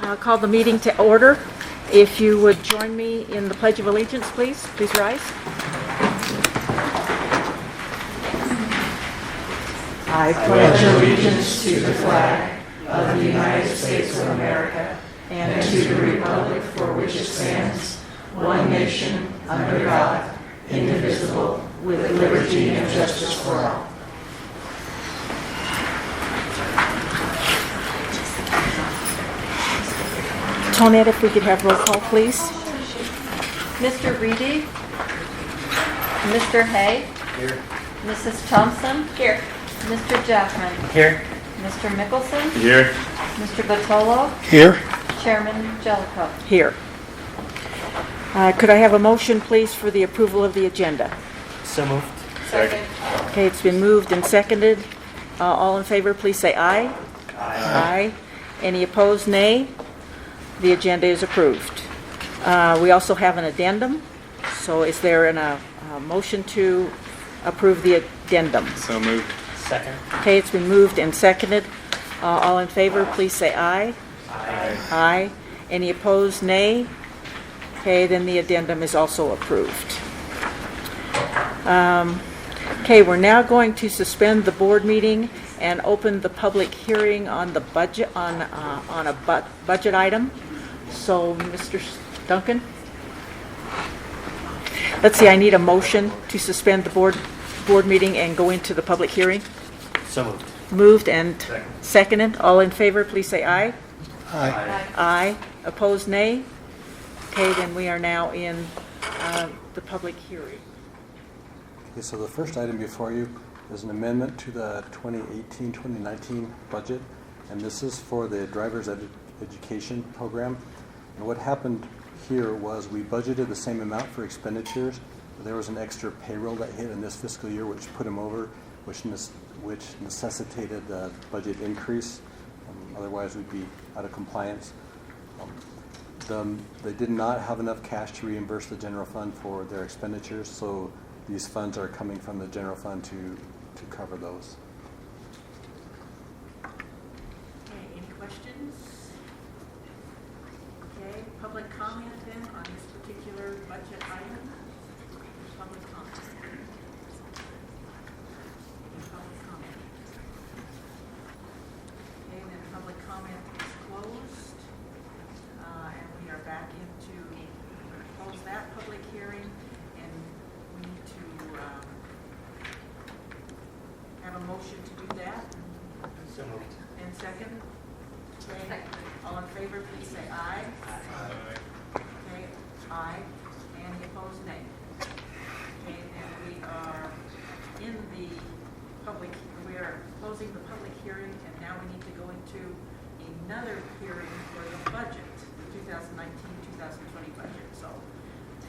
I'll call the meeting to order. If you would join me in the Pledge of Allegiance, please. Please rise. I pledge allegiance to the flag of the United States of America and to the republic for which it stands, one nation, under God, indivisible, with liberty and justice for all. Tonette, if we could have roll call, please. Mr. Reedy? Mr. Hay? Here. Mrs. Thompson? Here. Mr. Jackman? Here. Mr. Mickelson? Here. Mr. Batolo? Here. Chairman Jellicoe? Here. Could I have a motion, please, for the approval of the agenda? So moved. Second. Okay, it's been moved and seconded. All in favor, please say aye. Aye. Any opposed, nay? The agenda is approved. We also have an addendum. So is there a motion to approve the addendum? So moved. Second. Okay, it's been moved and seconded. All in favor, please say aye. Aye. Aye. Any opposed, nay? Okay, then the addendum is also approved. Okay, we're now going to suspend the board meeting and open the public hearing on the budget, on a budget item. So, Mr. Duncan? Let's see, I need a motion to suspend the board meeting and go into the public hearing. So moved. Moved and seconded. All in favor, please say aye. Aye. Aye. Opposed, nay? Okay, then we are now in the public hearing. Okay, so the first item before you is an amendment to the 2018-2019 budget, and this is for the driver's education program. And what happened here was we budgeted the same amount for expenditures, but there was an extra payroll that hit in this fiscal year which put them over, which necessitated the budget increase. Otherwise we'd be out of compliance. They did not have enough cash to reimburse the general fund for their expenditures, so these funds are coming from the general fund to cover those. Okay, any questions? Okay, public comment then on this particular budget item? Public comment. Public comment. Okay, then public comment is closed. And we are back into close that public hearing, and we need to have a motion to do that. So moved. And second? Okay. All in favor, please say aye. Okay, aye. Any opposed, nay. Okay, and we are in the public, we are closing the public hearing, and now we need to go into another hearing for the budget, the 2019-2020 budget. So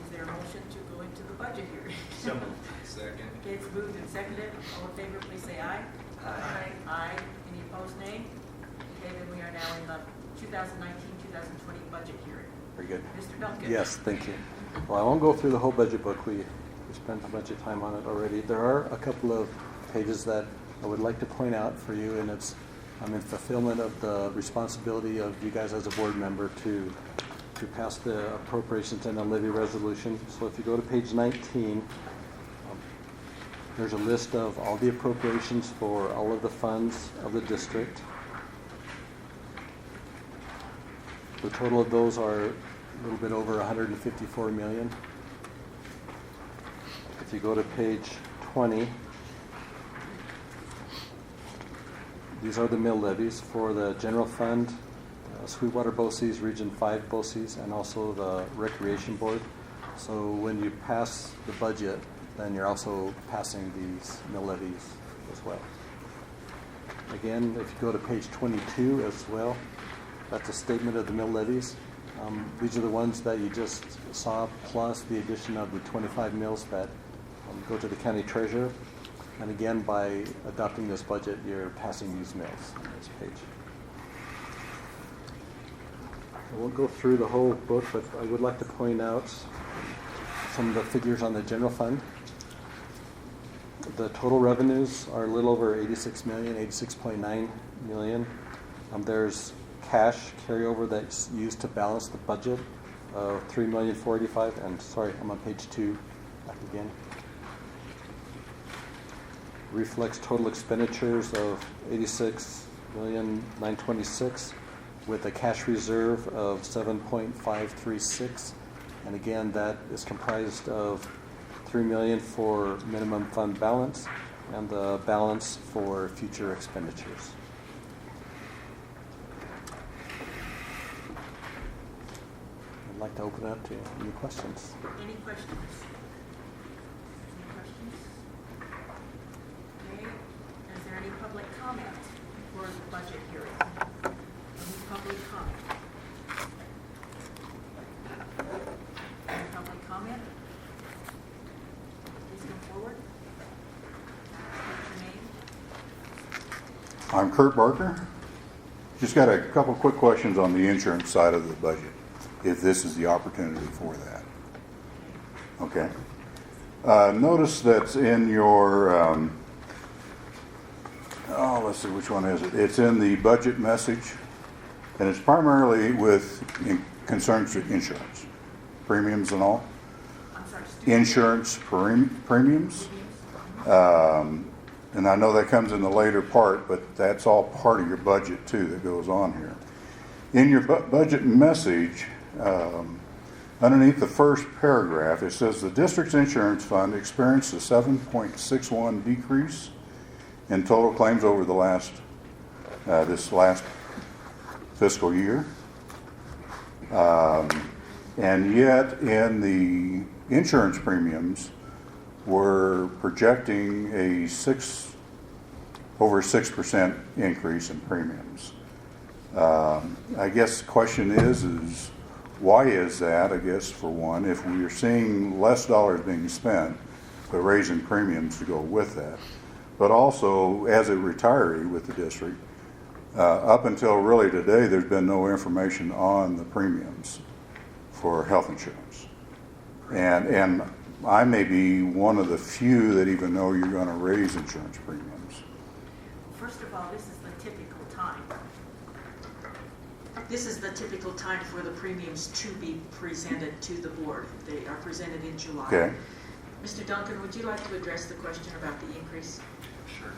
is there a motion to go into the budget hearing? So moved. Second. Okay, it's moved and seconded. All in favor, please say aye. Aye. Aye. Any opposed, nay? Okay, then we are now in the 2019-2020 budget hearing. Very good. Mr. Duncan? Yes, thank you. Well, I won't go through the whole budget book. We spent a bunch of time on it already. There are a couple of pages that I would like to point out for you, and it's in fulfillment of the responsibility of you guys as a board member to pass the appropriations and the levy resolution. So if you go to page 19, there's a list of all the appropriations for all of the funds of the district. The total of those are a little bit over $154 million. If you go to page 20, these are the mill levies for the general fund, Sweetwater BOCES, Region 5 BOCES, and also the Recreation Board. So when you pass the budget, then you're also passing these mill levies as well. Again, if you go to page 22 as well, that's a statement of the mill levies. These are the ones that you just saw, plus the addition of the 25 mills that go to the county treasurer. And again, by adopting this budget, you're passing these mills on this page. I won't go through the whole book, but I would like to point out some of the figures on the general fund. The total revenues are a little over 86 million, 86.9 million. There's cash carryover that's used to balance the budget of $3,485,000. And sorry, I'm on page 2, back again. Reflects total expenditures of $86,926,000 with a cash reserve of $7.536. And again, that is comprised of $3 million for minimum fund balance and the balance for future expenditures. I'd like to open it up to any questions. Any questions? Any questions? Okay, is there any public comment for the budget hearing? Any public comment? Any public comment? Please come forward. State your name. I'm Kurt Barker. Just got a couple quick questions on the insurance side of the budget, if this is the opportunity for that. Okay. Notice that's in your, let's see, which one is it? It's in the budget message, and it's primarily with concerns to insurance, premiums and all. I'm sorry, Insurance premiums. And I know that comes in the later part, but that's all part of your budget too that goes on here. In your budget message, underneath the first paragraph, it says the district's insurance fund experienced a 7.61 decrease in total claims over the this last fiscal year. And yet in the insurance premiums, we're projecting over 6% increase in premiums. I guess the question is why is that? I guess for one, if we are seeing less dollars being spent, but raising premiums to go with that, but also as a retiree with the district, up until really today, there's been no information on the premiums for health insurance, and I may be one of the few that even know you're going to raise insurance premiums. First of all, this is the typical time. This is the typical time for the premiums to be presented to the board. They are presented in July. Okay. Mr. Duncan, would you like to address the question about the increase? Sure.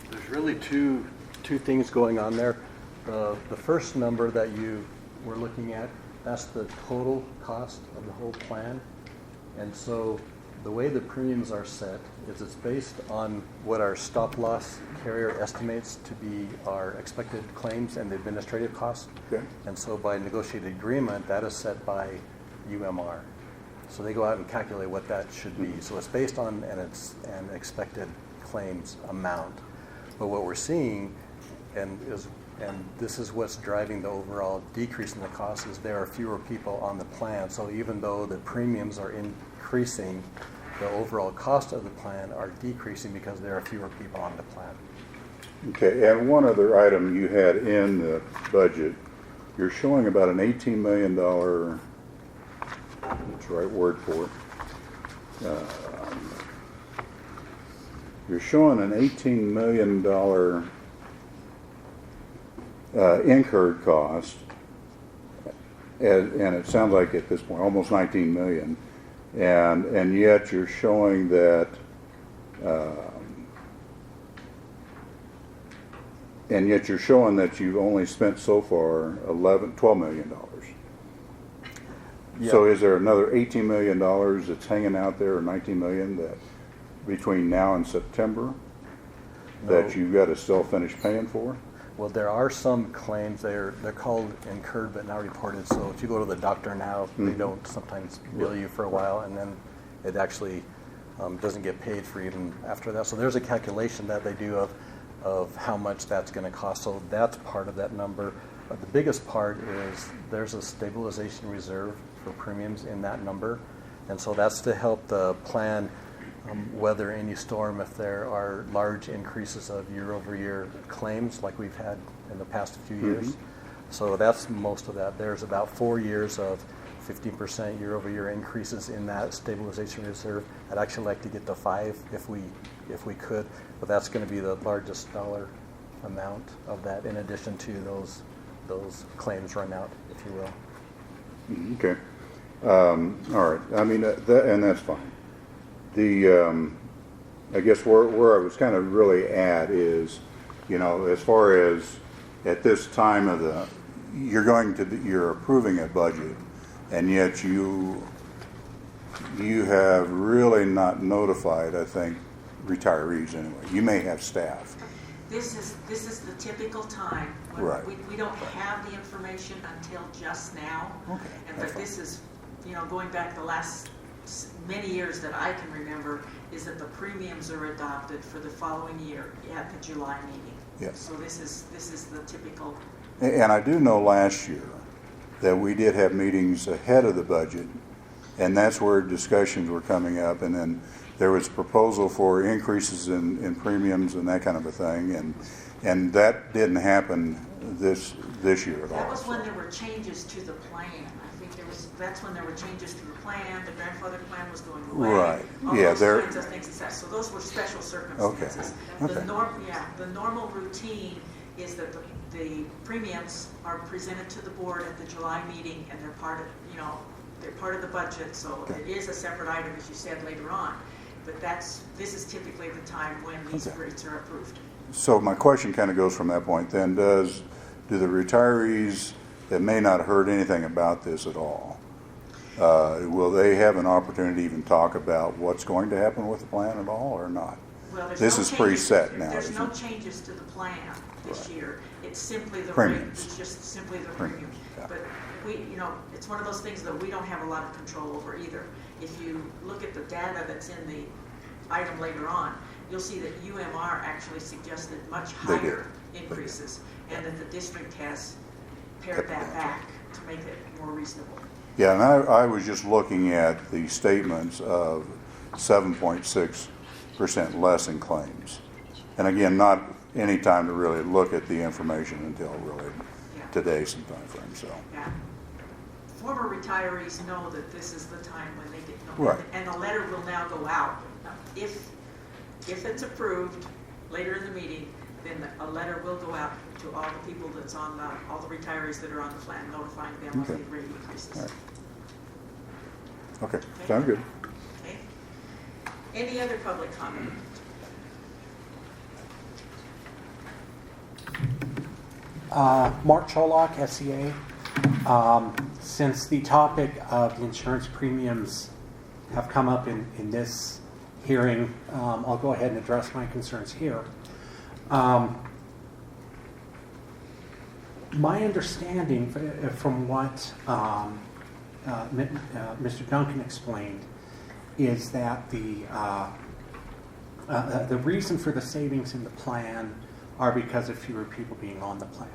There's really two things going on there. The first number that you were looking at, that's the total cost of the whole plan. And so the way the premiums are set is it's based on what our stop loss carrier estimates to be our expected claims and the administrative costs. Okay. And so by negotiated agreement, that is set by UMR. So they go out and calculate what that should be. So it's based on an expected claims amount. But what we're seeing, and this is what's driving the overall decrease in the cost, is there are fewer people on the plan. So even though the premiums are increasing, the overall cost of the plan are decreasing because there are fewer people on the plan. Okay, and one other item you had in the budget, you're showing about an $18 million, what's the right word for it? You're showing an $18 million incurred cost, and it sounds like at this point almost $19 million, and yet you're showing that you've only spent so far $12 million. Yeah. So is there another $18 million that's hanging out there, or $19 million that between now and September that you've got to still finish paying for? Well, there are some claims, they're called incurred but not reported. So if you go to the doctor now, they don't sometimes bill you for a while, and then it actually doesn't get paid for even after that. So there's a calculation that they do of how much that's going to cost. So that's part of that number. But the biggest part is there's a stabilization reserve for premiums in that number. And so that's to help the plan weather any storm if there are large increases of year-over-year claims like we've had in the past few years. So that's most of that. There's about 4 years of 15% year-over-year increases in that stabilization reserve. I'd actually like to get to 5 if we could, but that's going to be the largest dollar amount of that in addition to those claims run out, if you will. Okay. All right. I mean, and that's fine. I guess where I was kind of really at is, as far as at this time of you're approving a budget, and yet you have really not notified, I think, retirees anyway. You may have staff. This is the typical time when Right. we don't have the information until just now. Okay, And that's but this is, going back the last many years that I can remember, is that the premiums are adopted for the following year at the July meeting. Yes. So this is the typical. And I do know last year that we did have meetings ahead of the budget, and that's where discussions were coming up, and then there was proposal for increases in premiums and that kind of a thing, and that didn't happen this year at all. That was when there were changes to the plan. I think that's when there were changes to the plan. The grandfather plan was going away. Right. All Yeah, those there- kinds of things. So those were special circumstances. Okay. The normal routine is that the premiums are presented to the board at the July meeting, and they're part of the budget. So Okay. it is a separate item, as you said later on. But this is typically the time when these Okay. rates are approved. So my question kind of goes from that point then. Do the retirees that may not have heard anything about this at all, will they have an opportunity to even talk about what's going to happen with the plan at all, or not? Well, there's This no is changes- preset now, There's isn't no it? changes to the plan this Right. year. It's simply the Premiums. rate. It's just simply the Premiums, premium. yeah. But it's one of those things that we don't have a lot of control over either. If you look at the data that's in the item later on, you'll see that UMR actually suggested much They did. higher increases, and that the district has pared that back to make it more reasonable. Yeah, and I was just looking at the statements of 7.6% less in claims. And again, not any time to really look at the information until really Yeah. today sometime frame, so. Yeah. Former retirees know that this is the time when they get Right. And the letter will now go out. If it's approved later in the meeting, then a letter will go out to all the people that's on all the retirees that are on the plan, notifying them of the Okay. rate increases. All right. Okay, sounds good. Okay? Any other public comment? Mark Cholock, SEA. Since the topic of the insurance premiums have come up in this hearing, I'll go ahead and address my concerns here. My understanding from what Mr. Duncan explained is that the reason for the savings in the plan are because of fewer people being on the plan.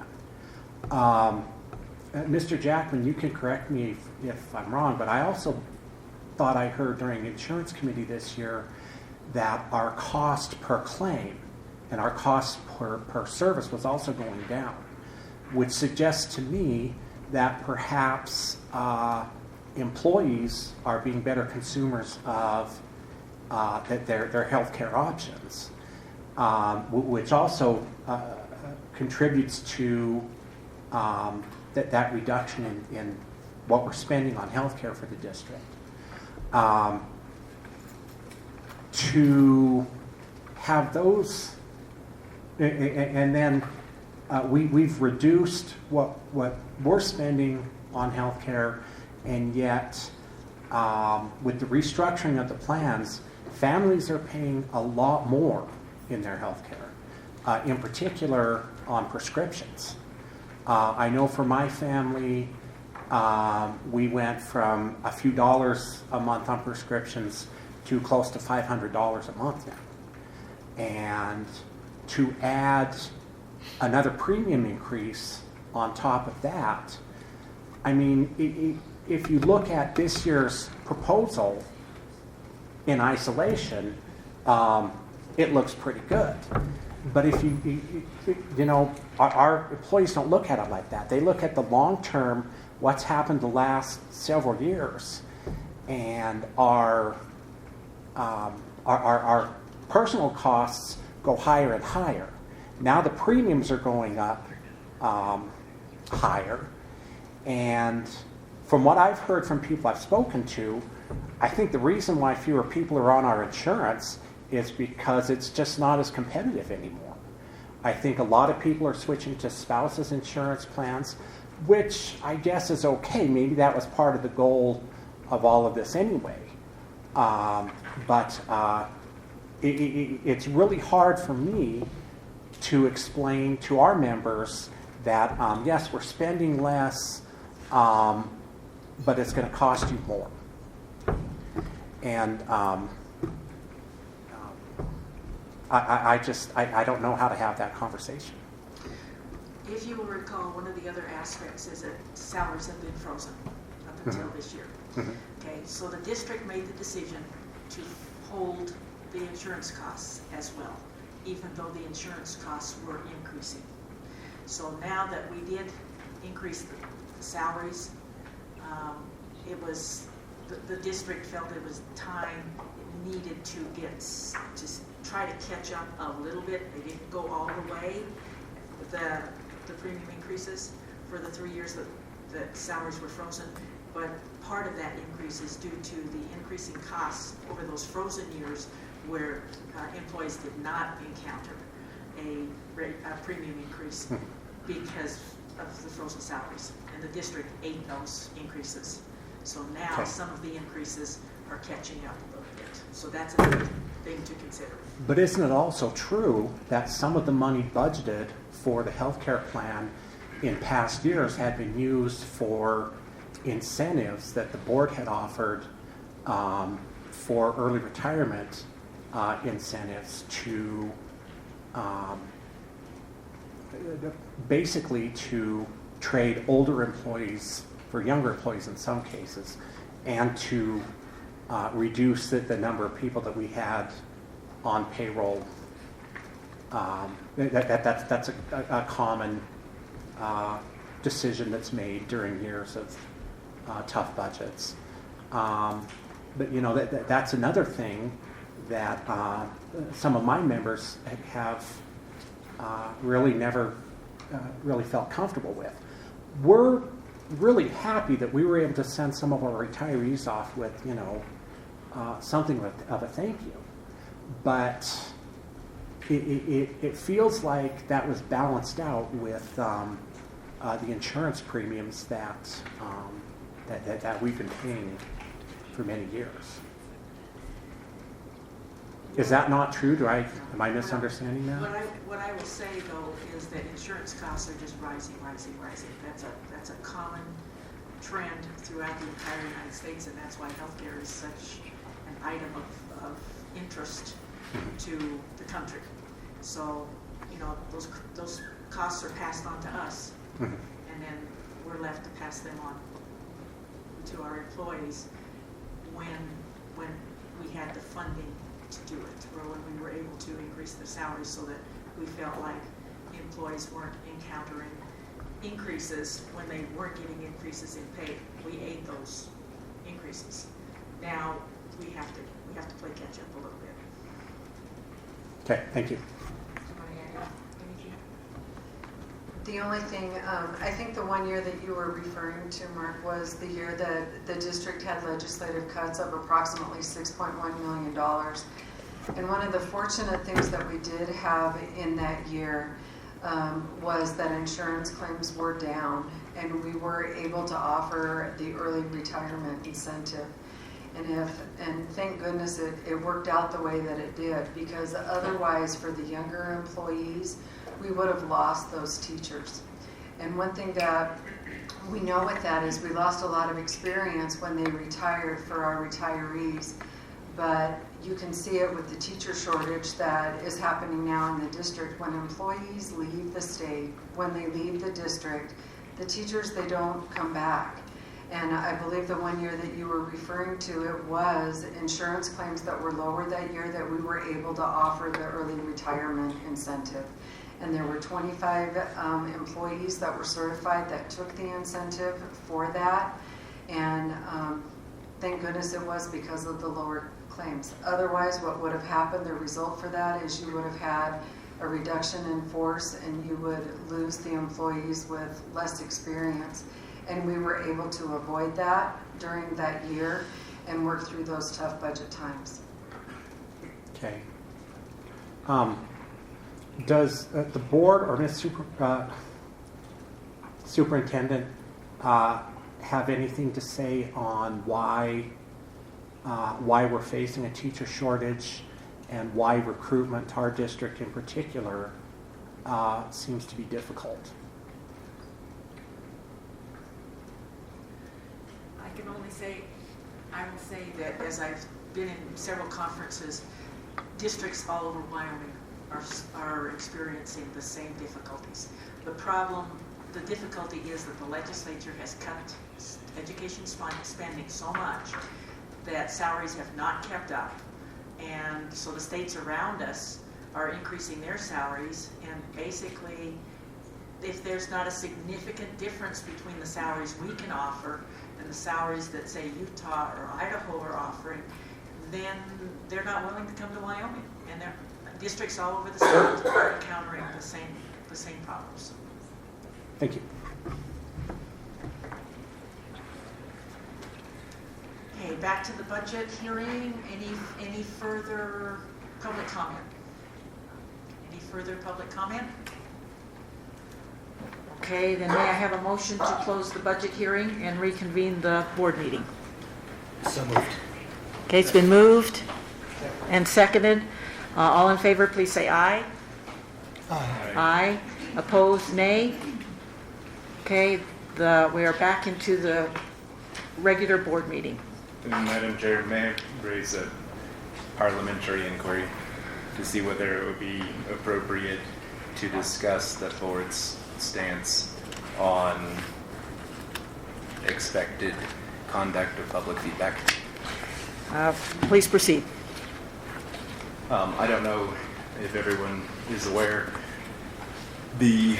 Mr. Jackman, you can correct me if I'm wrong, but I also thought I heard during insurance committee this year that our cost per claim and our cost per service was also going down, which suggests to me that perhaps employees are being better consumers of their healthcare options, which also contributes to that reduction in what we're spending on healthcare for the district. To have those, and then we've reduced what we're spending on healthcare, and yet with the restructuring of the plans, families are paying a lot more in their healthcare, in particular on prescriptions. I know for my family, we went from a few dollars a month on prescriptions to close to $500 a month now. And to add another premium increase on top of that, I mean, if you look at this year's proposal in isolation, it looks pretty good. But if our employees don't look at it like that. They look at the long term, what's happened the last several years, and our personal costs go higher and higher. Now the premiums are going up higher. And from what I've heard from people I've spoken to, I think the reason why fewer people are on our insurance is because it's just not as competitive anymore. I think a lot of people are switching to spouses insurance plans, which I guess is okay. Maybe that was part of the goal of all of this anyway. But it's really hard for me to explain to our members that, yes, we're spending less, but it's going to cost you more. And I don't know how to have that conversation. If you will recall, one of the other aspects is that salaries have been frozen up until this year. Okay, so the district made the decision to hold the insurance costs as well, even though the insurance costs were increasing. So now that we did increase the salaries, it was the district felt it was time it needed to try to catch up a little bit. They didn't go all the way with the premium increases for the 3 years that salaries were frozen, but part of that increase is due to the increasing costs over those frozen years where employees did not encounter a premium increase because of the frozen salaries, and the district ate those increases. So now some of the increases are catching up a little bit. So that's another thing to consider. But isn't it also true that some of the money budgeted for the healthcare plan in past years had been used for incentives that the board had offered for early retirement incentives to basically to trade older employees for younger employees in some cases, and to reduce the number of people that we had on payroll. That's a common decision that's made during years of tough budgets. But you know, that's another thing that some of my members have really never really felt comfortable with. We're really happy that we were able to send some of our retirees off with, you know, something of a thank you. But it feels like that was balanced out with the insurance premiums that we've been paying for many years. Is that not true? Am I misunderstanding that? What I will say though is that insurance costs are just rising. That's a common trend throughout the entire United States, and that's why healthcare is such an item of interest to the country. So, you know, those costs are passed on to us, and then we're left to pass them on to our employees when we had the funding to do it, or when we were able to increase the salaries so that we felt like employees weren't encountering increases when they weren't getting increases in pay. We ate those increases. Now we have to play catch up a little bit. Okay, thank you. Somebody add anything? The only thing, I think the 1 year that you were referring to, Mark, was the year that the district had legislative cuts of approximately $6.1 million. And one of the fortunate things that we did have in that year was that insurance claims were down, and we were able to offer the early retirement incentive. And thank goodness it worked out the way that it did, because otherwise for the younger employees, we would have lost those teachers. And one thing that we know with that is we lost a lot of experience when they retired for our retirees. But you can see it with the teacher shortage that is happening now in the district. When employees leave the state, when they leave the district, the teachers, they don't come back. And I believe the 1 year that you were referring to, it was insurance claims that were lower that year that we were able to offer the early retirement incentive. And there were 25 employees that were certified that took the incentive for that. And thank goodness it was because of the lower claims. Otherwise, what would have happened, the result for that is you would have had a reduction in force and you would lose the employees with less experience. And we were able to avoid that during that year and work through those tough budget times. Okay. Does the board or Ms. Superintendent have anything to say on why we're facing a teacher shortage and why recruitment to our district in particular seems to be difficult? I will say that as I've been in several conferences, districts all over Wyoming are experiencing the same difficulties. The difficulty is that the legislature has cut education spending so much that salaries have not kept up. And so the states around us are increasing their salaries, and basically, if there's not a significant difference between the salaries we can offer and the salaries that, say, Utah or Idaho are offering, then they're not willing to come to Wyoming. And districts all over the state are encountering the same problems. Thank you. Okay, back to the budget hearing. Any further public comment? Any further public comment? Okay, then may I have a motion to close the budget hearing and reconvene the board meeting? So moved. Okay, it's been moved and seconded. All in favor, please say aye. Aye. Aye. Opposed, nay. Okay, we are back into the regular board meeting. Madam Chair, may I raise a parliamentary inquiry to see whether it would be appropriate to discuss the board's stance on expected conduct of public feedback? Please proceed. I don't know if everyone is aware, the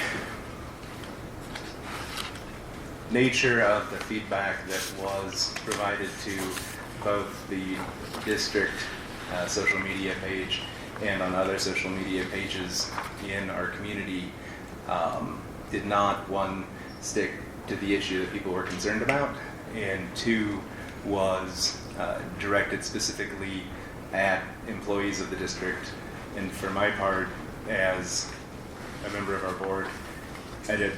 nature of the feedback that was provided to both the district social media page and on other social media pages in our community did not, one, stick to the issue that people were concerned about, and two, was directed specifically at employees of the district. And for my part, as a member of our board, I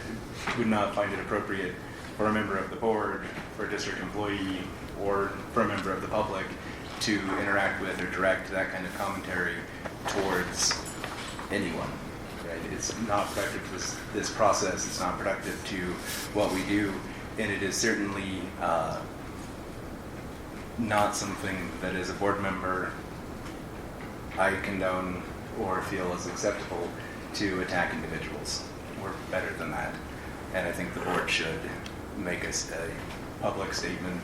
would not find it appropriate for a member of the board, for a district employee, or for a member of the public to interact with or direct that kind of commentary towards anyone. Right? It's not productive to this process. It's not productive to what we do, and it is certainly not something that as a board member I condone or feel is acceptable to attack individuals. We're better than that, and I think the board should make a public statement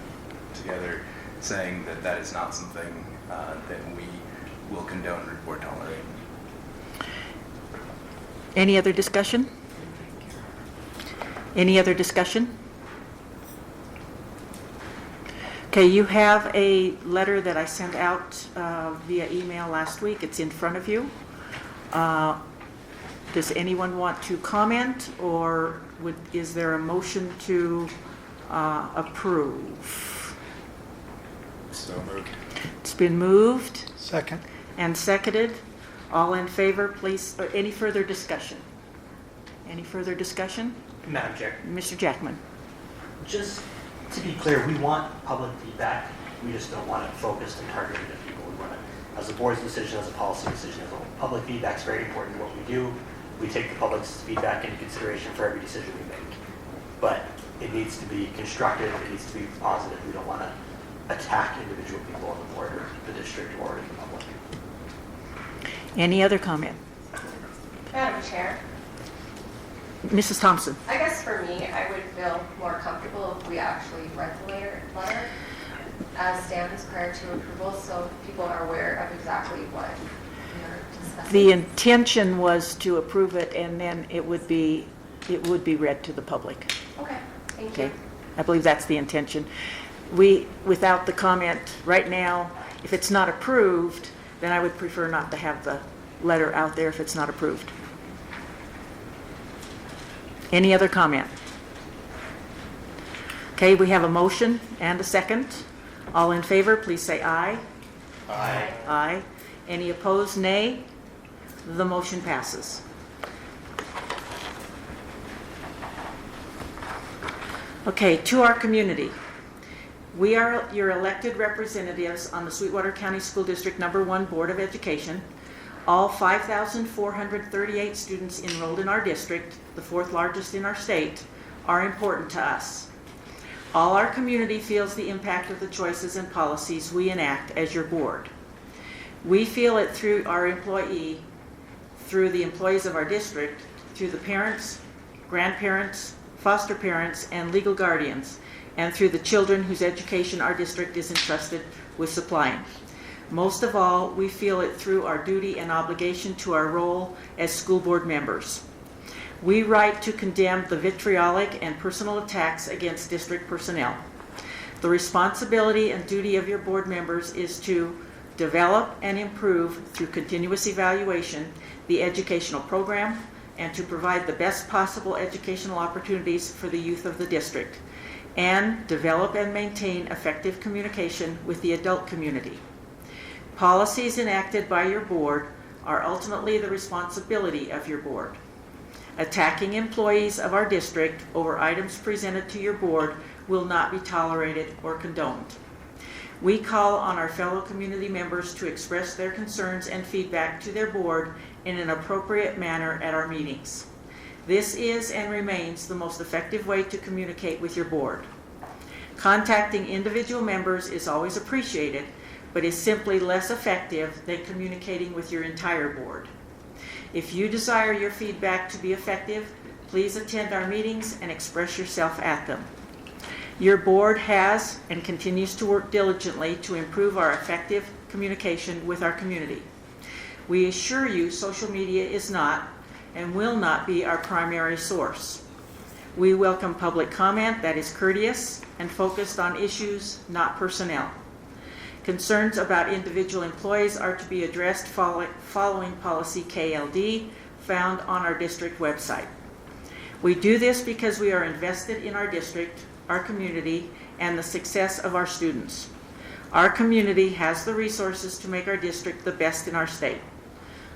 together saying that that is not something that we will condone or tolerate. Any other discussion? Any other discussion? Okay, you have a letter that I sent out via email last week. It's in front of you. Does anyone want to comment, or is there a motion to approve? So moved. It's been moved Second. and seconded. All in favor, please, or any further discussion? Any further discussion? Madam Chair, Mr. Jackman. just to be clear, we want public feedback. We just don't want it focused and targeted at people. We want it as a board's decision, as a policy decision, as a whole. Public feedback is very important to what we do. We take the public's feedback into consideration for every decision we make. But it needs to be constructive. It needs to be positive. We don't want to attack individual people on the board or the district or in the public. Any other comment? Madam Chair, Mrs. Thompson. I guess for me, I would feel more comfortable if we actually read the letter as stands prior to approval, so people are aware of exactly what we're discussing. The intention was to approve it, and then it would be read to the public. Okay, thank Okay, you. I believe that's the intention. Without the comment right now, if it's not approved, then I would prefer not to have the letter out there if it's not approved. Any other comment? Okay, we have a motion and a second. All in favor, please say aye. Aye. Aye. Any opposed, nay? The motion passes. Okay, to our community. We are your elected representatives on the Sweetwater County School District Number 1 Board of Education. All 5,438 students enrolled in our district, the fourth largest in our state, are important to us. All our community feels the impact of the choices and policies we enact as your board. We feel it through our employee, through the employees of our district, through the parents, grandparents, foster parents, and legal guardians, and through the children whose education our district is entrusted with supplying. Most of all, we feel it through our duty and obligation to our role as school board members. We write to condemn the vitriolic and personal attacks against district personnel. The responsibility and duty of your board members is to develop and improve through continuous evaluation the educational program and to provide the best possible educational opportunities for the youth of the district, and develop and maintain effective communication with the adult community. Policies enacted by your board are ultimately the responsibility of your board. Attacking employees of our district over items presented to your board will not be tolerated or condoned. We call on our fellow community members to express their concerns and feedback to their board in an appropriate manner at our meetings. This is and remains the most effective way to communicate with your board. Contacting individual members is always appreciated, but is simply less effective than communicating with your entire board. If you desire your feedback to be effective, please attend our meetings and express yourself at them. Your board has and continues to work diligently to improve our effective communication with our community. We assure you social media is not and will not be our primary source. We welcome public comment that is courteous and focused on issues, not personnel. Concerns about individual employees are to be addressed following policy KLD found on our district website. We do this because we are invested in our district, our community, and the success of our students. Our community has the resources to make our district the best in our state.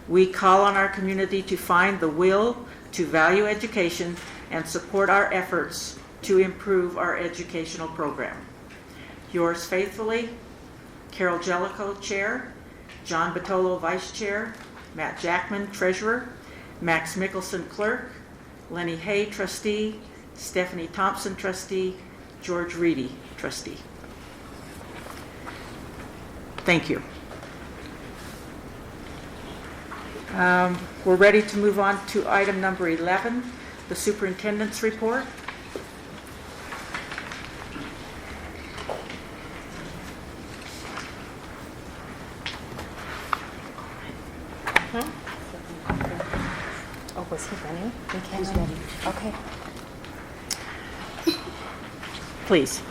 We call on our community to find the will to value education and support our efforts to improve our educational program. Yours faithfully, Carol Jellicoe, Chair, John Batolo, Vice Chair, Matt Jackman, Treasurer, Max Mickelson, Clerk, Lenny Hay, Trustee, Stephanie Thompson, Trustee, George Reedy, Trustee. Thank you. We're ready to move on to item number 11, the Superintendent's Report. Oh, was he ready? He's ready. Okay. Please.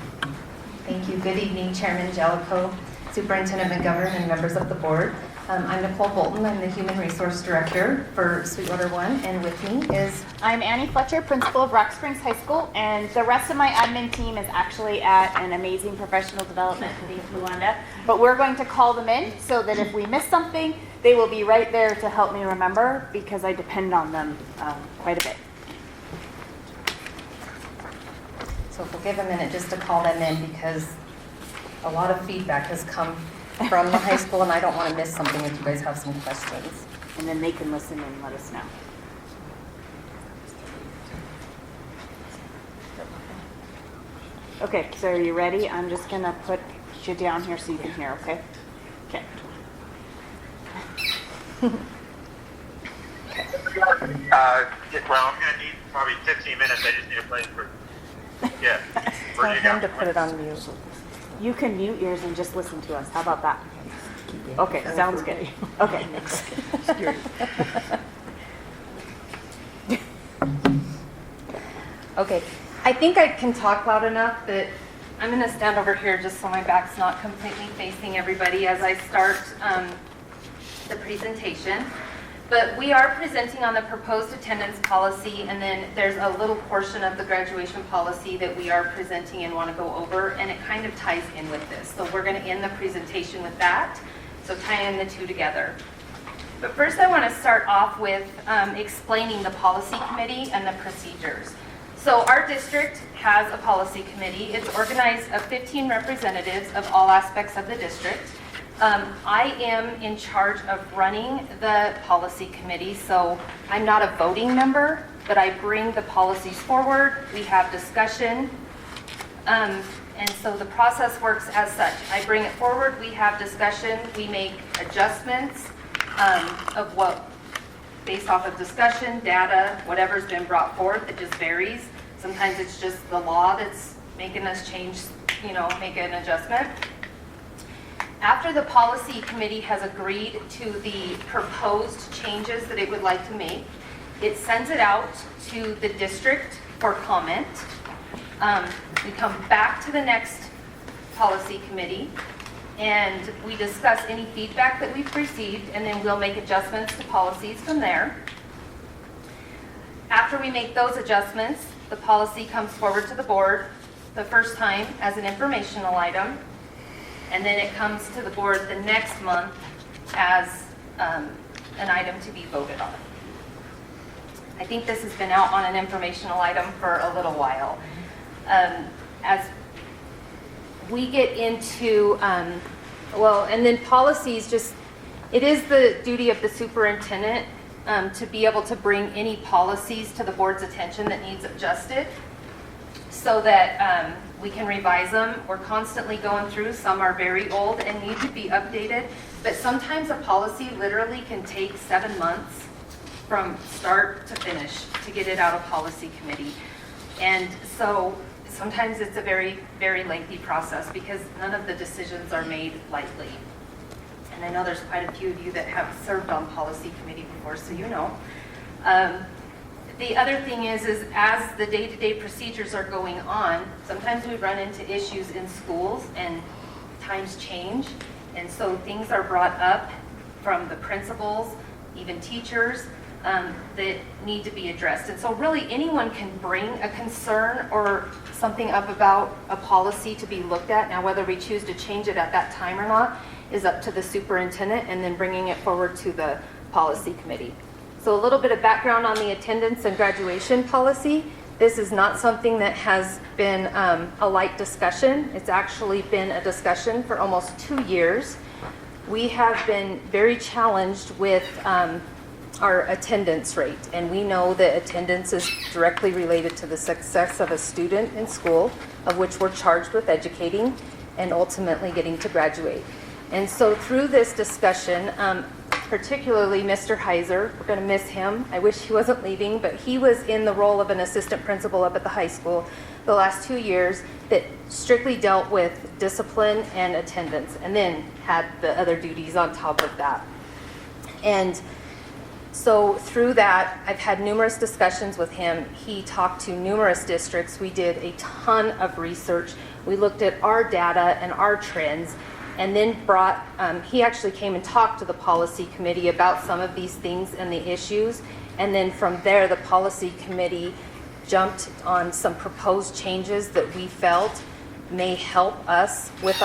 Thank you. Good evening, Chairman Jellicoe, Superintendent McGovern, and members of the board. I'm Nicole Bolton. I'm the Human Resource Director for Sweetwater 1, and with me is... I'm Annie Fletcher, Principal of Rock Springs High School, and the rest of my admin team is actually at an amazing professional development in Luanda. But we're going to call them in so that if we miss something, they will be right there to help me remember, because I depend on them quite a bit. So if we'll give a minute just to call them in, because a lot of feedback has come from the high school, and I don't want to miss something if you guys have some questions. And then they can listen and let us know. Okay, so are you ready? I'm just going to put you down here so you can hear, okay? Okay. Well, I'm going to need probably 15 minutes. I just need a place for, yeah. Tell him to put it on mute. You can mute yours and just listen to us. How about that? Okay, sounds good. Okay. Okay, I think I can talk loud enough that I'm going to stand over here just so my back's not completely facing everybody as I start the presentation. But we are presenting on the proposed attendance policy, and then there's a little portion of the graduation policy that we are presenting and want to go over, and it kind of ties in with this. So we're going to end the presentation with that, so tying the two together. But first I want to start off with explaining the policy committee and the procedures. So our district has a policy committee. It's organized of 15 representatives of all aspects of the district. I am in charge of running the policy committee, so I'm not a voting member, but I bring the policies forward. We have discussion, and so the process works as such. I bring it forward, we have discussion, we make adjustments of what, based off of discussion, data, whatever's been brought forth. It just varies. Sometimes it's just the law that's making us change, make an adjustment. After the policy committee has agreed to the proposed changes that it would like to make, it sends it out to the district for comment. We come back to the next policy committee and we discuss any feedback that we've received, and then we'll make adjustments to policies from there. After we make those adjustments, the policy comes forward to the board the first time as an informational item, and then it comes to the board the next month as an item to be voted on. I think this has been out on an informational item for a little while. As we get into, and then policies it is the duty of the superintendent to be able to bring any policies to the board's attention that needs adjusted so that we can revise them. We're constantly going through. Some are very old and need to be updated, but sometimes a policy literally can take 7 months from start to finish to get it out of policy committee. And so sometimes it's a very, very lengthy process because none of the decisions are made lightly. And I know there's quite a few of you that have served on policy committee before, so you know. The other thing is as the day-to-day procedures are going on, sometimes we run into issues in schools and times change. And so things are brought up from the principals, even teachers, that need to be addressed. And so really anyone can bring a concern or something up about a policy to be looked at. Now, whether we choose to change it at that time or not is up to the superintendent, and then bringing it forward to the policy committee. So a little bit of background on the attendance and graduation policy. This is not something that has been a light discussion. It's actually been a discussion for almost 2 years. We have been very challenged with our attendance rate, and we know that attendance is directly related to the success of a student in school, of which we're charged with educating and ultimately getting to graduate. And so through this discussion, particularly Mr. Heiser, we're going to miss him. I wish he wasn't leaving, but he was in the role of an assistant principal up at the high school the last 2 years that strictly dealt with discipline and attendance, and then had the other duties on top of that. And so through that, I've had numerous discussions with him. He talked to numerous districts. We did a ton of research. We looked at our data and our trends, and then he actually came and talked to the policy committee about some of these things and the issues. And then from there, the policy committee jumped on some proposed changes that we felt may help us with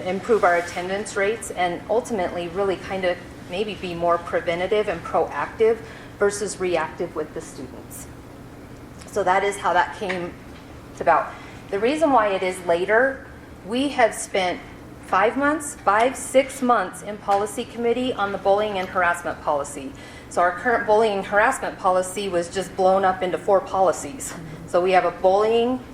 improve our attendance rates, and ultimately really kind of maybe be more preventative and proactive versus reactive with the students. So that is how that came about. The reason why it is later, we have spent 6 months in policy committee on the bullying and harassment policy. So our current bullying and harassment policy was just blown up into 4 policies. So we have a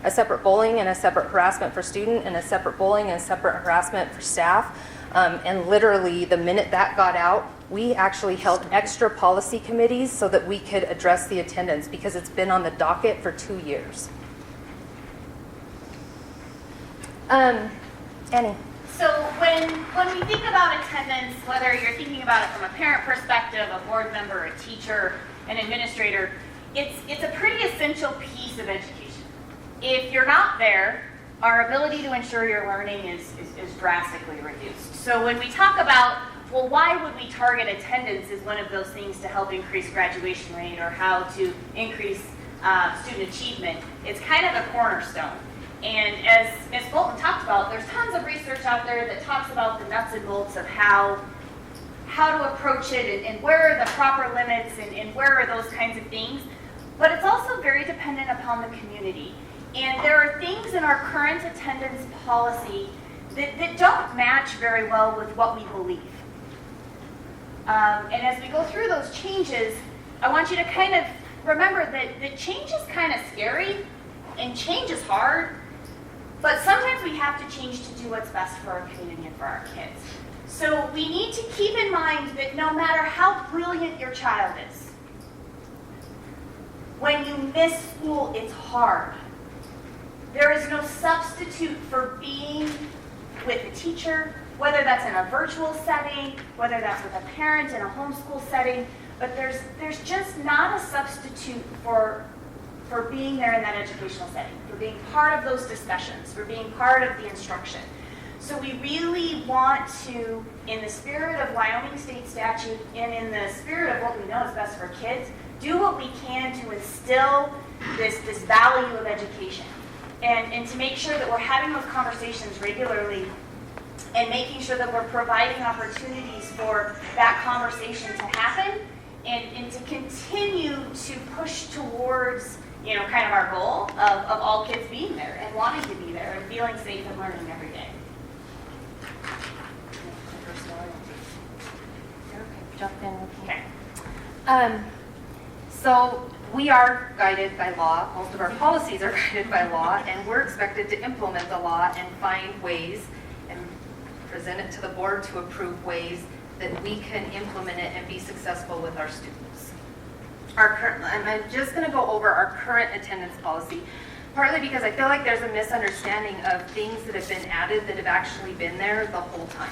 separate bullying and a separate harassment for student, and a separate bullying and a separate harassment for staff. And literally the minute that got out, we actually held extra policy committees so that we could address the attendance, because it's been on the docket for 2 years. Annie. So when we think about attendance, whether you're thinking about it from a parent perspective, a board member, a teacher, an administrator, it's a pretty essential piece of education. If you're not there, our ability to ensure your learning is drastically reduced. So when we talk about well, why would we target attendance as one of those things to help increase graduation rate or how to increase student achievement? It's kind of a cornerstone. And as Ms. Bolton talked about, there's tons of research out there that talks about the nuts and bolts of how to approach it and where are the proper limits and where are those kinds of things. But it's also very dependent upon the community. And there are things in our current attendance policy that don't match very well with what we believe. And as we go through those changes, I want you to kind of remember that change is kind of scary and change is hard, but sometimes we have to change to do what's best for our community and for our kids. So we need to keep in mind that no matter how brilliant your child is, when you miss school, it's hard. There is no substitute for being with a teacher, whether that's in a virtual setting, whether that's with a parent in a homeschool setting, but there's just not a substitute for being there in that educational setting, for being part of those discussions, for being part of the instruction. So we really want to, in the spirit of Wyoming state statute and in the spirit of what we know is best for kids, do what we can to instill this value of education and to make sure that we're having those conversations regularly and making sure that we're providing opportunities for that conversation to happen and to continue to push towards, kind of our goal of all kids being there and wanting to be there and feeling safe and learning every day. Jump in. Okay. So we are guided by law. Most of our policies are guided by law, and we're expected to implement the law and find ways and present it to the board to approve ways that we can implement it and be successful with our students. I'm just going to go over our current attendance policy, partly because I feel like there's a misunderstanding of things that have been added that have actually been there the whole time.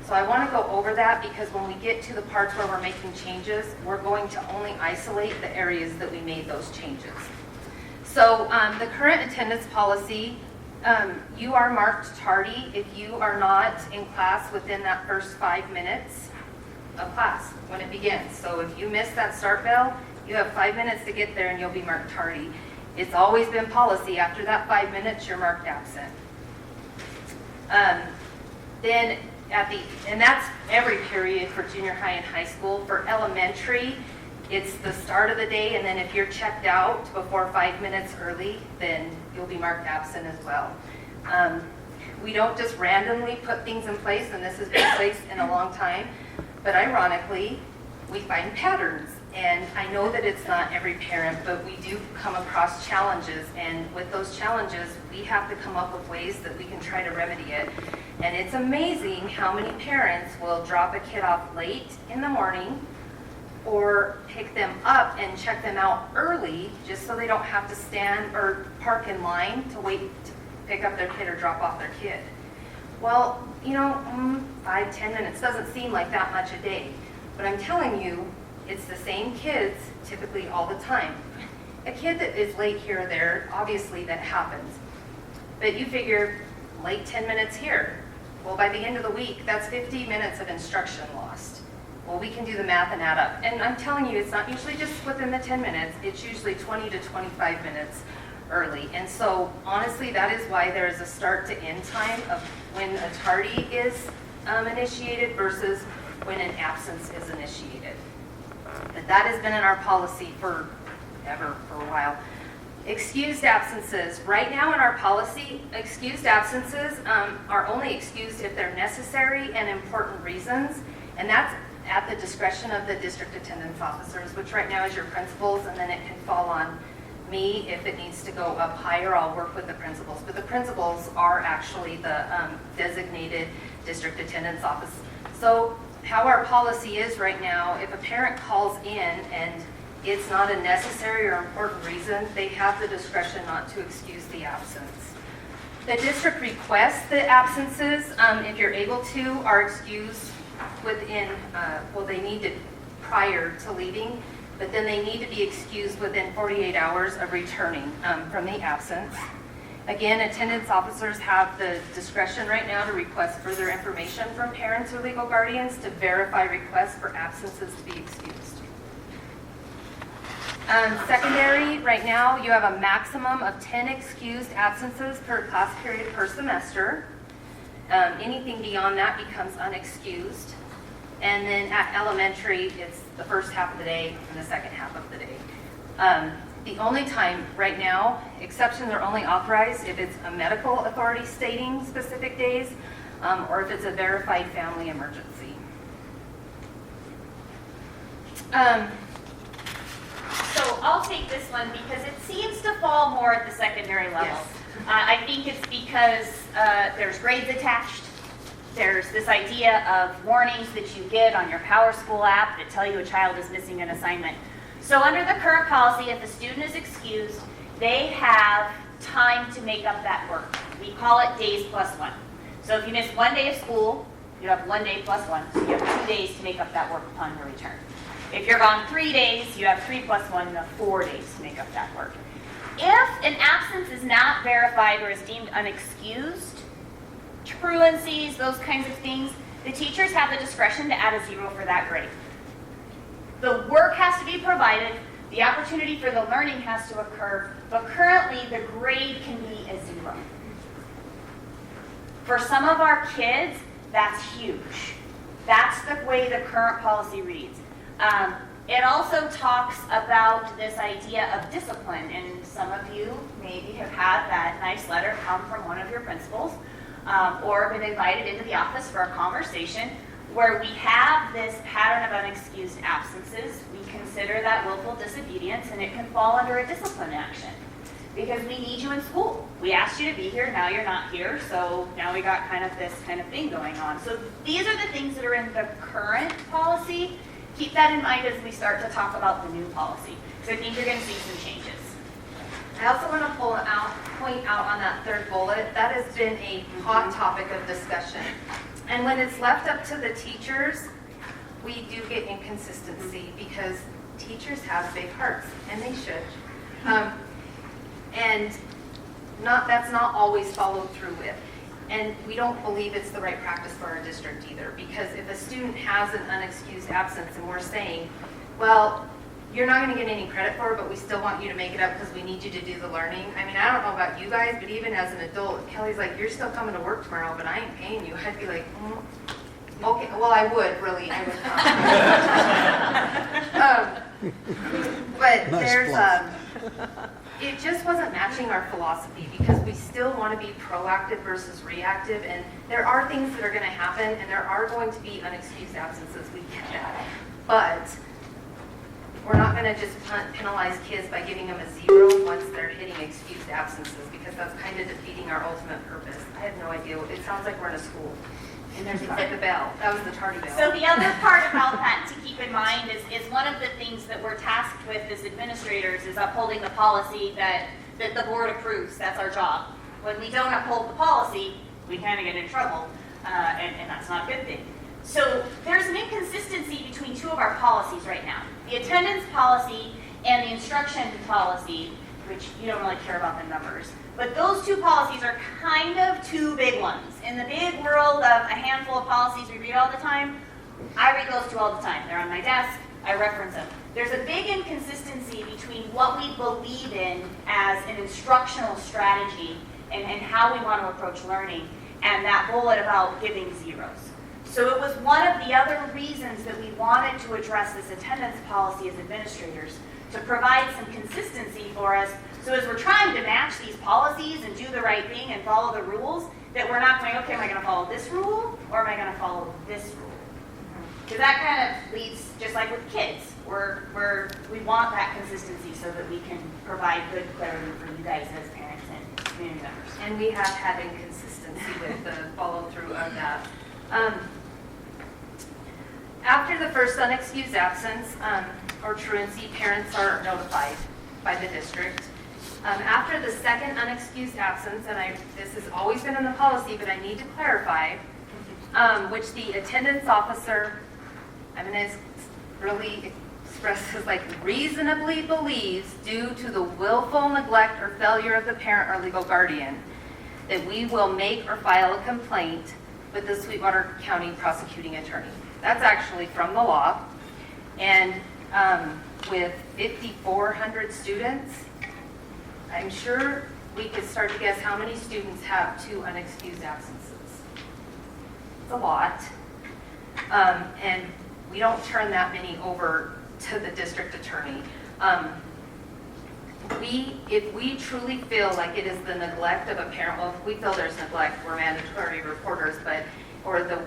So I want to go over that because when we get to the parts where we're making changes, we're going to only isolate the areas that we made those changes. So the current attendance policy, you are marked tardy if you are not in class within that first 5 minutes of class when it begins. So if you miss that start bell, you have 5 minutes to get there and you'll be marked tardy. It's always been policy. After that 5 minutes, you're marked absent. And that's every period for junior high and high school. For elementary, it's the start of the day, and then if you're checked out before 5 minutes early, then you'll be marked absent as well. We don't just randomly put things in place, and this has been placed in a long time, but ironically, we find patterns. And I know that it's not every parent, but we do come across challenges, and with those challenges, we have to come up with ways that we can try to remedy it. And it's amazing how many parents will drop a kid off late in the morning or pick them up and check them out early just so they don't have to stand or park in line to wait to pick up their kid or drop off their kid. Well, 5-10 minutes doesn't seem like that much a day, but I'm telling you, it's the same kids typically all the time. A kid that is late here or there, obviously that happens. But you figure late 10 minutes here. Well, by the end of the week, that's 50 minutes of instruction lost. Well, we can do the math and add up. And I'm telling you, it's not usually just within the 10 minutes. It's usually 20 to 25 minutes early. And so, honestly, that is why there is a start to end time of when a tardy is initiated versus when an absence is initiated. But that has been in our policy for a while. Excused absences. Right now in our policy, excused absences are only excused if they're necessary and important reasons, and that's at the discretion of the district attendance officers, which right now is your principals, and then it can fall on me. If it needs to go up higher, I'll work with the principals, but the principals are actually the designated district attendance office. So how our policy is right now, if a parent calls in and it's not a necessary or important reason, they have the discretion not to excuse the absence. The district requests the absences, if you're able to, are excused within, they need it prior to leaving, but then they need to be excused within 48 hours of returning from the absence. Again, attendance officers have the discretion right now to request further information from parents or legal guardians to verify requests for absences to be excused. Secondary, right now, you have a maximum of 10 excused absences per class period per semester. Anything beyond that becomes unexcused. And then at elementary, it's the first half of the day and the second half of the day. The only time right now, exceptions are only authorized if it's a medical authority stating specific days, or if it's a verified family emergency. So I'll take this one because it seems to fall more at the secondary level. Yes. I think it's because there's grades attached. There's this idea of warnings that you get on your Power School app that tell you a child is missing an assignment. So under the current policy, if a student is excused, they have time to make up that work. We call it days plus one. So if you miss 1 day of school, you have 1 day plus one. So you have 2 days to make up that work upon your return. If you're gone 3 days, you have 3 plus 1, you have 4 days to make up that work. If an absence is not verified or is deemed unexcused, truancies, those kinds of things, the teachers have the discretion to add a 0 for that grade. The work has to be provided, the opportunity for the learning has to occur, but currently the grade can be a 0. For some of our kids, that's huge. That's the way the current policy reads. It also talks about this idea of discipline, and some of you maybe have had that nice letter come from one of your principals, or been invited into the office for a conversation where we have this pattern of unexcused absences. We consider that willful disobedience, and it can fall under a discipline action because we need you in school. We asked you to be here, now you're not here, so now we got kind of this kind of thing going on. So these are the things that are in the current policy. Keep that in mind as we start to talk about the new policy, because I think you're going to see some changes. I also want to point out on that third bullet, that has been a hot topic of discussion. And when it's left up to the teachers, we do get inconsistency because teachers have big hearts, and they should. And that's not always followed through with. And we don't believe it's the right practice for our district either, because if a student has an unexcused absence and we're saying, well, you're not going to get any credit for it, but we still want you to make it up because we need you to do the learning. I mean, I don't know about you guys, but even as an adult, Kelly's like, you're still coming to work tomorrow, but I ain't paying you. I'd be like, okay, well, I would, really. I would but Nice there's, it just wasn't matching our philosophy because we still want to be proactive versus reactive, and there are things that are going to happen, and there are going to be unexcused absences. We get that. But we're not going to just penalize kids by giving them a 0 once they're hitting excused absences, because that's kind of defeating our ultimate purpose. I have no idea. It sounds like we're in a school. And there's the bell. That was the tardy bell. So the other part about that to keep in mind is one of the things that we're tasked with as administrators is upholding the policy that the board approves. That's our job. When we don't uphold the policy, we kind of get in trouble, and that's not a good thing. So there's an inconsistency between two of our policies right now. The attendance policy and the instruction policy, which you don't really care about the numbers. But those two policies are kind of two big ones. In the big world of a handful of policies we read all the time, I read those two all the time. They're on my desk. I reference them. There's a big inconsistency between what we believe in as an instructional strategy and how we want to approach learning and that bullet about giving zeros. So it was one of the other reasons that we wanted to address this attendance policy as administrators, to provide some consistency for us. So as we're trying to match these policies and do the right thing and follow the rules, that we're not going, okay, am I going to follow this rule or am I going to follow this rule? Because that kind of leads, just like with kids, we want that consistency so that we can provide good clarity for you guys as parents and community members. And we have had inconsistency with the follow-through of that. After the first unexcused absence or truancy, parents are notified by the district. After the second unexcused absence, and this has always been in the policy, but I need to clarify, which the attendance officer, I'm going to really expresses like reasonably believes due to the willful neglect or failure of the parent or legal guardian that we will make or file a complaint with the Sweetwater County prosecuting attorney. That's actually from the law. And with 5,400 students, I'm sure we could start to guess how many students have 2 unexcused absences. It's a lot. And we don't turn that many over to the district attorney. If we truly feel like it is the neglect of a parent, well, if we feel there's neglect, we're mandatory reporters, or the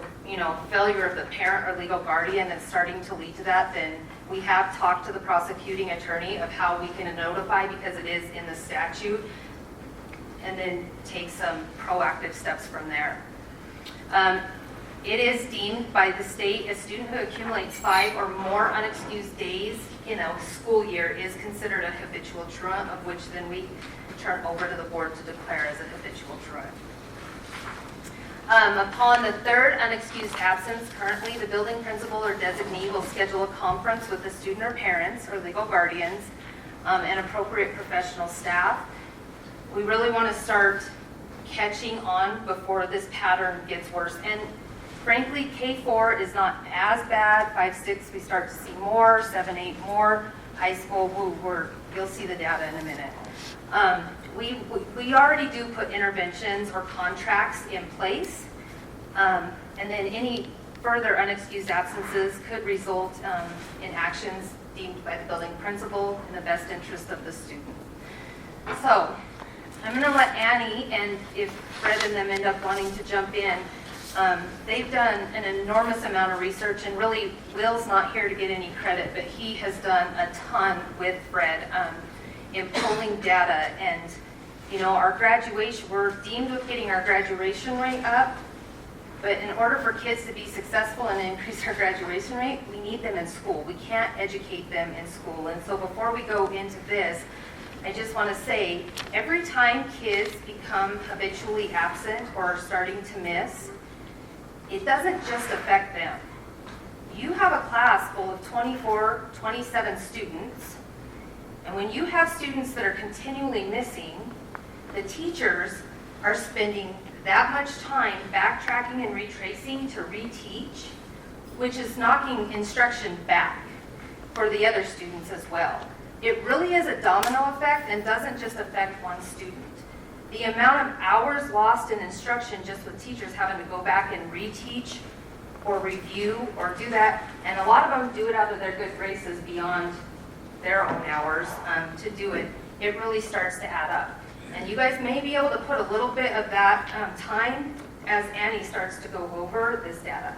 failure of the parent or legal guardian that's starting to lead to that, then we have talked to the prosecuting attorney of how we can notify, because it is in the statute, and then take some proactive steps from there. It is deemed by the state a student who accumulates 5 or more unexcused days in a school year is considered a habitual truant, of which then we turn over to the board to declare as a habitual truant. Upon the 3rd unexcused absence, currently the building principal or designee will schedule a conference with the student or parents or legal guardians and appropriate professional staff. We really want to start catching on before this pattern gets worse. And frankly, K4 is not as bad. 5, 6, we start to see more. 7, 8, more. High school, you'll see the data in a minute. We already do put interventions or contracts in place, and then any further unexcused absences could result in actions deemed by the building principal in the best interest of the student. So I'm going to let Annie, and if Fred and them end up wanting to jump in, they've done an enormous amount of research, and really Will's not here to get any credit, but he has done a ton with Fred in pulling data. And our graduation, we're deemed with getting our graduation rate up, but in order for kids to be successful and increase our graduation rate, we need them in school. We can't educate them in school. And so before we go into this, I just want to say, every time kids become habitually absent or are starting to miss, it doesn't just affect them. You have a class full of 24, 27 students, and when you have students that are continually missing, the teachers are spending that much time backtracking and retracing to reteach, which is knocking instruction back for the other students as well. It really is a domino effect and doesn't just affect one student. The amount of hours lost in instruction just with teachers having to go back and reteach or review or do that, and a lot of them do it out of their good graces beyond their own hours to do it, it really starts to add up. And you guys may be able to put a little bit of that time as Annie starts to go over this data.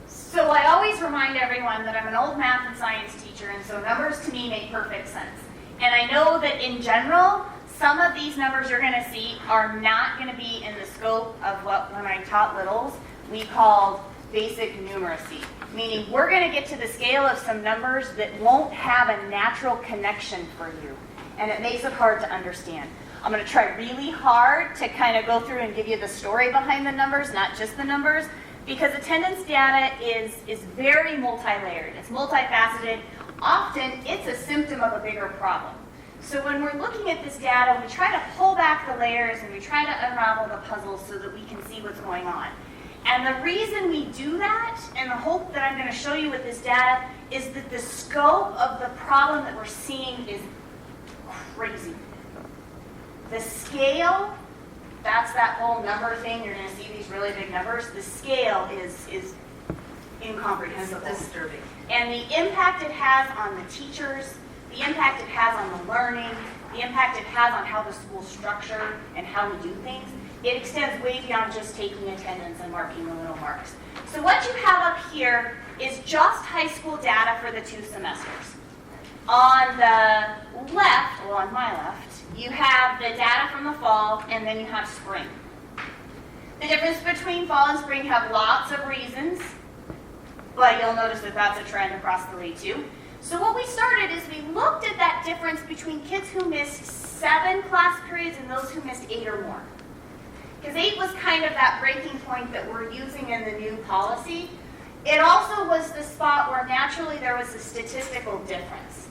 So I always remind everyone that I'm an old math and science teacher, and so numbers to me make perfect sense. And I know that in general, some of these numbers you're going to see are not going to be in the scope of what, when I taught littles, we called basic numeracy. Meaning we're going to get to the scale of some numbers that won't have a natural connection for you. And it makes it hard to understand. I'm going to try really hard to kind of go through and give you the story behind the numbers, not just the numbers, because attendance data is very multi-layered. It's multifaceted. Often it's a symptom of a bigger problem. So when we're looking at this data, we try to pull back the layers and we try to unravel the puzzle so that we can see what's going on. And the reason we do that, and the hope that I'm going to show you with this data, is that the scope of the problem that we're seeing is crazy. The scale, that's that whole number thing. You're going to see these really big numbers. The scale is incomprehensible. It's disturbing. And the impact it has on the teachers, the impact it has on the learning, the impact it has on how the school's structured and how we do things, it extends way beyond just taking attendance and marking the little marks. So what you have up here is just high school data for the 2 semesters. On the left, well on my left, you have the data from the fall, and then you have spring. The difference between fall and spring have lots of reasons, but you'll notice that that's a trend across the league too. So what we started is we looked at that difference between kids who missed 7 class periods and those who missed 8 or more. Because 8 was kind of that breaking point that we're using in the new policy. It also was the spot where naturally there was a statistical difference.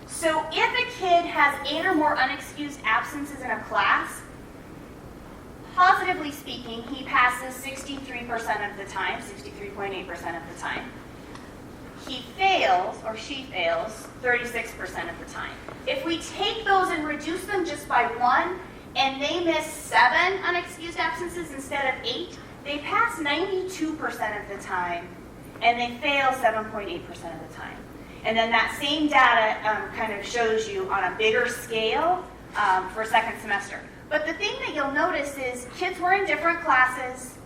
So if a kid has 8 or more unexcused absences in a class, positively speaking, he passes 63% of the time, 63.8% of the time. He fails, or she fails, 36% of the time. If we take those and reduce them just by 1, and they miss 7 unexcused absences instead of 8, they pass 92% of the time, and they fail 7.8% of the time. And then that same data kind of shows you on a bigger scale for second semester. But the thing that you'll notice is kids were in different classes.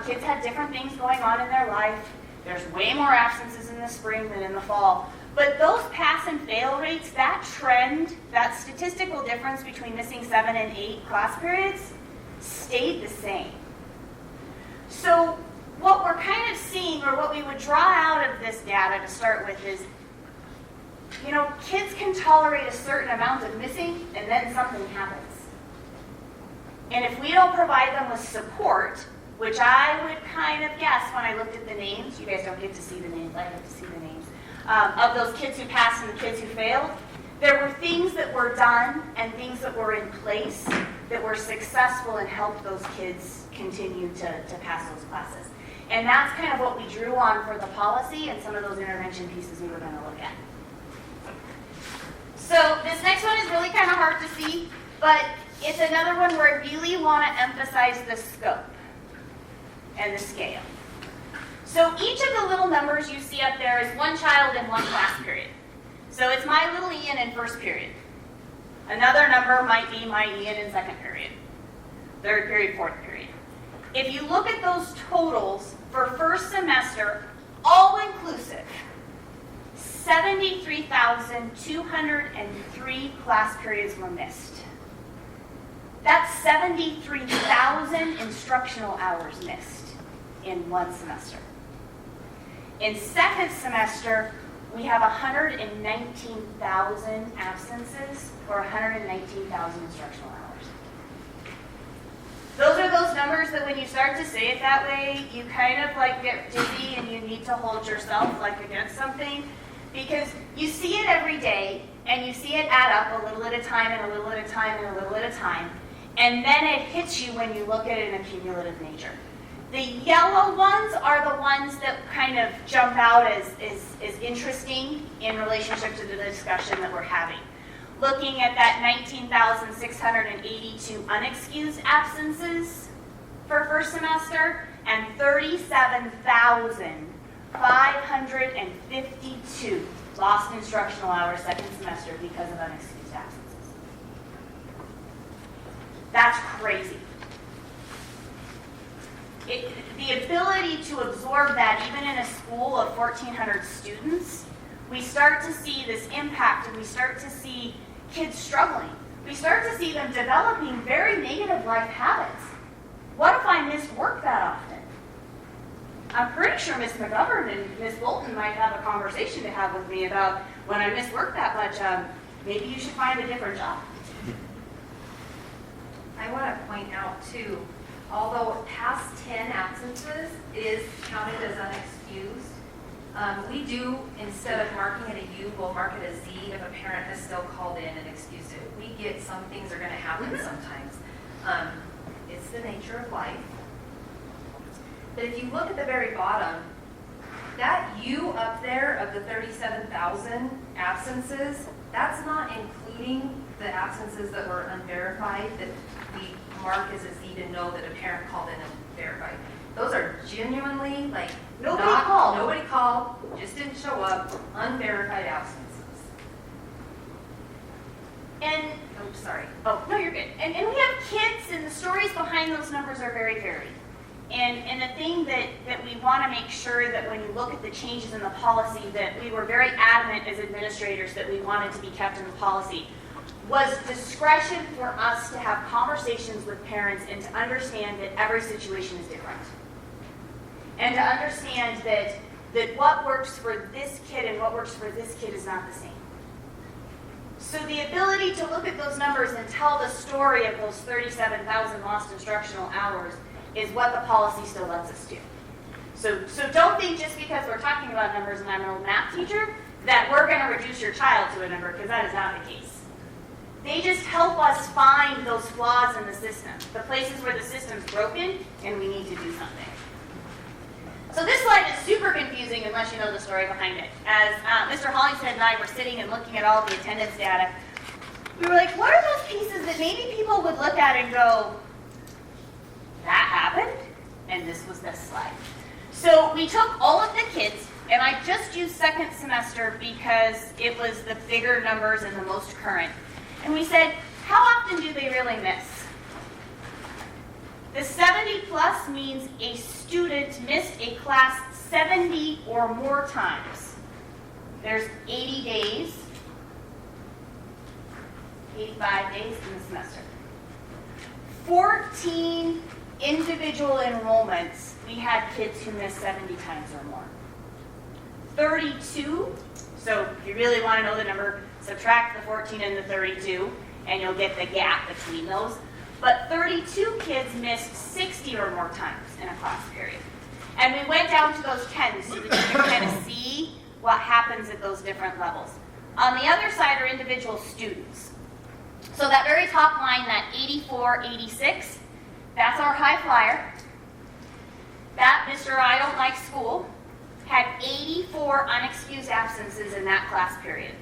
Kids had different things going on in their life. There's way more absences in the spring than in the fall. But those pass and fail rates, that trend, that statistical difference between missing 7 and 8 class periods stayed the same. So what we're kind of seeing, or what we would draw out of this data to start with is, you know, kids can tolerate a certain amount of missing and then something happens. And if we don't provide them with support, which I would kind of guess when I looked at the names, you guys don't get to see the names, I get to see the names, of those kids who passed and the kids who failed, there were things that were done and things that were in place that were successful and helped those kids continue to pass those classes. And that's kind of what we drew on for the policy and some of those intervention pieces we were going to look at. So this next one is really kind of hard to see, but it's another one where I really want to emphasize the scope and the scale. So each of the little numbers you see up there is one child in one class period. So it's my little Ian in first period. Another number might be my Ian in second period, third period, fourth period. If you look at those totals for first semester, all inclusive, 73,203 class periods were missed. That's 73,000 instructional hours missed in one semester. In second semester, we have 119,000 absences or 119,000 instructional hours. Those are those numbers that when you start to say it that way, you kind of like get dizzy and you need to hold yourself like against something, because you see it every day and you see it add up a little at a time and a little at a time and a little at a time. And then it hits you when you look at it in a cumulative nature. The yellow ones are the ones that kind of jump out as interesting in relationship to the discussion that we're having. Looking at that 19,682 unexcused absences for first semester and 37,552 lost instructional hours second semester because of unexcused absences. That's crazy. The ability to absorb that, even in a school of 1,400 students, we start to see this impact and we start to see kids struggling. We start to see them developing very negative life habits. What if I miss work that often? I'm pretty sure Miss McGovern and Miss Bolton might have a conversation to have with me about when I miss work that much, maybe you should find a different job. I want to point out too, although past 10 absences is counted as unexcused, we do, instead of marking it a U, we'll mark it a Z if a parent has still called in and excused it. We get some things are going to happen sometimes. It's the nature of life. But if you look at the very bottom, that U up there of the 37,000 absences, that's not including the absences that were unverified that we mark as a Z to know that a parent called in and verified. Those are genuinely like nobody called, just didn't show up, unverified absences. And oh no, you're good. And we have kids, and the stories behind those numbers are very varied. And the thing that we want to make sure that when you look at the changes in the policy, that we were very adamant as administrators that we wanted to be kept in the policy, was discretion for us to have conversations with parents and to understand that every situation is different. And to understand that what works for this kid and what works for this kid is not the same. So the ability to look at those numbers and tell the story of those 37,000 lost instructional hours is what the policy still lets us do. So don't think just because we're talking about numbers and I'm an old math teacher that we're going to reduce your child to a number, because that is not the case. They just help us find those flaws in the system, the places where the system's broken and we need to do something. So this slide is super confusing unless you know the story behind it. As Mr. Hollingshead and I were sitting and looking at all the attendance data, we were like, what are those pieces that maybe people would look at and go, that happened? And this was this slide. So we took all of the kids, and I just used second semester because it was the bigger numbers and the most current. And we said, how often do they really miss? The 70 plus means a student missed a class 70 or more times. There's 80 days, 85 days in the semester. 14 individual enrollments, we had kids who missed 70 times or more. 32, so if you really want to know the number, subtract the 14 and the 32, and you'll get the gap between those. But 32 kids missed 60 or more times in a class period. And we went down to those 10s so that you can kind of see what happens at those different levels. On the other side are individual students. So that very top line, that 84, 86, that's our high flyer. That Mr. I Don't Like School had 84 unexcused absences in that class period.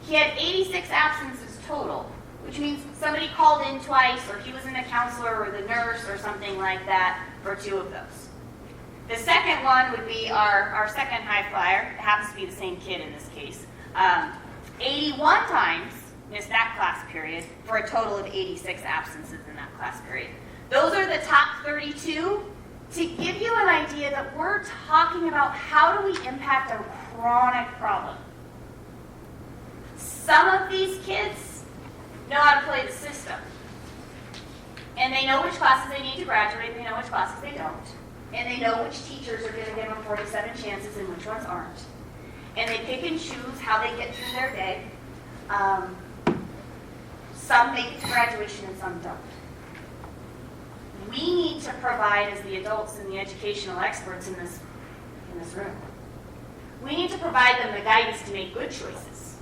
He had 86 absences total, which means somebody called in twice, or he was in the counselor or the nurse or something like that for 2 of those. The second one would be our second high flyer. It happens to be the same kid in this case. 81 times missed that class period for a total of 86 absences in that class period. Those are the top 32 to give you an idea that we're talking about how do we impact a chronic problem. Some of these kids know how to play the system. And they know which classes they need to graduate, they know which classes they don't. And they know which teachers are going to give them 47 chances and which ones aren't. And they pick and choose how they get through their day. Some make it to graduation and some don't. We need to provide, as the adults and the educational experts in this room, we need to provide them the guidance to make good choices.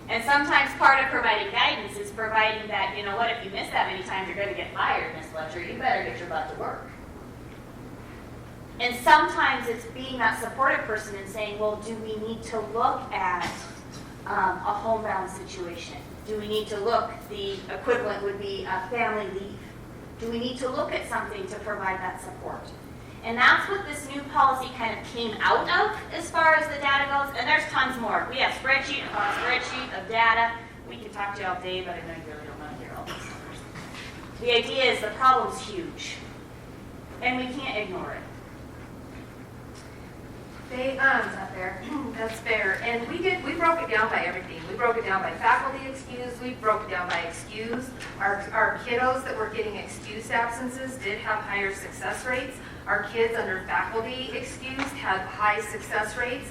And sometimes part of providing guidance is providing that, you know what, if you miss that many times, you're going to get fired, Miss Fletcher. You better get your butt to work. And sometimes it's being that supportive person and saying, well, do we need to look at a homebound situation? Do we need to look, the equivalent would be a family leave. Do we need to look at something to provide that support? And that's what this new policy kind of came out of as far as the data goes. And there's tons more. We have spreadsheet upon spreadsheet of data. We could talk to you all day, but I know you really don't want to hear all these numbers. The idea is the problem's huge, and we can't ignore it. That's fair. And we broke it down by everything. We broke it down by faculty excused. We broke it down by excused. Our kiddos that were getting excused absences did have higher success rates. Our kids under faculty excused had high success rates.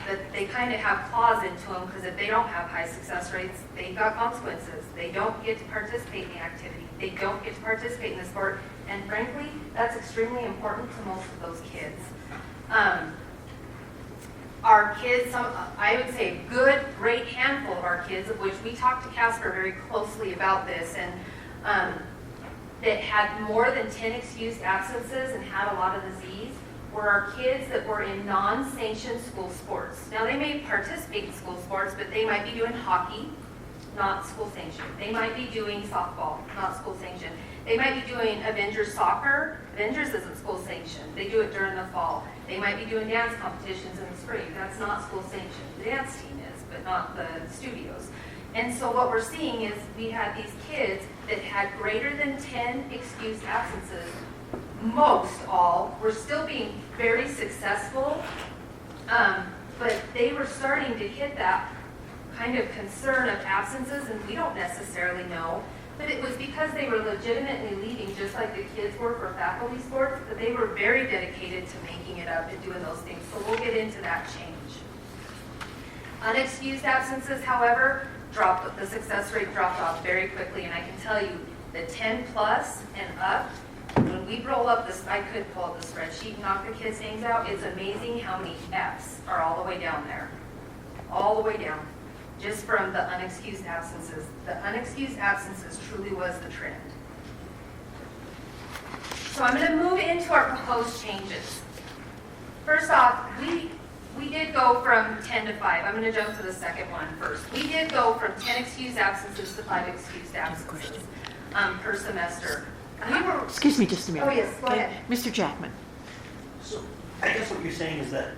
That they kind of have claws into them, because if they don't have high success rates, they've got consequences. They don't get to participate in the activity. They don't get to participate in the sport. And frankly, that's extremely important to most of those kids. Our kids, I would say a good, great handful of our kids, of which we talked to Casper very closely about this, and that had more than 10 excused absences and had a lot of disease, were our kids that were in non-sanctioned school sports. Now, they may participate in school sports, but they might be doing hockey, not school sanctioned. They might be doing softball, not school sanctioned. They might be doing Avengers soccer. Avengers isn't school sanctioned. They do it during the fall. They might be doing dance competitions in the spring. That's not school sanctioned. The dance team is, but not the studios. And so what we're seeing is we had these kids that had greater than 10 excused absences. Most all were still being very successful, but they were starting to hit that kind of concern of absences, and we don't necessarily know. But it was because they were legitimately leaving, just like the kids were for faculty sports, but they were very dedicated to making it up and doing those things. So we'll get into that change. Unexcused absences, however, the success rate dropped off very quickly, and I can tell you the 10 plus and up, when we roll up this, I could pull up the spreadsheet and knock the kids' names out. It's amazing how many Fs are all the way down there. All the way down. Just from the unexcused absences. The unexcused absences truly was the trend. So I'm going to move into our proposed changes. First off, we did go from 10 to 5. I'm going to jump to the second one first. We did go from 10 excused absences to 5 excused absences per semester. Excuse me just a minute. Oh, yes, go ahead. Mr. Jackman. So I guess what you're saying is that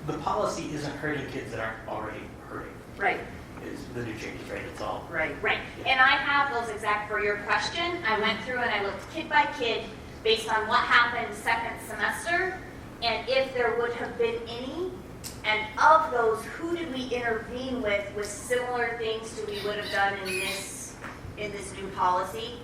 the policy isn't hurting kids that aren't already hurting. Right. Is the new changes, right? It's all. Right. Right, and I have those exact, for your question, I went through and I looked kid by kid based on what happened second semester, and if there would have been any, and of those, who did we intervene with similar things to we would have done in this new policy,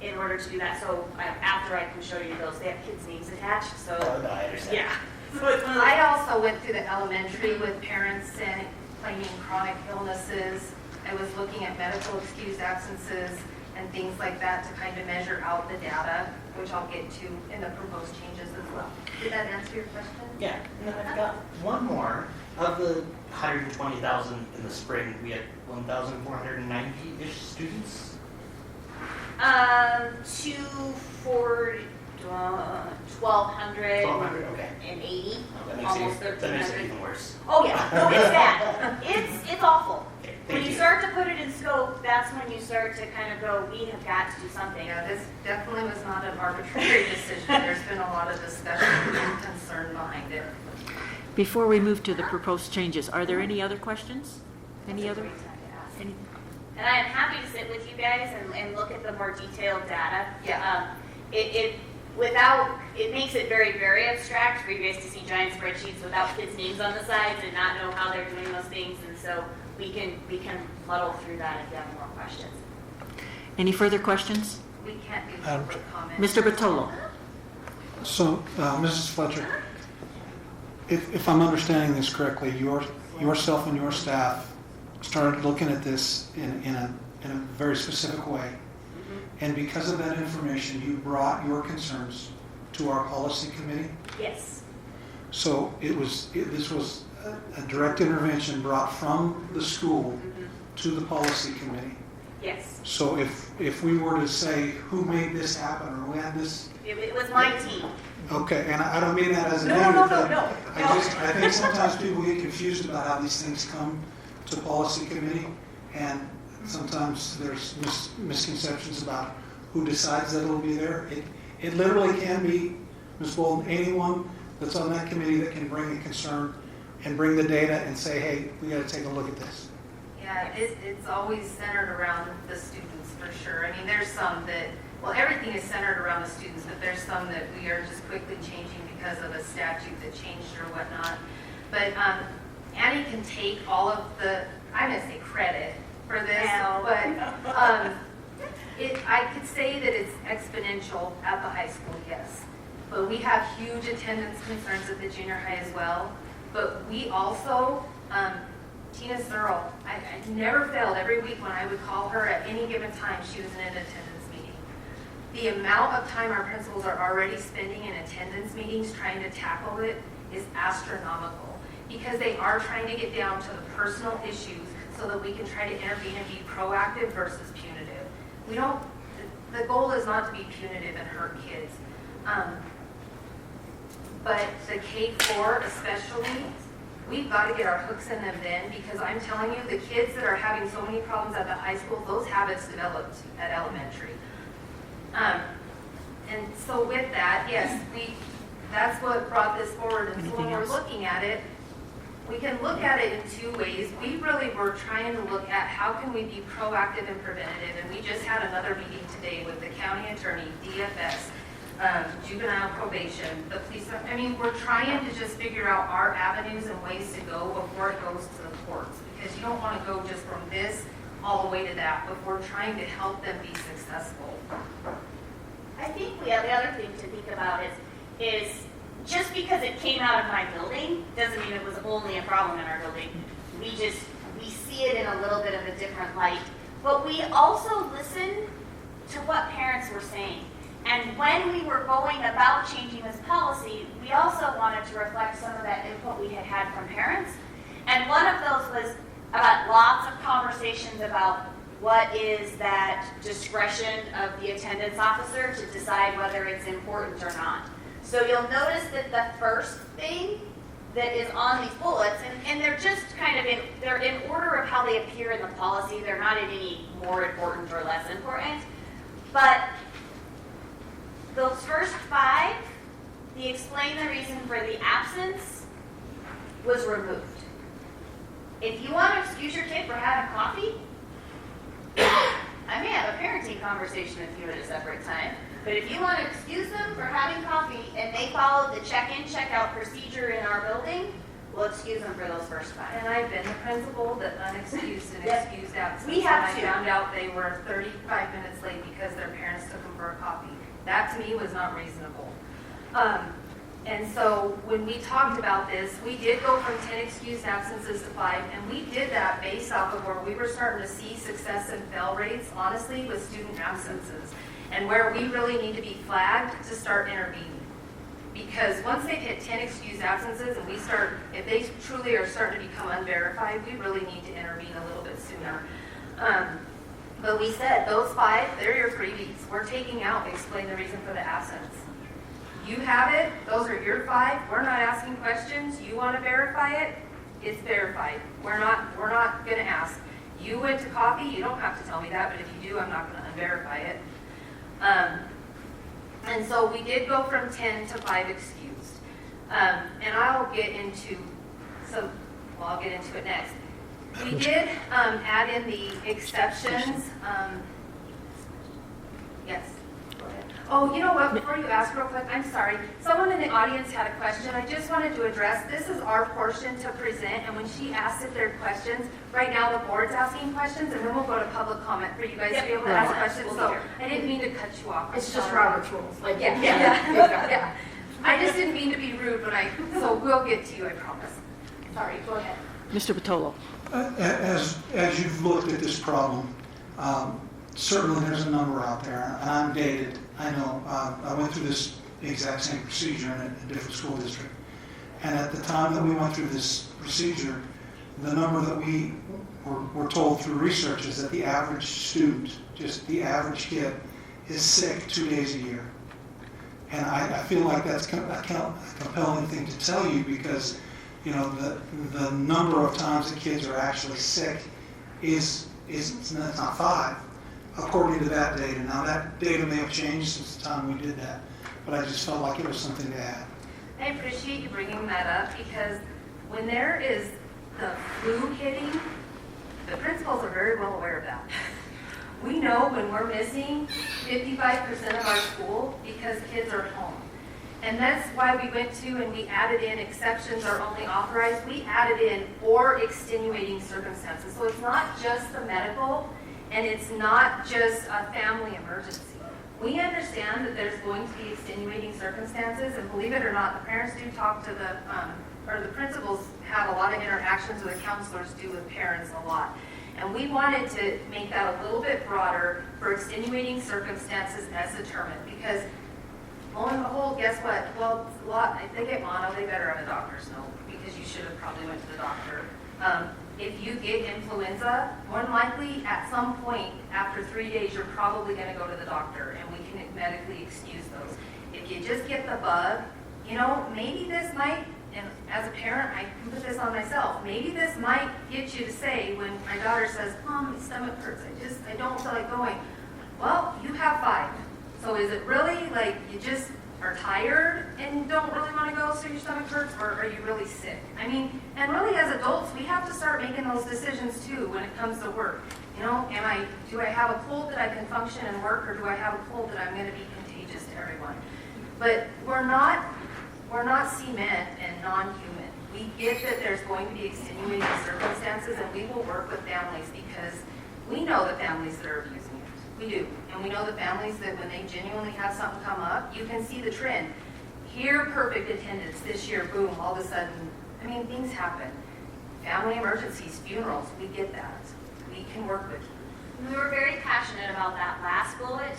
in order to do that. So after I can show you those, they have kids' names attached, so. Oh, no, I understand. Yeah. So it's one of those- I also went through the elementary with parents and claiming chronic illnesses. I was looking at medical excused absences and things like that to kind of measure out the data, which I'll get to in the proposed changes as well. Did that answer your question? Yeah, and then I've got one more. Of the 120,000 in the spring, we had 1,490-ish students. 1,200, okay. and 80, That makes almost it, that makes it 1,300. even worse. Oh yeah, no, it's bad. It's awful. Okay, When thank you you. start to put it in scope, that's when you start to kind of go, we have got to do something. Yeah, this definitely was not an arbitrary decision. There's been a lot of discussion and concern behind it. Before we move to the proposed changes, are there any other questions? Any other? Any? And I am happy to sit with you guys and look at the more detailed data. Yeah. It makes it very, very abstract for you guys to see giant spreadsheets without kids' names on the sides and not know how they're doing those things. And so we can muddle through that if you have more questions. Any further questions? We can't do public comment. Mr. Batolo? So, Mrs. Fletcher, if I'm understanding this correctly, yourself and your staff started looking at this in a very specific way. And because of that information, you brought your concerns to our policy committee? Yes. So this was a direct intervention brought from the school to the policy committee? Yes. So if we were to say, who made this happen, or who had this? It was my team. Okay, and I don't mean that as a No. I think sometimes people get confused about how these things come to policy committee, and sometimes there's misconceptions about who decides that it'll be there. It literally can be, Ms. Bolden, anyone that's on that committee that can bring a concern and bring the data and say, hey, we got to take a look at this. Yeah, it's always centered around the students for sure. I mean, there's some that, well, everything is centered around the students, but there's some that we are just quickly changing because of a statute that changed or whatnot. But Annie can take all of the, I'm going to say credit for this, but I could say that it's exponential at the high school, yes. But we have huge attendance concerns at the junior high as well. But we also, Tina Searle, I never failed. Every week when I would call her at any given time, she was in an attendance meeting. The amount of time our principals are already spending in attendance meetings trying to tackle it is astronomical, because they are trying to get down to the personal issues so that we can try to intervene and be proactive versus punitive. The goal is not to be punitive and hurt kids. But the K-4 especially, we've got to get our hooks in them then, because I'm telling you, the kids that are having so many problems at the high school, those habits developed at elementary. And so with that, yes, that's what brought this forward. And so when we're looking at it, we can look at it in two ways. We really were trying to look at how can we be proactive and preventative, and we just had another meeting today with the county attorney, DFS, juvenile probation, the police. I mean, we're trying to just figure out our avenues and ways to go before it goes to the courts, because you don't want to go just from this all the way to that, but we're trying to help them be successful. I think the other thing to think about is just because it came out of my building doesn't mean it was only a problem in our building. We see it in a little bit of a different light. But we also listen to what parents were saying. And when we were going about changing this policy, we also wanted to reflect some of that input we had had from parents. And one of those was about lots of conversations about what is that discretion of the attendance officer to decide whether it's important or not. So you'll notice that the first thing that is on these bullets, and they're just kind of they're in order of how they appear in the policy. They're not in any more important or less important. But those first 5, the explain the reason for the absence was removed. If you want to excuse your kid for having coffee, I may have a parenting conversation with you at a separate time. But if you want to excuse them for having coffee and they follow the check-in, check-out procedure in our building, we'll excuse them for those first 5. And I've been the principal that unexcused and Yep. excused absence. We have and to. I found out they were 35 minutes late because their parents took them for a coffee. That to me was not reasonable. And so when we talked about this, we did go from 10 excused absences to 5, and we did that based off of where we were starting to see success and fail rates, honestly, with student absences, and where we really need to be flagged to start intervening. Because once they've hit 10 excused absences and if they truly are starting to become unverified, we really need to intervene a little bit sooner. But we said, those 5, they're your freebies. We're taking out, explain the reason for the absence. You have it, those are your 5. We're not asking questions. You want to verify it, it's verified. We're not going to ask. You went to coffee, you don't have to tell me that, but if you do, I'm not going to unverify it. And so we did go from 10 to 5 excused. And I'll get into I'll get into it next. We did add in the exceptions. Yes. Go ahead. Oh, you know what? Before you ask real quick, I'm sorry. Someone in the audience had a question. I just wanted to address. This is our portion to present, and when she asked if there are questions, right now the board's asking questions, and then we'll go to public comment for you guys to be able to ask questions. So I didn't mean to cut you off. It's just Robert's rules. Like, Yeah. I just didn't mean to be rude so we'll get to you, I promise. Sorry, go ahead. Mr. Patolo. As you've looked at this problem, certainly there's a number out there, and I'm dated. I know I went through this exact same procedure in a different school district. And at the time that we went through this procedure, the number that we were told through research is that the average student, just the average kid, is sick 2 days a year. And I feel like that's a compelling thing to tell you because, you know, the number of times that kids are actually sick is not 5, according to that data. Now that data may have changed since the time we did that, but I just felt like it was something to add. I appreciate you bringing that up because when there is the flu hitting, the principals are very well aware of that. We know when we're missing 55% of our school because kids are home. And that's why we went to and we added in exceptions are only authorized. We added in or extenuating circumstances. So it's not just the medical and it's not just a family emergency. We understand that there's going to be extenuating circumstances, and believe it or not, the parents do talk to the principals have a lot of interactions, or the counselors do with parents a lot. And we wanted to make that a little bit broader for extenuating circumstances as determined, because lo and behold, guess what? Well, if they get mono, they better have a doctor's note, because you should have probably went to the doctor. If you get influenza, more than likely at some point after 3 days, you're probably going to go to the doctor, and we can medically excuse those. If you just get the bug, you know, maybe this might, and as a parent, I can put this on myself, maybe this might get you to say when my daughter says, Mom, my stomach hurts, I don't feel like going. Well, you have 5. So is it really like you just are tired and don't really want to go so your stomach hurts, or are you really sick? I mean, and really as adults, we have to start making those decisions too when it comes to work. You know, do I have a cold that I can function and work, or do I have a cold that I'm going to be contagious to everyone? But we're not cement and non-human. We get that there's going to be extenuating circumstances, and we will work with families because we know the families that are abusing it. We do. And we know the families that when they genuinely have something come up, you can see the trend. Here, perfect attendance. This year, boom, all of a sudden, I mean, things happen. Family emergencies, funerals, we get that. We can work with you. We were very passionate about that last bullet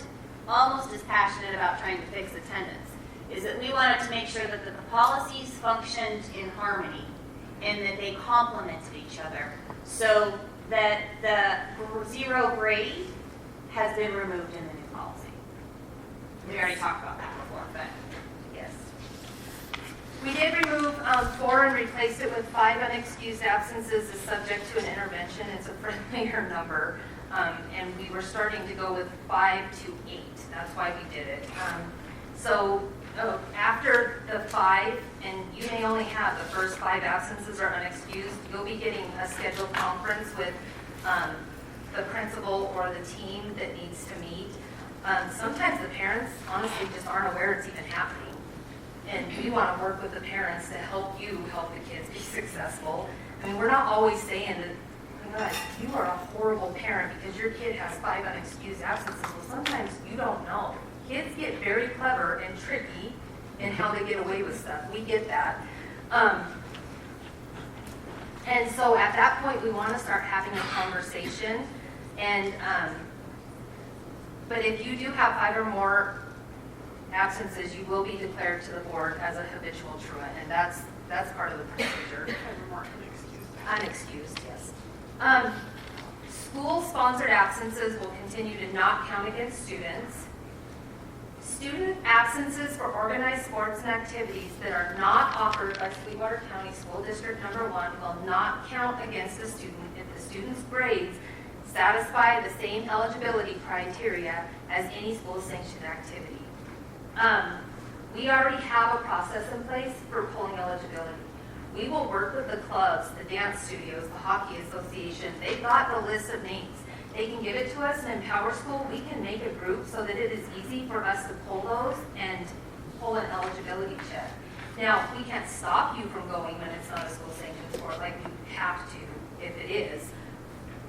almost as passionate about trying to fix attendance, is that we wanted to make sure that the policies functioned in harmony and that they complemented each other, so that the zero grade has been removed in the new policy. We already talked about that before, but Yes. We did remove 4 and replaced it with 5 unexcused absences is subject to an intervention. It's a friendlier number. And we were starting to go with 5 to 8. That's why we did it. After the 5, and you may only have the first 5 absences are unexcused, you'll be getting a scheduled conference with the principal or the team that needs to meet. Sometimes the parents honestly just aren't aware it's even happening. And we want to work with the parents to help you help the kids be successful. I mean, we're not always saying that you are a horrible parent because your kid has 5 unexcused absences. Well, sometimes you don't know. Kids get very clever and tricky in how they get away with stuff. We get that. And so at that point, we want to start having a conversation. And but if you do have 5 or more absences, you will be declared to the board as a habitual truant, and that's part of the procedure. Unexcused, yes. School-sponsored absences will continue to not count against students. Student absences for organized sports and activities that are not offered by Sweetwater County School District Number 1 will not count against the student if the student's grades satisfy the same eligibility criteria as any school-sanctioned activity. We already have a process in place for pulling eligibility. We will work with the clubs, the dance studios, the hockey association. They've got the list of names. They can give it to us, and in Power School, we can make a group so that it is easy for us to pull those and pull an eligibility check. Now, we can't stop you from going when it's not a school-sanctioned sport, like you have to if it is.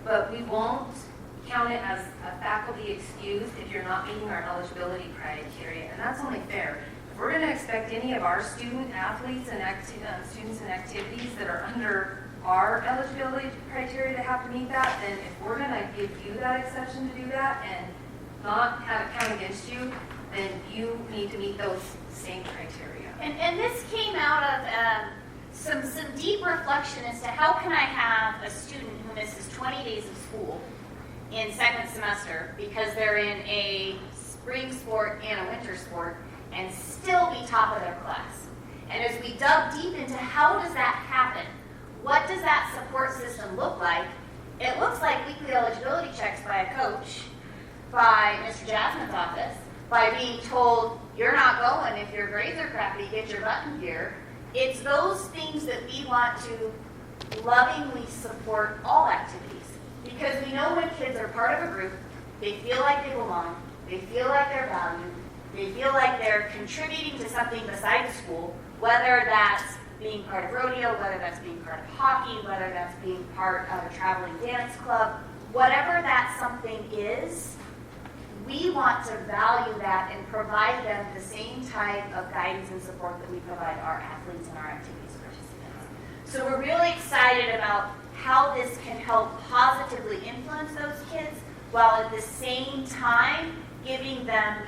But we won't count it as a faculty excused if you're not meeting our eligibility criteria, and that's only fair. If we're going to expect any of our student athletes and students and activities that are under our eligibility criteria to have to meet that, then if we're going to give you that exception to do that and not have it count against you, then you need to meet those same criteria. And this came out of some deep reflection as to how can I have a student who misses 20 days of school in second semester because they're in a spring sport and a winter sport and still be top of their class. And as we dug deep into how does that happen, what does that support system look like, it looks like weekly eligibility checks by a coach, by Mr. Jasmine's office, by being told, you're not going if your grades are crappy, get your butt in gear. It's those things that we want to lovingly support all activities. Because we know when kids are part of a group, they feel like they belong, they feel like they're valued, they feel like they're contributing to something besides school, whether that's being part of rodeo, whether that's being part of hockey, whether that's being part of a traveling dance club, whatever that something is, we want to value that and provide them the same type of guidance and support that we provide our athletes and our activities participants. So we're really excited about how this can help positively influence those kids while at the same time giving them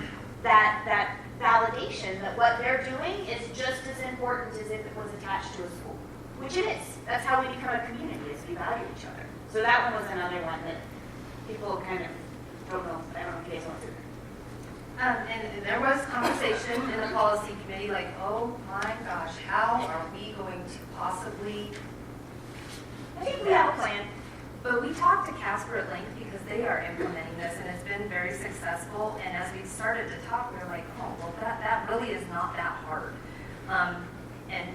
that validation that what they're doing is just as important as if it was attached to a school, which it is. That's how we become a community, is we value each other. So that one was another one that people kind of don't know. I don't know if you guys want to. And there was conversation in the policy committee like, oh my gosh, how are we going to possibly... I think we have a plan. But we talked to Casper at length because they are implementing this and it's been very successful. And as we started to talk, we were like, oh, well, that really is not that hard. And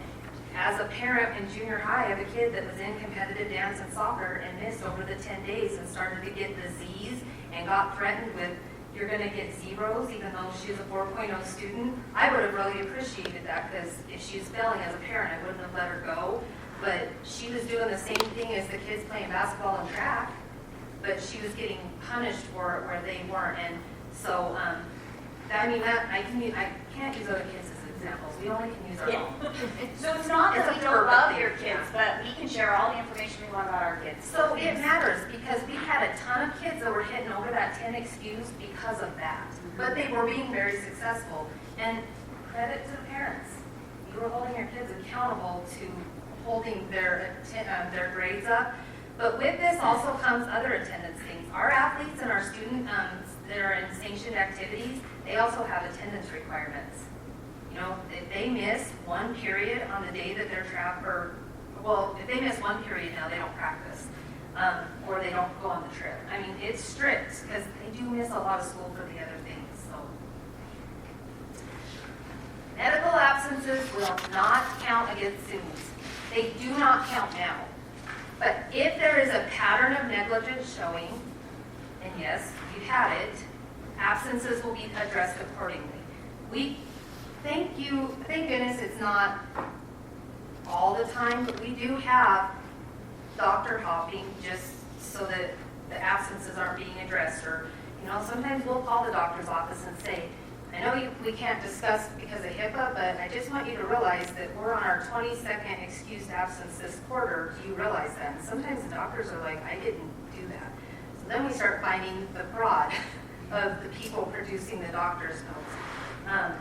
as a parent in junior high, I have a kid that was in competitive dance and soccer and missed over the 10 days and started to get the Z's and got threatened with, you're going to get zeros, even though she's a 4.0 student. I would have really appreciated that because if she was failing as a parent, I wouldn't have let her go. But she was doing the same thing as the kids playing basketball and track, but she was getting punished for it where they weren't. And so, I can't use other kids as examples. We only can use our Yeah. own. So it's not that It's we a don't verbal love thing, your kids, but we can share all the information we want about our kids. So it matters because we had a ton of kids that were hitting over that 10 excused because of that. But they were being very successful. And credit to the parents. You were holding your kids accountable to holding their grades up. But with this also comes other attendance things. Our athletes and our students that are in sanctioned activities, they also have attendance requirements. You know, if they miss one period on the day that they're if they miss one period now, they don't practice. Or they don't go on the trip. I mean, it's strict because they do miss a lot of school for the other things. So, medical absences will not count against students. They do not count now. But if there is a pattern of negligence showing, and yes, you've had it, absences will be addressed accordingly. Thank goodness it's not all the time, but we do have doctor hopping just so that the absences aren't being addressed. Or, you know, sometimes we'll call the doctor's office and say, I know we can't discuss because of HIPAA, but I just want you to realize that we're on our 22nd excused absence this quarter. Do you realize that? And sometimes the doctors are like, I didn't do that. So then we start finding the fraud of the people producing the doctor's notes.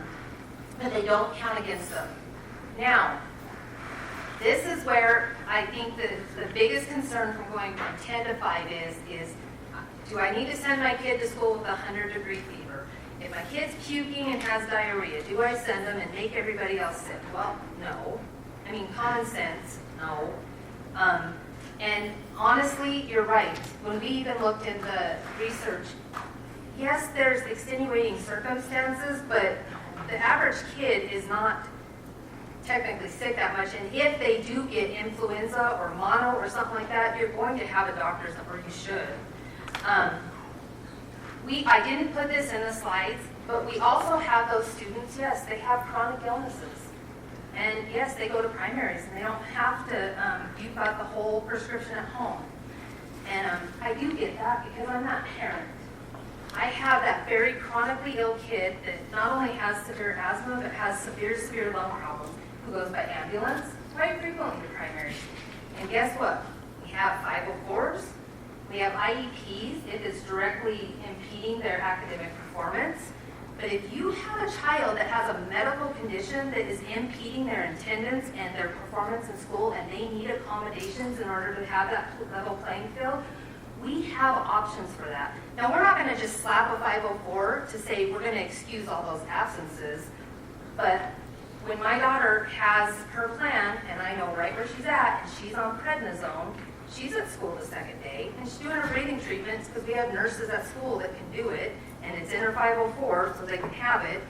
But they don't count against them. Now, this is where I think that the biggest concern from going from 10 to 5 is do I need to send my kid to school with a 100-degree fever? If my kid's puking and has diarrhea, do I send them and make everybody else sick? Well, no. I mean, common sense, no. And honestly, you're right. When we even looked in the research, yes, there's extenuating circumstances, but the average kid is not technically sick that much. And if they do get influenza or mono or something like that, you're going to have a doctor's, or you should. I didn't put this in the slides, but we also have those students, yes, they have chronic illnesses. And yes, they go to primaries and they don't have to, you've got the whole prescription at home. And I do get that because I'm that parent. I have that very chronically ill kid that not only has severe asthma, but has severe lung problems, who goes by ambulance quite frequently to primaries. And guess what? We have 504s. We have IEPs if it's directly impeding their academic performance. But if you have a child that has a medical condition that is impeding their attendance and their performance in school and they need accommodations in order to have that level playing field, we have options for that. Now, we're not going to just slap a 504 to say we're going to excuse all those absences. But when my daughter has her plan, and I know right where she's at, and she's on prednisone, she's at school the second day, and she's doing her breathing treatments because we have nurses at school that can do it, and it's in her 504 so they can have it.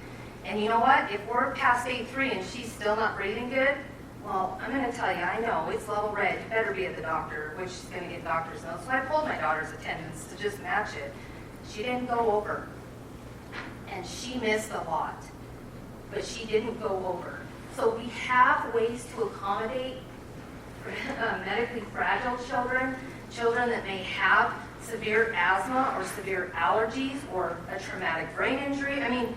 And you know what? If we're past 8-3 and she's still not breathing good, well, I'm going to tell you, I know, it's level red. You better be at the doctor, which she's going to get doctor's notes. So I pulled my daughter's attendance to just match it. She didn't go over, and she missed a lot, but she didn't go over. So we have ways to accommodate medically fragile children, children that may have severe asthma or severe allergies or a traumatic brain injury. I mean,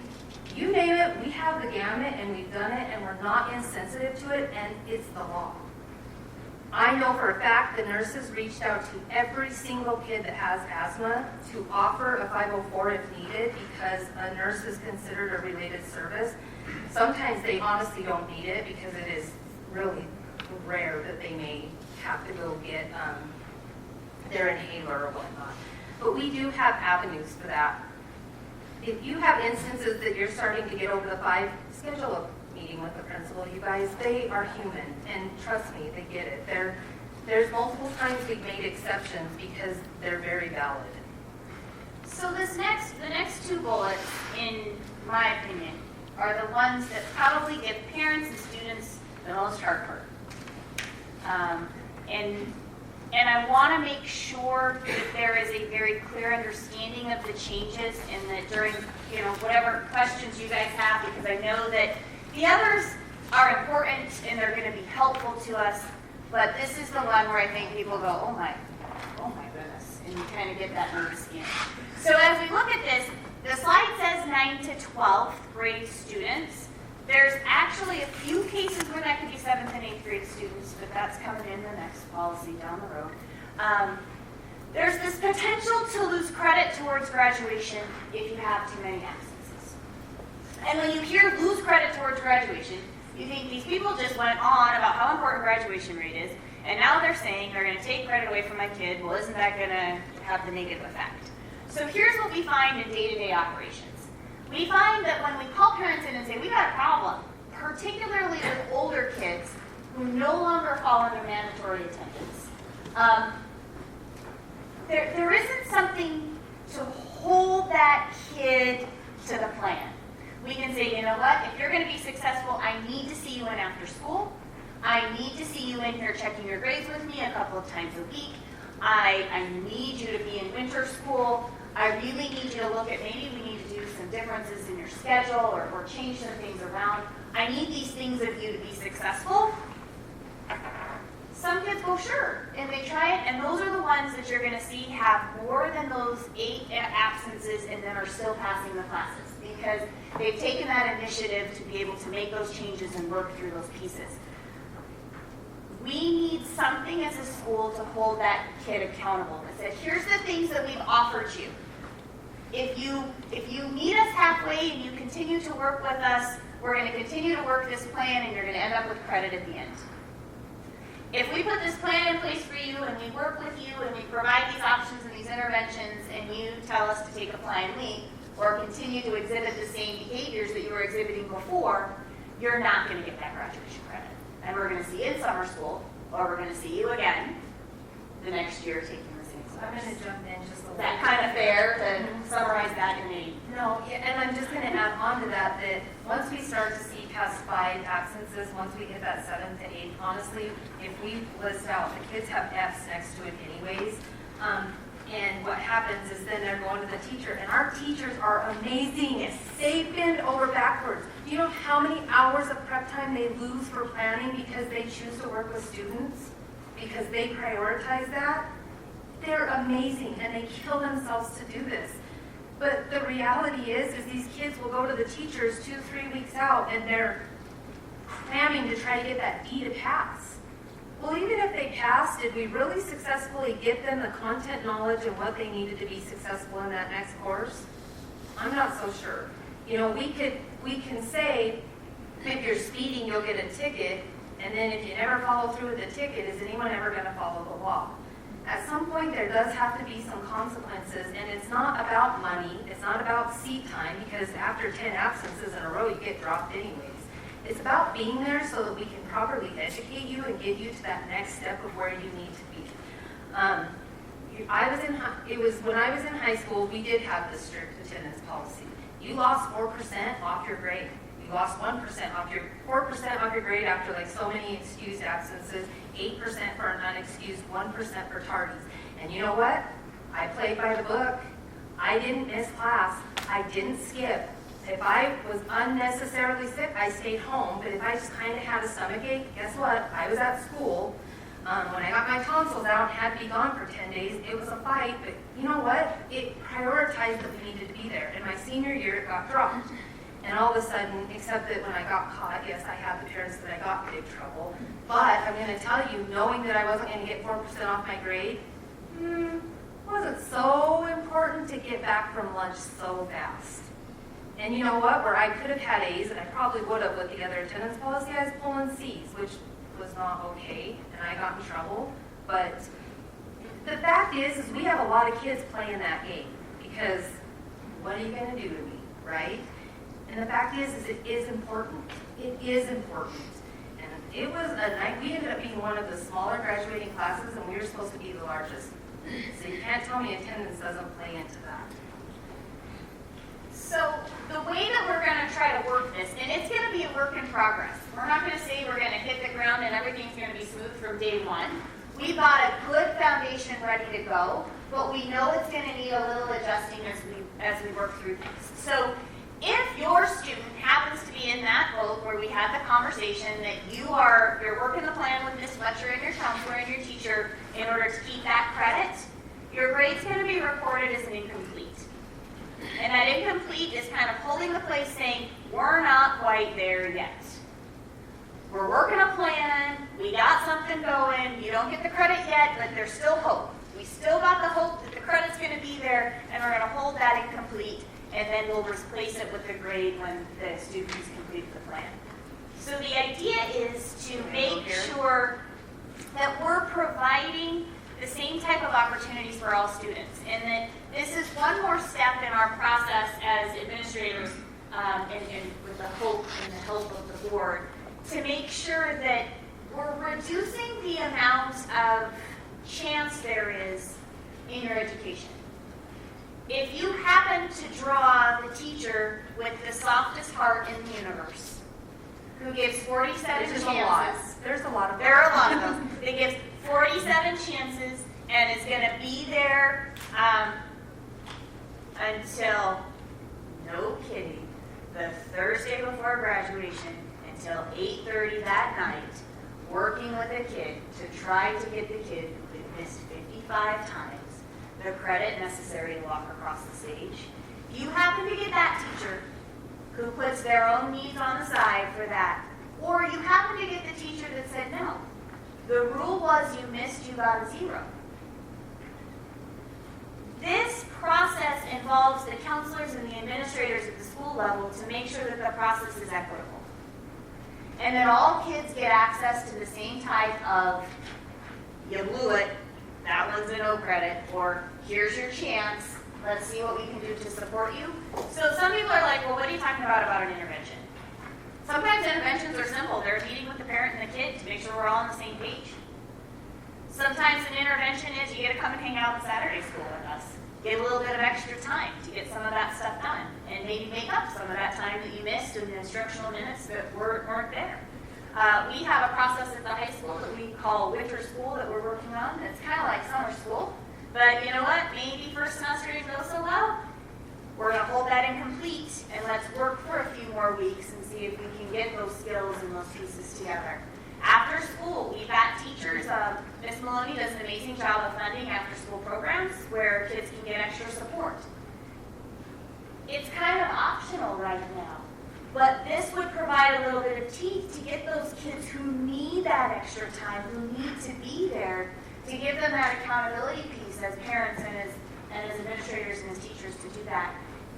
you name it, we have the gamut and we've done it and we're not insensitive to it, and it's the law. I know for a fact the nurses reached out to every single kid that has asthma to offer a 504 if needed because a nurse is considered a related service. Sometimes they honestly don't need it because it is really rare that they may have to go get their inhaler or whatnot. But we do have avenues for that. If you have instances that you're starting to get over the 5, schedule a meeting with the principal. You guys, they are human, and trust me, they get it. There's multiple times we've made exceptions because they're very valid. So the next 2 bullets, in my opinion, are the ones that probably give parents and students the most heartburn. And I want to make sure that there is a very clear understanding of the changes and that during, whatever questions you guys have, because I know that the others are important and they're going to be helpful to us, but this is the one where I think people go, oh my goodness, and you kind of get that nervous skin. So as we look at this, the slide says 9 to 12th grade students. There's actually a few cases where that could be 7th and 8th grade students, but that's coming in the next policy down the road. There's this potential to lose credit towards graduation if you have too many absences. And when you hear lose credit towards graduation, you think these people just went on about how important graduation rate is, and now they're saying they're going to take credit away from my kid. Well, isn't that going to have the negative effect? So here's what we find in day-to-day operations. We find that when we call parents in and say, we've got a problem, particularly with older kids who no longer fall under mandatory attendance, there isn't something to hold that kid to the plan. We can say, you know what, if you're going to be successful, I need to see you in after school. I need to see you in here checking your grades with me a couple of times a week. I need you to be in winter school. I really need you to look at, maybe we need to do some differences in your schedule or change some things around. I need these things of you to be successful. Some kids go, sure, and they try it, and those are the ones that you're going to see have more than those 8 absences and then are still passing the classes because they've taken that initiative to be able to make those changes and work through those pieces. We need something as a school to hold that kid accountable. That said, here's the things that we've offered you. If you meet us halfway and you continue to work with us, we're going to continue to work this plan and you're going to end up with credit at the end. If we put this plan in place for you and we work with you and we provide these options and these interventions and you tell us to take a planned leave or continue to exhibit the same behaviors that you were exhibiting before, you're not going to get that graduation credit. And we're going to see you in summer school, or we're going to see you again the next year taking the same course. I'm going to jump in just a little bit. Is that kind of fair to summarize that in a... No, and I'm just going to add on to that once we start to see past 5 absences, once we hit that 7th and 8th, honestly, if we list out, the kids have Fs next to it anyways, and what happens is then they're going to the teacher, and our teachers are amazing. Yes. They bend over backwards. Do you know how many hours of prep time they lose for planning because they choose to work with students? Because they prioritize that? They're amazing, and they kill themselves to do this. But the reality is these kids will go to the teachers 2-3 weeks out, and they're cramming to try to get that D to pass. Well, even if they passed, did we really successfully get them the content knowledge and what they needed to be successful in that next course? I'm not so sure. You know, we can say, if you're speeding, you'll get a ticket, and then if you never follow through with the ticket, is anyone ever going to follow the law? At some point, there does have to be some consequences, and it's not about money, it's not about seat time, because after 10 absences in a row, you get dropped anyways. It's about being there so that we can properly educate you and get you to that next step of where you need to be. When I was in high school, we did have the strict attendance policy. You lost 4% off your grade. You lost 1% off your 4% off your grade after like so many excused absences, 8% for an unexcused, 1% for tardies. And you know what? I played by the book. I didn't miss class. I didn't skip. If I was unnecessarily sick, I stayed home. But if I just kind of had a stomachache, guess what? I was at school. When I got my tonsils out and had to be gone for 10 days, it was a fight. But you know what? It prioritized that we needed to be there. In my senior year, it got dropped. And all of a sudden, except that when I got caught, yes, I had the appearance that I got in big trouble. But I'm going to tell you, knowing that I wasn't going to get 4% off my grade, wasn't so important to get back from lunch so fast. And you know what? Where I could have had A's, and I probably would have with the other attendance policy, I was pulling C's, which was not okay, and I got in trouble. But the fact is we have a lot of kids playing that game, because what are you going to do to me, right? And the fact is it is important. It is important. And it was a night, we ended up being one of the smaller graduating classes, and we were supposed to be the largest. So you can't tell me attendance doesn't play into that. So the way that we're going to try to work this, and it's going to be a work in progress. We're not going to say we're going to hit the ground and everything's going to be smooth from day one. We've got a good foundation ready to go, but we know it's going to need a little adjusting as we work through things. So if your student happens to be in that boat where we had the conversation that you're working the plan with Ms. Fletcher and your counselor and your teacher in order to keep that credit, your grade's going to be reported as an incomplete. And that incomplete is kind of pulling the place saying, we're not quite there yet. We're working a plan, we got something going, you don't get the credit yet, but there's still hope. We still got the hope that the credit's gonna be there, and we're gonna hold that incomplete, and then we'll replace it with the grade when the students complete the plan. So the idea is to make sure that we're providing the same type of opportunities for all students, and that this is one more step in our process as administrators, and with the hope and the help of the board, to make sure that we're reducing the amount of chance there is in your education. If you happen to draw the teacher with the softest heart in the universe, who gives 47 chances. There's a lot of them. There are a lot of them. They give 47 chances and is going to be there until, no kidding, the Thursday before graduation until 8:30 that night, working with a kid to try to get the kid who missed 55 times the credit necessary to walk across the stage. If you happen to get that teacher who puts their own needs on the side for that, or you happen to get the teacher that said, no, the rule was you missed, you got a 0. This process involves the counselors and the administrators at the school level to make sure that the process is equitable. And that all kids get access to the same type of, you blew it, that one's a no credit, or here's your chance, let's see what we can do to support you. So some people are like, well, what are you talking about an intervention? Sometimes interventions are simple. They're meeting with the parent and the kid to make sure we're all on the same page. Sometimes an intervention is you get to come and hang out at Saturday school with us. Get a little bit of extra time to get some of that stuff done, and maybe make up some of that time that you missed in the instructional minutes that weren't there. We have a process at the high school that we call winter school that we're working on. It's kind of like summer school, but you know what? Maybe first semester didn't go so well. We're going to hold that incomplete, and let's work for a few more weeks and see if we can get those skills and those pieces together. After school, we've got teachers. Ms. Maloney does an amazing job of funding after-school programs where kids can get extra support. It's kind of optional right now, but this would provide a little bit of teeth to get those kids who need that extra time, who need to be there, to give them that accountability piece as parents and as administrators and as teachers to do that.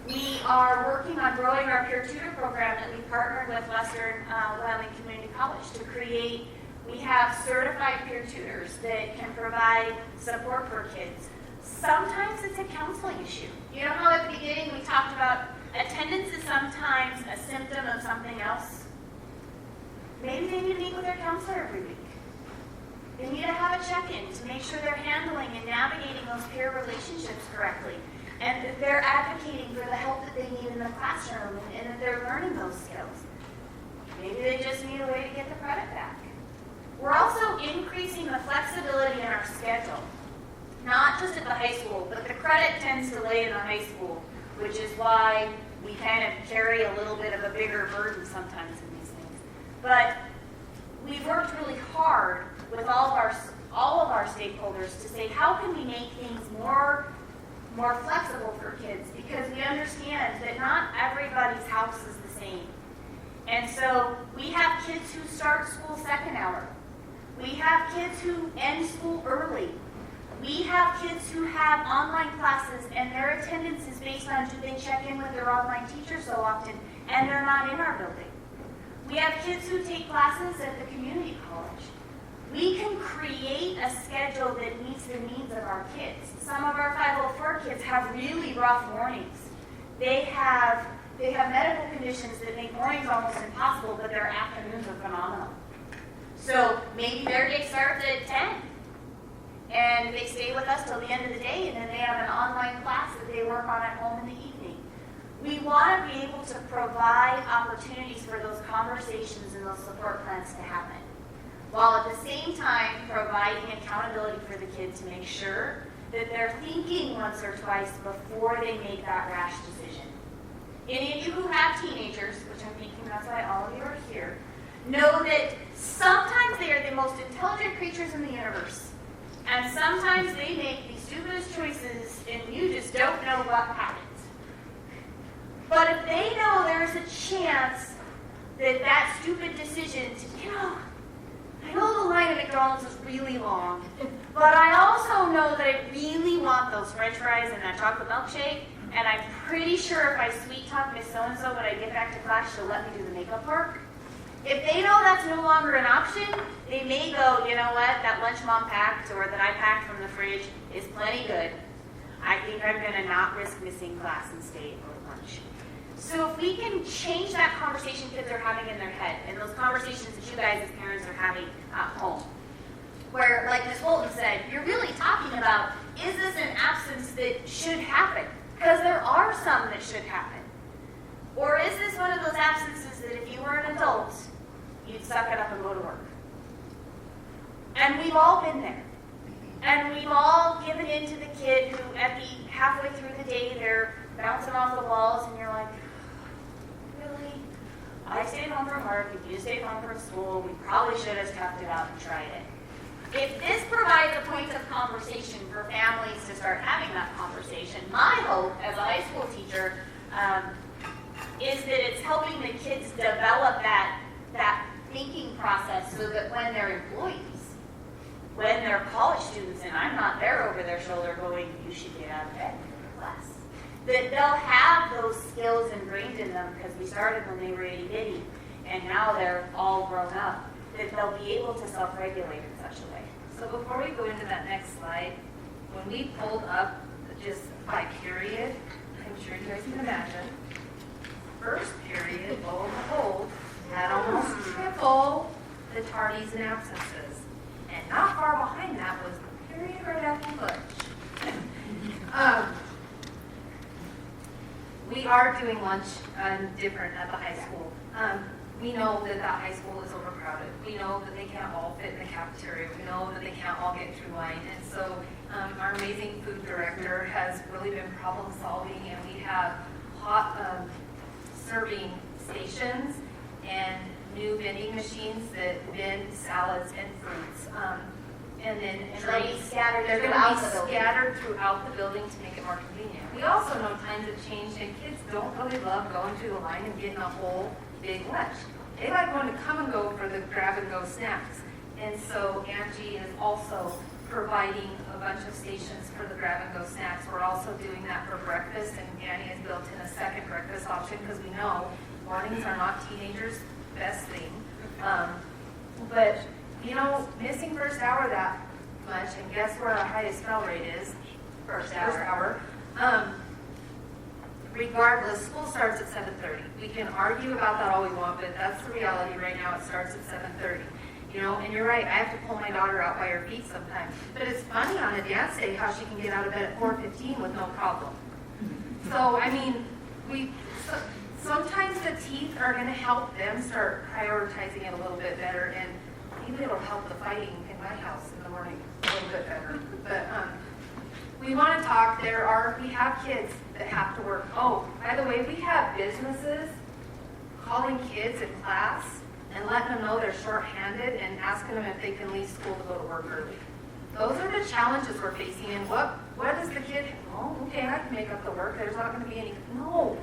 We are working on growing our peer tutor program that we partnered with Western Wyoming Community College to create. We have certified peer tutors that can provide support for kids. Sometimes it's a counseling issue. You know how at the beginning we talked about attendance is sometimes a symptom of something else? Maybe they need to meet with their counselor every week. They need to have a check-in to make sure they're handling and navigating those peer relationships correctly, and that they're advocating for the help that they need in the classroom, and that they're learning those skills. Maybe they just need a way to get the credit back. We're also increasing the flexibility in our schedule, not just at the high school, but the credit tends to lay in the high school, which is why we kind of carry a little bit of a bigger burden sometimes in these things. But we've worked really hard with all of our stakeholders to say, how can we make things more flexible for kids? Because we understand that not everybody's house is the same. And so we have kids who start school second hour. We have kids who end school early. We have kids who have online classes and their attendance is based on do they check in with their online teacher so often, and they're not in our building. We have kids who take classes at the community college. We can create a schedule that meets the needs of our kids. Some of our 504 kids have really rough mornings. They have medical conditions that make mornings almost impossible, but their afternoons are phenomenal. So maybe their day starts at 10, and they stay with us till the end of the day, and then they have an online class that they work on at home in the evening. We want to be able to provide opportunities for those conversations and those support plans to happen, while at the same time providing accountability for the kids to make sure that they're thinking once or twice before they make that rash decision. Any of you who have teenagers, which I'm thinking that's why all of you are here, know that sometimes they are the most intelligent creatures in the universe. And sometimes they make the stupidest choices and you just don't know what happens. But if they know there's a chance that that stupid decision to, I know the line at McDonald's is really long, but I also know that I really want those french fries and that chocolate milkshake, and I'm pretty sure if I sweet talk Miss So-and-so when I get back to class, she'll let me do the makeup work. If they know that's no longer an option, they may go, you know what, that lunch mom packed or that I packed from the fridge is plenty good. I think I'm going to not risk missing class and stay for lunch. So if we can change that conversation kids are having in their head, and those conversations that you guys as parents are having at home, where, like Ms. Bolton said, you're really talking about, is this an absence that should happen? Because there are some that should happen. Or is this one of those absences that if you were an adult, you'd suck it up and go to work? And we've all been there. And we've all given in to the kid who, at the halfway through the day, they're bouncing off the walls, and you're like, really? I stayed home from work, if you stayed home from school, we probably should have toughed it out and tried it. If this provides a point of conversation for families to start having that conversation, my hope as a high school teacher is that it's helping the kids develop that thinking process so that when they're employees, when they're college students, and I'm not there over their shoulder going, you should get out of bed and go to class, that they'll have those skills ingrained in them because we started when they were itty bitty, and now they're all grown up, that they'll be able to self-regulate in such a way. So before we go into that next slide, when we pulled up just by period, I'm sure you guys can imagine, first period, lo and behold, had almost triple the tardies and absences. And not far behind that was the period right after lunch. We are doing lunch different at the high school. We know that that high school is overcrowded. We know that they can't all fit in the cafeteria. We know that they can't all get through line. And so our amazing food director has really been problem solving, and we have hot serving stations and new vending machines that vend salads and fruits. And then They'll be scattered they're going throughout to the be building. scattered throughout the building to make it more convenient. We also know times have changed, and kids don't really love going through the line and getting a whole big lunch. They like going to come and go for the grab and go snacks. And so Angie is also providing a bunch of stations for the grab and go snacks. We're also doing that for breakfast, and Annie has built in a second breakfast option because we know mornings are not teenagers' best thing. But missing first hour that much, and guess where our highest fail rate is? First hour. Regardless, school starts at 7:30. We can argue about that all we want, but that's the reality right now. It starts at 7:30. And you're right, I have to pull my daughter out by her feet sometimes. But it's funny on a dance day how she can get out of bed at 4:15 with no problem. So, sometimes the teeth are going to help them start prioritizing it a little bit better, and maybe it'll help the fighting in my house in the morning a little bit better. But we want to talk. We have kids that have to work. Oh, by the way, we have businesses calling kids in class and letting them know they're shorthanded and asking them if they can leave school to go to work early. Those are the challenges we're facing. And what does the kid, okay, I can make up the work. There's not going to be any. No,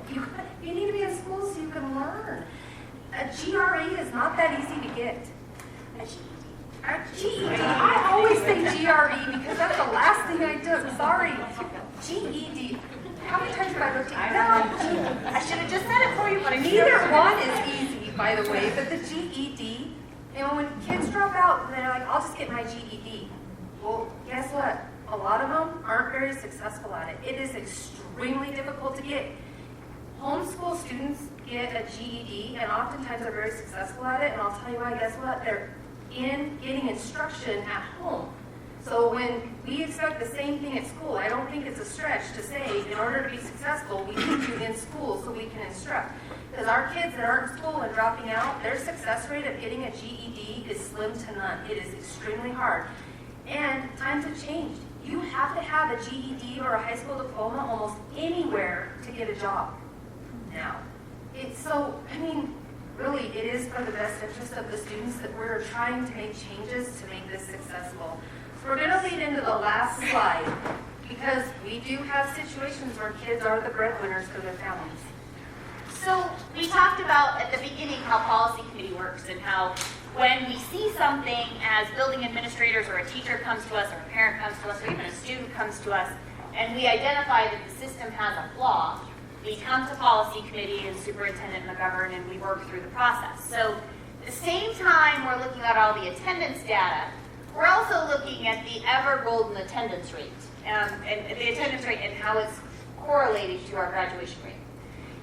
you need to be in school so you can learn. A GRE is not that easy to get. A GED. I always say GRE because that's the last thing I took. Sorry. GED. How many times have I looked at you? I should have just said it for you, but I Neither one is easy, by the way, but the GED, when kids drop out, they're like, I'll just get my GED. Well, guess what? A lot of them aren't very successful at it. It is extremely difficult to get. Homeschool students get a GED, and oftentimes are very successful at it, and I'll tell you why, guess what? They're in getting instruction at home. So when we expect the same thing at school, I don't think it's a stretch to say, in order to be successful, we need you in school so we can instruct. Because our kids that aren't in school and dropping out, their success rate of getting a GED is slim to none. It is extremely hard. And times have changed. You have to have a GED or a high school diploma almost anywhere to get a job now. Really, it is for the best interest of the students that we're trying to make changes to make this successful. So we're going to lead into the last slide because we do have situations where kids are the breadwinners for their families. So we talked about at the beginning how policy committee works and how when we see something as building administrators or a teacher comes to us or a parent comes to us or even a student comes to us and we identify that the system has a flaw, we come to policy committee and superintendent McGovern and we work through the process. So at the same time we're looking at all the attendance data, we're also looking at the ever golden attendance rate and the attendance rate and how it's correlated to our graduation rate.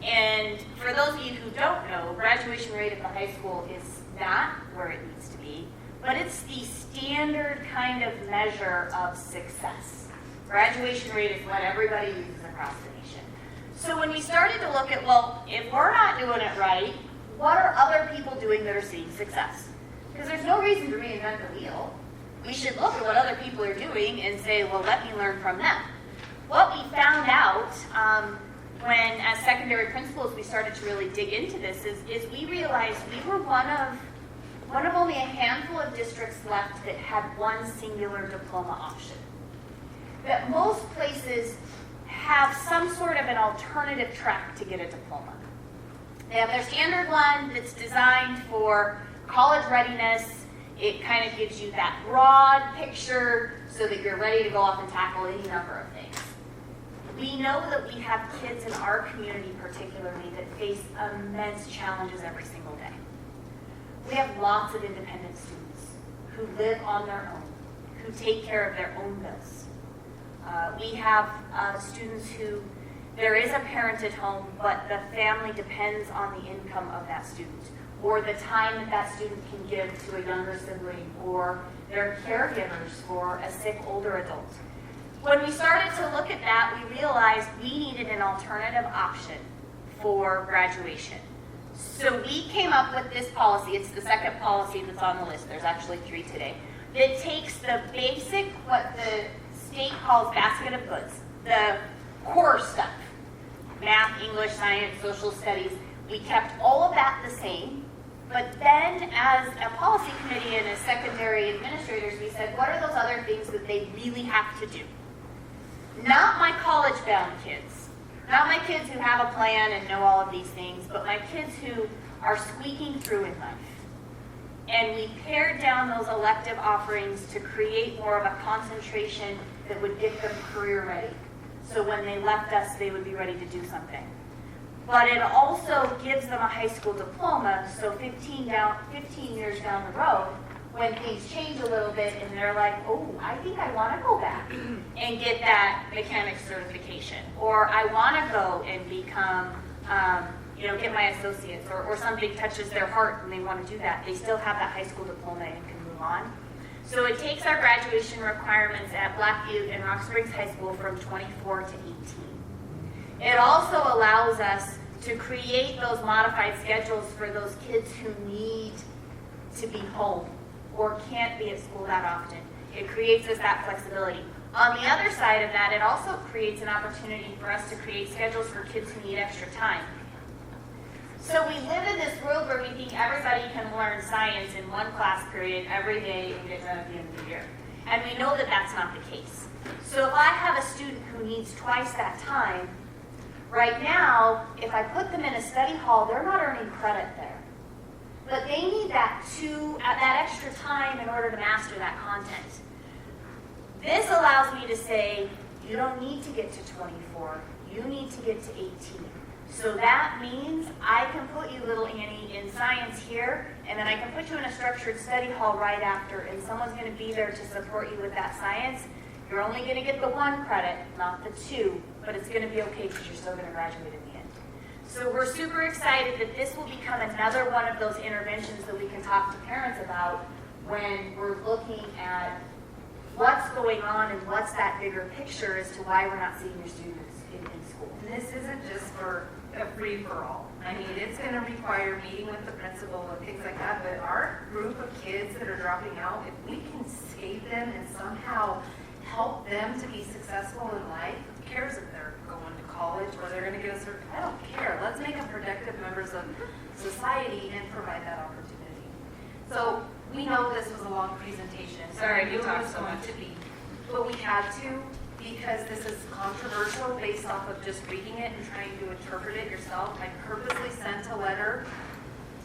And for those of you who don't know, graduation rate at the high school is not where it needs to be, but it's the standard kind of measure of success. Graduation rate is what everybody uses across the nation. So when we started to look at, well, if we're not doing it right, what are other people doing that are seeing success? Because there's no reason to reinvent the wheel. We should look at what other people are doing and say, well, let me learn from them. What we found out when, as secondary principals, we started to really dig into this is we realized we were one of only a handful of districts left that had one singular diploma option. That most places have some sort of an alternative track to get a diploma. They have their standard one that's designed for college readiness. It kind of gives you that broad picture so that you're ready to go off and tackle any number of things. We know that we have kids in our community particularly that face immense challenges every single day. We have lots of independent students who live on their own, who take care of their own bills. We have students who, there is a parent at home, but the family depends on the income of that student, or the time that that student can give to a younger sibling, or their caregivers for a sick older adult. When we started to look at that, we realized we needed an alternative option for graduation. So we came up with this policy. It's the second policy that's on the list. There's actually 3 today. That takes the basic, what the state calls basket of goods, the core stuff, math, English, science, social studies. We kept all of that the same, but then as a policy committee and as secondary administrators, we said, what are those other things that they really have to do? Not my college-bound kids, not my kids who have a plan and know all of these things, but my kids who are squeaking through in life. And we pared down those elective offerings to create more of a concentration that would get them career ready. So when they left us, they would be ready to do something. But it also gives them a high school diploma, so 15 years down the road, when things change a little bit and they're like, oh, I think I want to go back and get that mechanics certification, or I want to go and become, get my associates, or something touches their heart and they want to do that, they still have that high school diploma and can move on. So it takes our graduation requirements at Blackview and Rock Springs High School from 24 to 18. It also allows us to create those modified schedules for those kids who need to be home or can't be at school that often. It creates us that flexibility. On the other side of that, it also creates an opportunity for us to create schedules for kids who need extra time. So we live in this world where we think everybody can learn science in one class period every day and get done at the end of the year. And we know that that's not the case. So if I have a student who needs twice that time, right now, if I put them in a study hall, they're not earning credit there. But they need that extra time in order to master that content. This allows me to say, you don't need to get to 24, you need to get to 18. So that means I can put you, little Annie, in science here, and then I can put you in a structured study hall right after, and someone's going to be there to support you with that science. You're only going to get the 1 credit, not the 2, but it's going to be okay because you're still going to graduate in the end. So we're super excited that this will become another one of those interventions that we can talk to parents about when we're looking at what's going on and what's that bigger picture as to why we're not seeing your students in school. And this isn't just for a free-for-all. I mean, it's going to require meeting with the principal and things like that, but our group of kids that are dropping out, if we can save them and somehow help them to be successful in life, who cares if they're going to college or they're going to get a certificate? I don't care. Let's make them productive members of society and provide that opportunity. So we know this was a long presentation. Sorry, we knew it was going to be, but we had to because this is controversial based off of just reading it and trying to interpret it yourself. I purposely sent a letter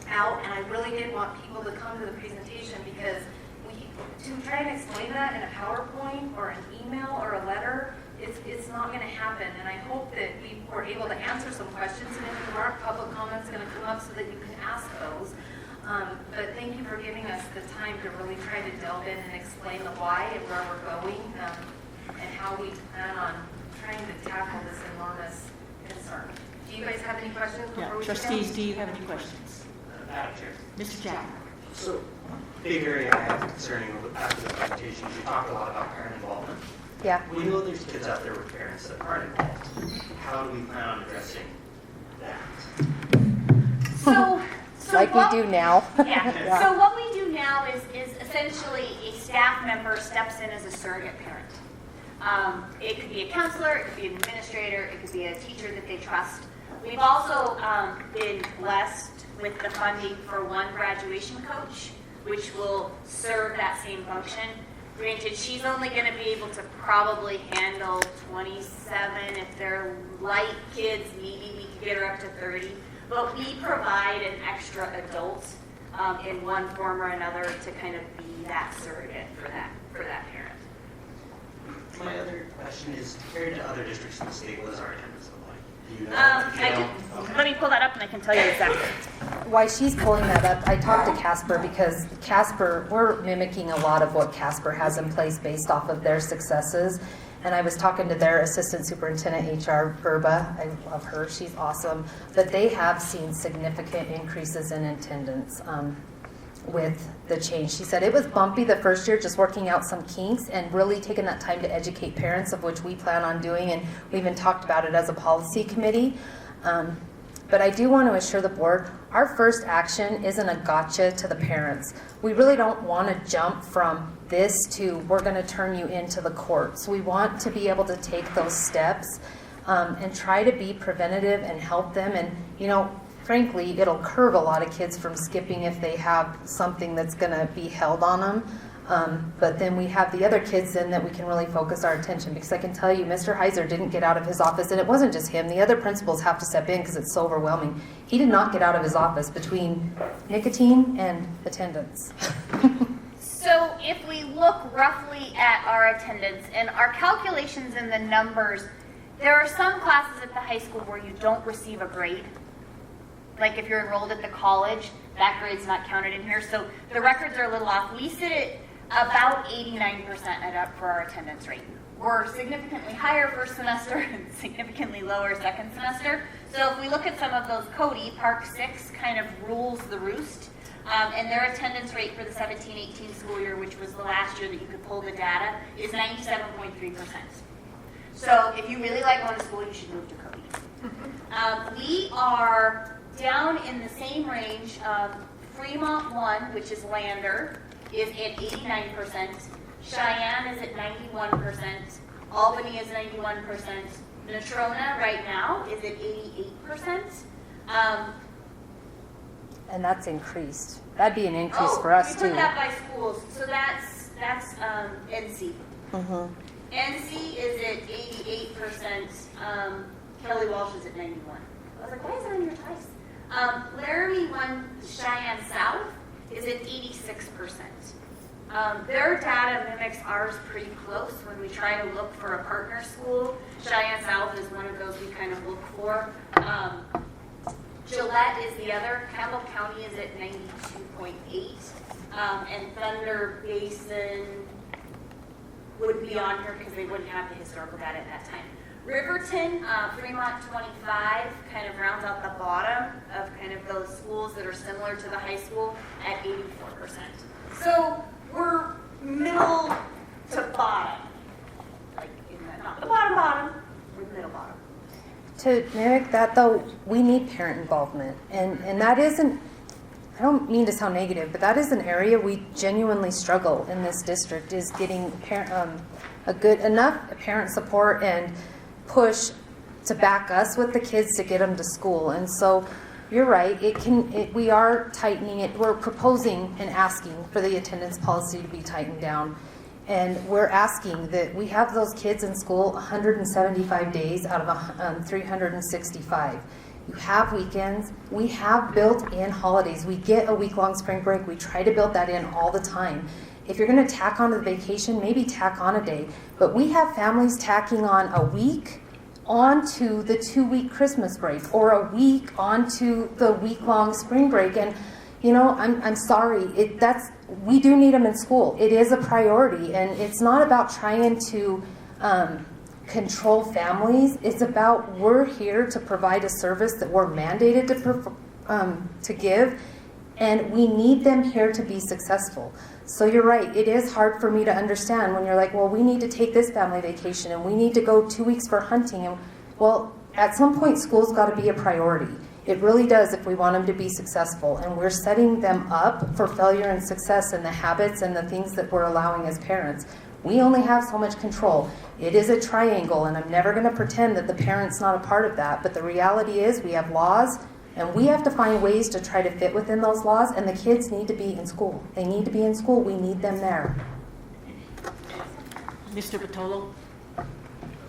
out, and I really did want people to come to the presentation because to try and explain that in a PowerPoint or an email or a letter, it's not going to happen. And I hope that we were able to answer some questions, and if there are public comments going to come up so that you can ask those. But thank you for giving us the time to really try to delve in and explain the why and where we're going, and how we plan on trying to tackle this enormous concern. Do you guys have any questions before we begin? Trustees, do you have any questions? Madam Chair. Mr. Chapman? So, big area I have concerning after the presentations, you talked a lot about parent involvement. Yeah. We know there's kids out there with parents that aren't involved. How do we plan on addressing that? So Like we do now. Yeah. So what we do now is essentially a staff member steps in as a surrogate parent. It could be a counselor, it could be an administrator, it could be a teacher that they trust. We've also been blessed with the funding for one graduation coach, which will serve that same function. Granted, she's only going to be able to probably handle 27. If they're light kids, maybe we could get her up to 30. But we provide an extra adult in one form or another to kind of be that surrogate for that parent. My other question is, compared to other districts in the state, what is our attendance look like? Do you know? Let me pull that up and I can tell you exactly. While she's pulling that up, I talked to Casper because Casper, we're mimicking a lot of what Casper has in place based off of their successes. And I was talking to their assistant superintendent, HR, Verba. I love her. She's awesome. But they have seen significant increases in attendance with the change. She said it was bumpy the first year, just working out some kinks and really taking that time to educate parents, of which we plan on doing. And we even talked about it as a policy committee. But I do want to assure the board, our first action isn't a gotcha to the parents. We really don't want to jump from this to we're going to turn you into the courts. We want to be able to take those steps and try to be preventative and help them. And, you know, frankly, it'll curve a lot of kids from skipping if they have something that's going to be held on them. But then we have the other kids then that we can really focus our attention, because I can tell you Mr. Heiser didn't get out of his office, and it wasn't just him. The other principals have to step in because it's so overwhelming. He did not get out of his office between nicotine and attendance. So if we look roughly at our attendance and our calculations and the numbers, there are some classes at the high school where you don't receive a grade. Like if you're enrolled at the college, that grade's not counted in here. So the records are a little off. We sit at about 89% for our attendance rate. We're significantly higher first semester and significantly lower second semester. So if we look at some of those, Cody, Park 6 kind of rules the roost. And their attendance rate for the 17-18 school year, which was the last year that you could pull the data, is 97.3%. So if you really like going to school, you should move to Cody. We are down in the same range of Fremont 1, which is Lander, is at 89%. Cheyenne is at 91%. Albany is 91%. Natrona right now is at 88%. And that's increased. That'd be an increase for us too. We put that by schools. So that's NC. Mm-hmm. NC is at 88%. Kelly Walsh is at 91. I was like, why is it on your twice? Laramie 1, Cheyenne South, is at 86%. Their data mimics ours pretty close when we try to look for a partner school. Cheyenne South is one of those we kind of look for. Gillette is the other. Campbell County is at 92.8. And Thunder Basin would be on here because they wouldn't have the historical data at that time. Riverton, Fremont 25 kind of rounds out the bottom of kind of those schools that are similar to the high school at 84%. So we're middle to bottom. Like, not the bottom, we're middle bottom. To mimic that though, we need parent involvement. And that isn't, I don't mean to sound negative, but that is an area we genuinely struggle in this district, is getting a good enough parent support and push to back us with the kids to get them to school. And so you're right, we are tightening it. We're proposing and asking for the attendance policy to be tightened down. And we're asking that we have those kids in school 175 days out of 365. You have weekends. We have built-in holidays. We get a week-long spring break. We try to build that in all the time. If you're going to tack on to the vacation, maybe tack on a day. But we have families tacking on a week onto the 2-week Christmas break, or a week onto the week-long spring break. And you know, I'm sorry. We do need them in school. It is a priority, and it's not about trying to control families. It's about we're here to provide a service that we're mandated to give, and we need them here to be successful. So you're right. It is hard for me to understand when you're like, well, we need to take this family vacation, and we need to go 2 weeks for hunting. And well, at some point, school's got to be a priority. It really does if we want them to be successful. And we're setting them up for failure and success in the habits and the things that we're allowing as parents. We only have so much control. It is a triangle, and I'm never going to pretend that the parent's not a part of that. But the reality is we have laws, and we have to find ways to try to fit within those laws, and the kids need to be in school. They need to be in school. We need them there. Mr. Patolo?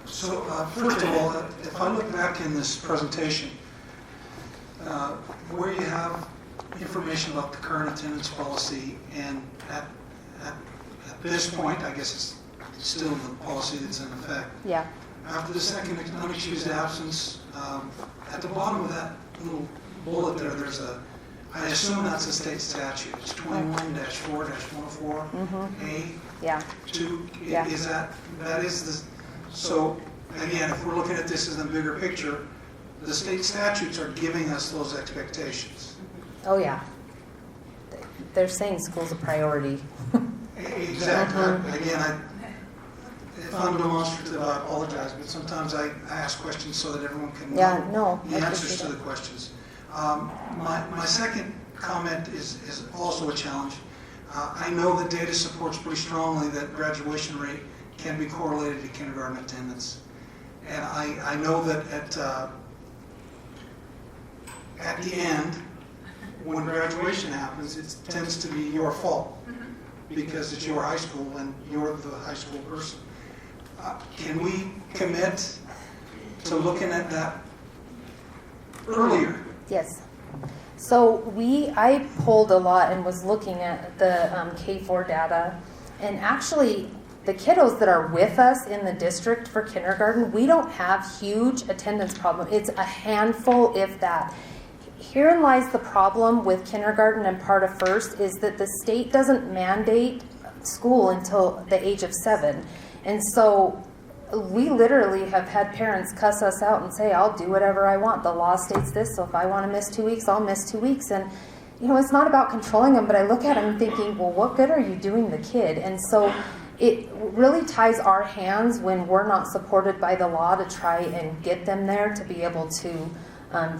So, first of all, if I look back in this presentation, where you have information about the current attendance policy, and at this point, I guess it's still the policy that's in effect. Yeah. After the second unexcused absence, at the bottom of that little bullet there, I assume that's a state statute. It's 21-4-104A. Yeah. 2. Yeah. That is the, so again, if we're looking at this in the bigger picture, the state statutes are giving us those expectations. Oh, yeah. They're saying school's a priority. Exactly. Again, if I'm demonstrative, I apologize, but sometimes I ask questions so that everyone can know the answers to the questions. My second comment is also a challenge. I know that data supports pretty strongly that graduation rate can be correlated to kindergarten attendance. And I know that at the end, when graduation happens, it tends to be your fault because it's your high school and you're the high school person. Can we commit to looking at that earlier? Yes. So I pulled a lot and was looking at the K4 data, and actually the kiddos that are with us in the district for kindergarten, we don't have huge attendance problem. It's a handful, if that. Herein lies the problem with kindergarten and part of first is that the state doesn't mandate school until the age of 7. And so we literally have had parents cuss us out and say, I'll do whatever I want. The law states this, so if I want to miss 2 weeks, I'll miss 2 weeks. And, you know, it's not about controlling them, but I look at them thinking, well, what good are you doing the kid? And so it really ties our hands when we're not supported by the law to try and get them there to be able to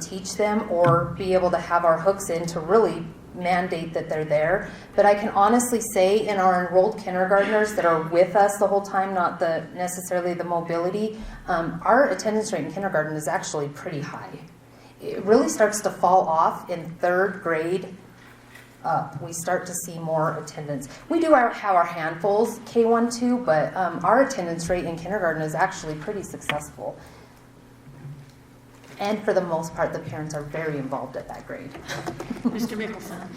teach them or be able to have our hooks in to really mandate that they're there. But I can honestly say in our enrolled kindergartners that are with us the whole time, not necessarily the mobility, our attendance rate in kindergarten is actually pretty high. It really starts to fall off in 3rd grade up. We start to see more attendance. We do have our handfuls, K1, 2, but our attendance rate in kindergarten is actually pretty successful. And for the most part, the parents are very involved at that grade. Mr. Mickelson.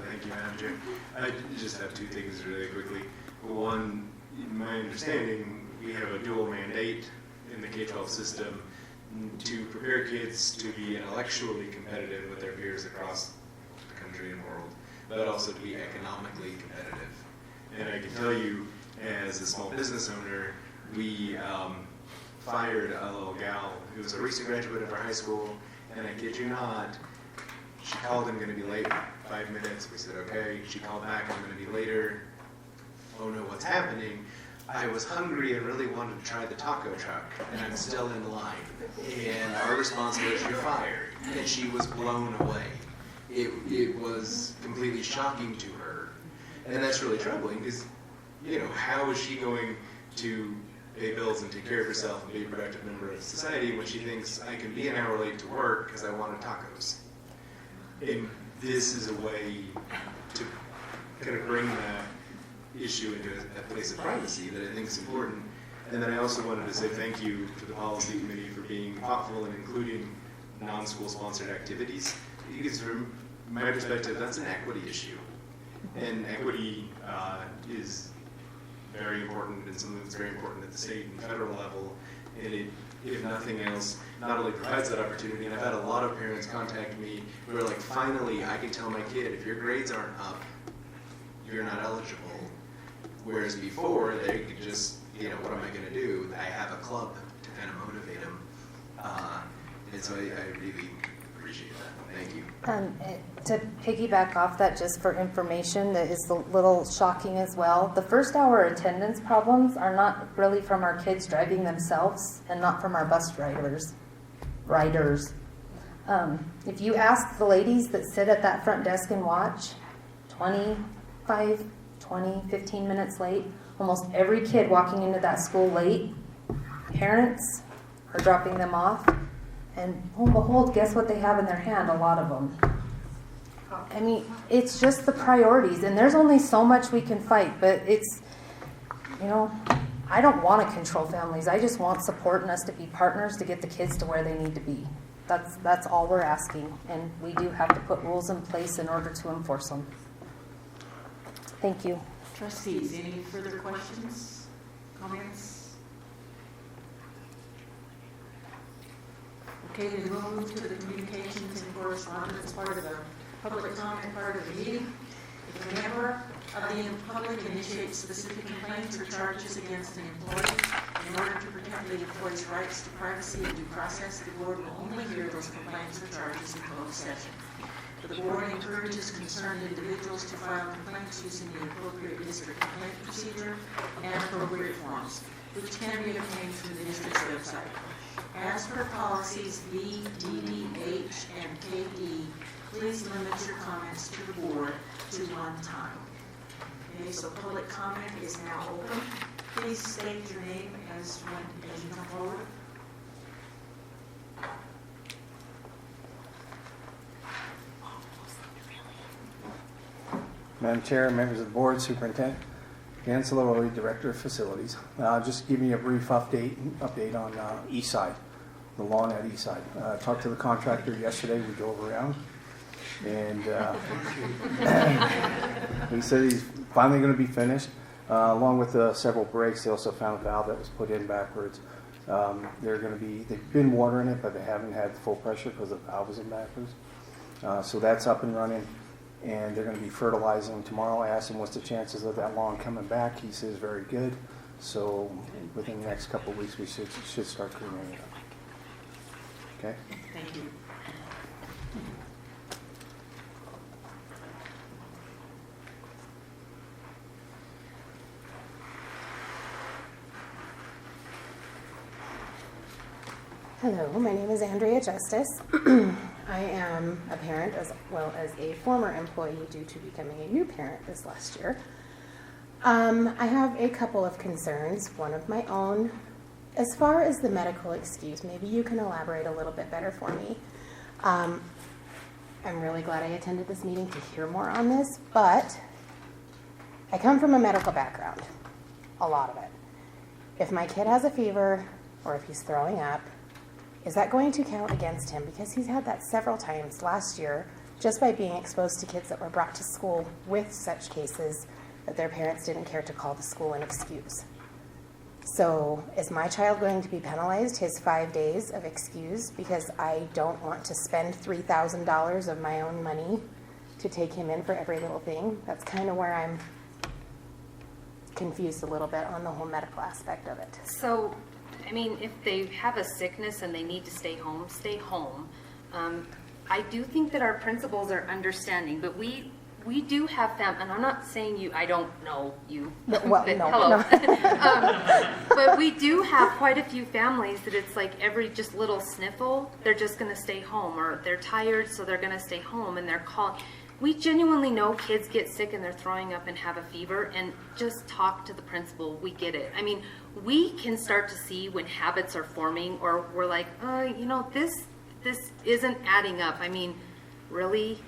Thank you, Madam Chair. I just have 2 things really quickly. One, in my understanding, we have a dual mandate in the K-12 system to prepare kids to be intellectually competitive with their peers across the country and world, but also to be economically competitive. And I can tell you, as a small business owner, we fired a little gal who was a recent graduate of our high school, and I kid you not, she called, I'm going to be late 5 minutes. We said, okay. She called back, I'm going to be later. Oh no, what's happening? I was hungry and really wanted to try the taco truck, and I'm still in line. And our response was, you're fired. And she was blown away. It was completely shocking to her. And that's really troubling because, you know, how is she going to pay bills and take care of herself and be a productive member of society when she thinks I can be an hour late to work because I wanted tacos? And this is a way to kind of bring that issue into a place of privacy that I think is important. And then I also wanted to say thank you to the policy committee for being thoughtful and including non-school sponsored activities. Because from my perspective, that's an equity issue. And equity is very important and something that's very important at the state and federal level. And it, if nothing else, not only provides that opportunity, and I've had a lot of parents contact me who are like, finally, I can tell my kid, if your grades aren't up, you're not eligible. Whereas before, they could just, you know, what am I going to do? I have a club to kind of motivate them. And so I really appreciate that. Thank you. To piggyback off that, just for information, that is a little shocking as well. The first hour attendance problems are not really from our kids driving themselves and not from our bus riders. If you ask the ladies that sit at that front desk and watch, 15 minutes late, almost every kid walking into that school late, parents are dropping them off. And lo and behold, guess what they have in their hand? A lot of them. I mean, it's just the priorities. And there's only so much we can fight. But it's, you know, I don't want to control families. I just want support and us to be partners to get the kids to where they need to be. That's all we're asking. And we do have to put rules in place in order to enforce them. Thank you. Trustees, any further questions, comments? Okay, then we'll move to the communications and correspondence part of the public comment part of the meeting. If a member of the public initiates specific complaints or charges against an employee in order to protect the employee's rights to privacy and due process, the board will only hear those complaints or charges in closed session. The board encourages concerned individuals to file complaints using the appropriate district complaint procedure and appropriate forms, which can be obtained through the district's website. As per policies B, D, D, H, and KD, please limit your comments to the board to one time. Okay, so public comment is now open. Please state your name as you come forward. Madam Chair, members of the board, Superintendent, Dan Salaroli, Director of Facilities. Just give me a brief update on East Side, the lawn at East Side. Talked to the contractor yesterday. We drove around, and he said he's finally going to be finished. Along with several breaks, they also found a valve that was put in backwards. They've been watering it, but they haven't had full pressure because the valve was in backwards. So that's up and running. And they're going to be fertilizing tomorrow. I asked him what's the chances of that lawn coming back. He says very good. So within the next couple of weeks, we should start cleaning it up. Okay? Thank you. Hello, my name is Andrea Justice. I am a parent as well as a former employee due to becoming a new parent this last year. I have a couple of concerns, one of my own. As far as the medical excuse, maybe you can elaborate a little bit better for me. I'm really glad I attended this meeting to hear more on this, but I come from a medical background, a lot of it. If my kid has a fever or if he's throwing up, is that going to count against him? Because he's had that several times last year just by being exposed to kids that were brought to school with such cases that their parents didn't care to call the school an excuse. So is my child going to be penalized his 5 days of excuse because I don't want to spend $3,000 of my own money to take him in for every little thing? That's kind of where I'm confused a little bit on the whole medical aspect of it. So, I mean, if they have a sickness and they need to stay home, stay home. I do think that our principals are understanding, but we do have and I'm not saying you, I don't know you, well, but no, hello. no. But we do have quite a few families that it's like every just little sniffle, they're just going to stay home, or they're tired, so they're going to stay home, and they're calling. We genuinely know kids get sick and they're throwing up and have a fever, and just talk to the principal. We get it. I mean, we can start to see when habits are forming, or we're like, this isn't adding up. I mean, really?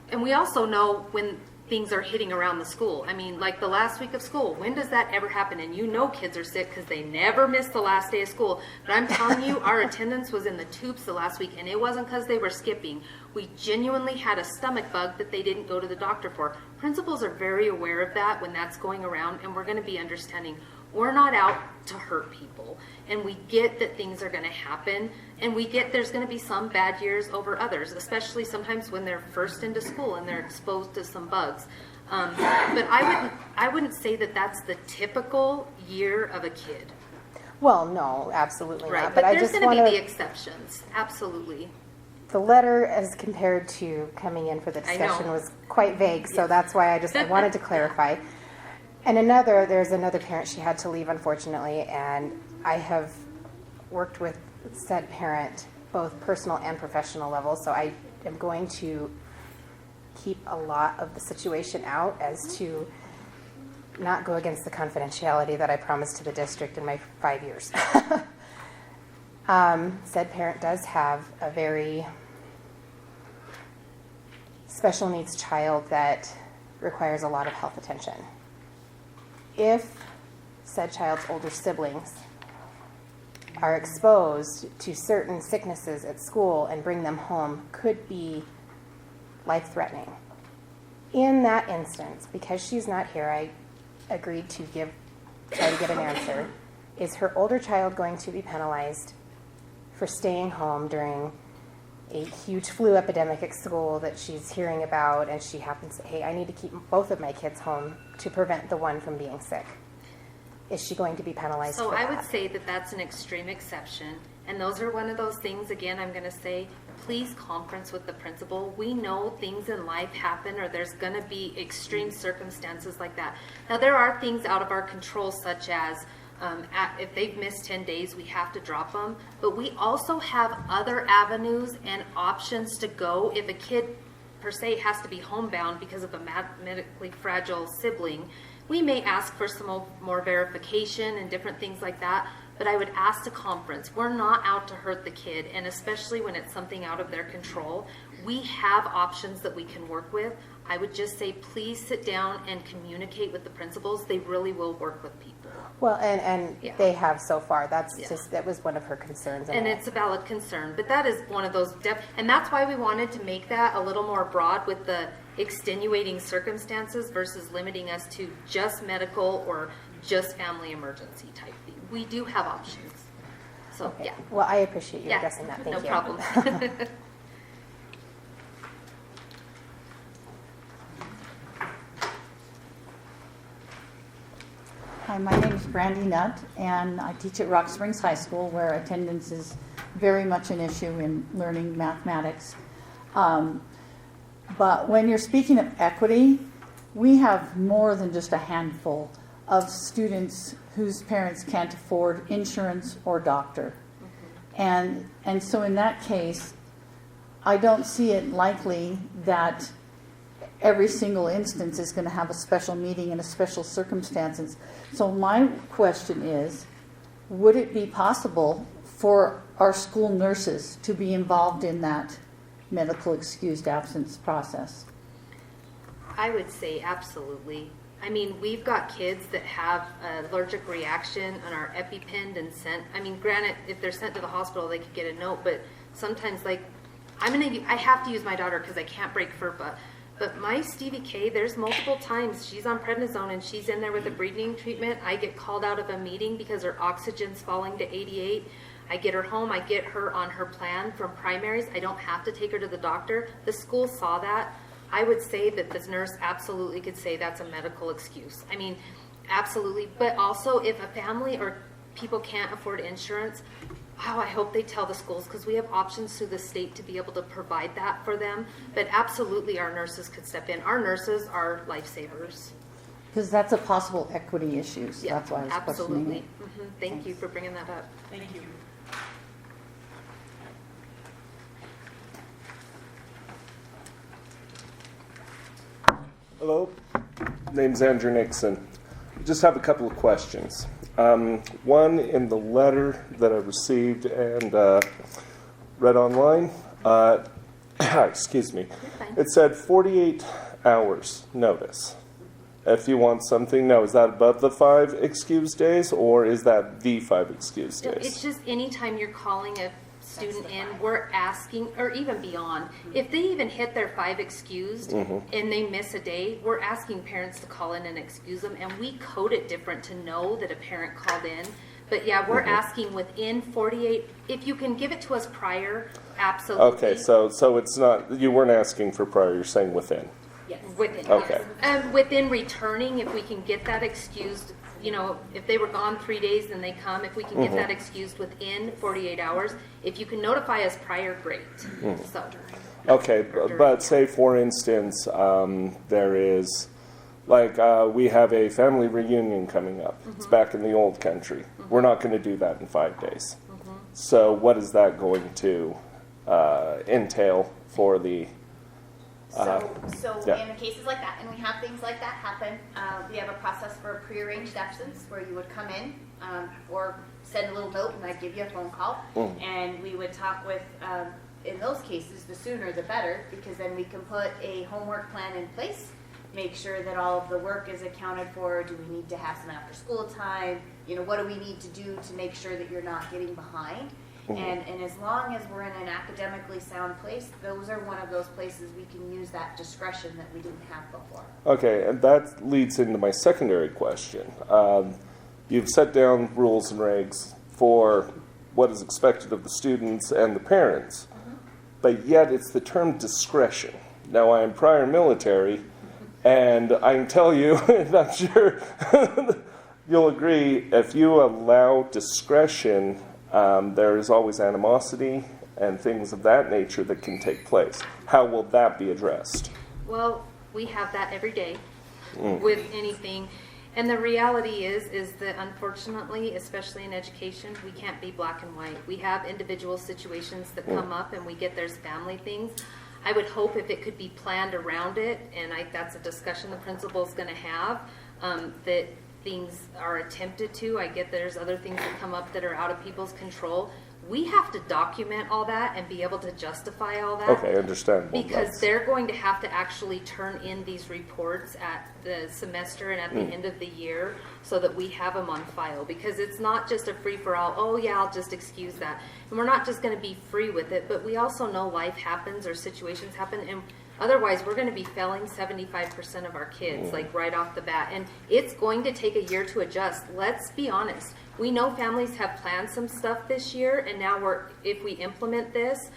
And we also know when things are hitting around the school. I mean, like the last week of school, when does that ever happen? And you know kids are sick because they never miss the last day of school. But I'm telling you, our attendance was in the tubes the last week, and it wasn't because they were skipping. We genuinely had a stomach bug that they didn't go to the doctor for. Principals are very aware of that when that's going around, and we're going to be understanding. We're not out to hurt people, and we get that things are going to happen, and we get there's going to be some bad years over others, especially sometimes when they're first into school and they're exposed to some bugs. But I wouldn't say that that's the typical year of a kid. Well, no, absolutely Right, not. but I there's just going to want be the exceptions, absolutely. The letter, as compared to coming in for the discussion, was quite vague, so that's why I wanted to clarify. And there's another parent, she had to leave, unfortunately, and I have worked with said parent, both personal and professional level, so I am going to keep a lot of the situation out as to not go against the confidentiality that I promised to the district in my 5 years. Said parent does have a very special needs child that requires a lot of health attention. If said child's older siblings are exposed to certain sicknesses at school and bring them home, could be life-threatening. In that instance, because she's not here, I agreed to try to get an answer. Is her older child going to be penalized for staying home during a huge flu epidemic at school that she's hearing about, and she happens to say, hey, I need to keep both of my kids home to prevent the one from being sick? Is she going to be penalized So for that? I would say that that's an extreme exception, and those are one of those things, again, I'm going to say, please conference with the principal. We know things in life happen, or there's going to be extreme circumstances like that. Now, there are things out of our control, such as if they've missed 10 days, we have to drop them. But we also have other avenues and options to go if a kid, per se, has to be homebound because of a medically fragile sibling. We may ask for some more verification and different things like that, but I would ask to conference. We're not out to hurt the kid, and especially when it's something out of their control, we have options that we can work with. I would just say, please sit down and communicate with the principals. They really will work with people. Well, and they have so far. That was one of her concerns. And it's a valid concern, but that is one of those, and that's why we wanted to make that a little more broad with the extenuating circumstances versus limiting us to just medical or just family emergency type thing. We do have options. So, okay. Yeah. Well, I appreciate you addressing that. Thank you. No problem. Hi, my name is Brandy Nutt, and I teach at Rock Springs High School, where attendance is very much an issue in learning mathematics. But when you're speaking of equity, we have more than just a handful of students whose parents can't afford insurance or doctor. And so in that case, I don't see it likely that every single instance is going to have a special meeting and a special circumstances. So my question is, would it be possible for our school nurses to be involved in that medical excused absence process? I would say absolutely. I mean, we've got kids that have an allergic reaction and are EpiPenned and sent. I mean, granted, if they're sent to the hospital, they could get a note, but sometimes, like, I have to use my daughter because I can't break FERPA. But my Stevie K, there's multiple times she's on prednisone and she's in there with a breathing treatment. I get called out of a meeting because her oxygen's falling to 88. I get her home. I get her on her plan from primaries. I don't have to take her to the doctor. The school saw that. I would say that this nurse absolutely could say that's a medical excuse. I mean, absolutely. But also, if a family or people can't afford insurance, I hope they tell the schools, because we have options through the state to be able to provide that for them. But absolutely, our nurses could step in. Our nurses are lifesavers. Because that's a possible equity issue. So Yeah, that's why I was absolutely. questioning it. Thank you for bringing that up. Thank you. Hello, name's Andrew Nixon. Just have a couple of questions. One, in the letter that I received and read online, excuse me, it said 48 hours notice. If you want something, now is that above the 5 excused days, or is that the 5 excused No, days? it's just anytime you're calling a student in, we're asking, or even beyond, if they even hit their 5 excused and they miss a day, we're asking parents to call in and excuse them, and we code it different to know that a parent called in. But yeah, we're asking within 48, if you can give it to us prior, absolutely. Okay, so it's not, you weren't asking for prior, you're saying within. Yes. Within, Okay. yes. Within returning, if we can get that excused, you know, if they were gone 3 days and they come, if we can get that excused within 48 hours, if you can notify us prior, great. So. Okay, but say for instance, there is, like, we have a family reunion coming up. It's back in the old country. We're not going to do that in 5 days. So what is that going to entail for the... So yeah. in cases like that, and we have things like that happen, we have a process for a prearranged absence where you would come in or send a little note and I'd give you a phone call and we would talk with, in those cases, the sooner the better, because then we can put a homework plan in place, make sure that all of the work is accounted for. Do we need to have some after school time? You know, what do we need to do to make sure that you're not getting behind? And as long as we're in an academically sound place, those are one of those places we can use that discretion that we didn't have before. Okay, and that leads into my secondary question. You've set down rules and regs for what is expected of the students and the parents, but yet it's the term discretion. Now, I am prior military, and I can tell you, and I'm sure you'll agree, if you allow discretion, there is always animosity and things of that nature that can take place. How will that be addressed? Well, we have that every day with anything. And the reality is that unfortunately, especially in education, we can't be black and white. We have individual situations that come up and we get there's family things. I would hope if it could be planned around it, and that's a discussion the principal's going to have, that things are attempted to. I get there's other things that come up that are out of people's control. We have to document all that and be able to justify all that. Okay, understandable. Because they're going to have to actually turn in these reports at the semester and at the end of the year so that we have them on file. Because it's not just a free-for-all, oh yeah, I'll just excuse that. And we're not just going to be free with it, but we also know life happens or situations happen, and otherwise we're going to be failing 75% of our kids, like right off the bat. And it's going to take a year to adjust. Let's be honest. We know families have planned some stuff this year, and now if we implement this,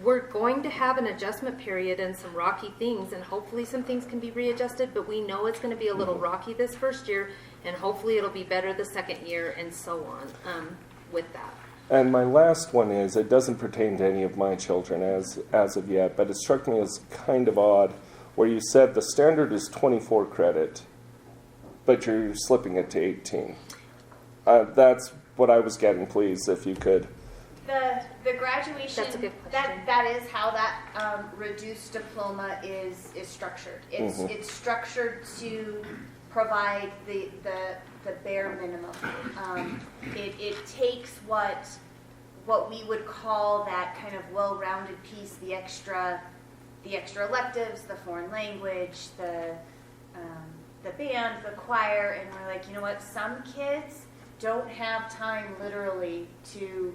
we're going to have an adjustment period and some rocky things, and hopefully some things can be readjusted, but we know it's going to be a little rocky this first year, and hopefully it'll be better the second year, and so on with that. And my last one is, it doesn't pertain to any of my children as of yet, but it struck me as kind of odd, where you said the standard is 24 credit, but you're slipping it to 18. That's what I was getting, please, if you could. The graduation, That's a good question. that is how that reduced diploma is structured. It's structured to provide the bare minimum. It takes what we would call that kind of well-rounded piece, the extra electives, the foreign language, the band, the choir, and we're like, you know what, some kids don't have time literally to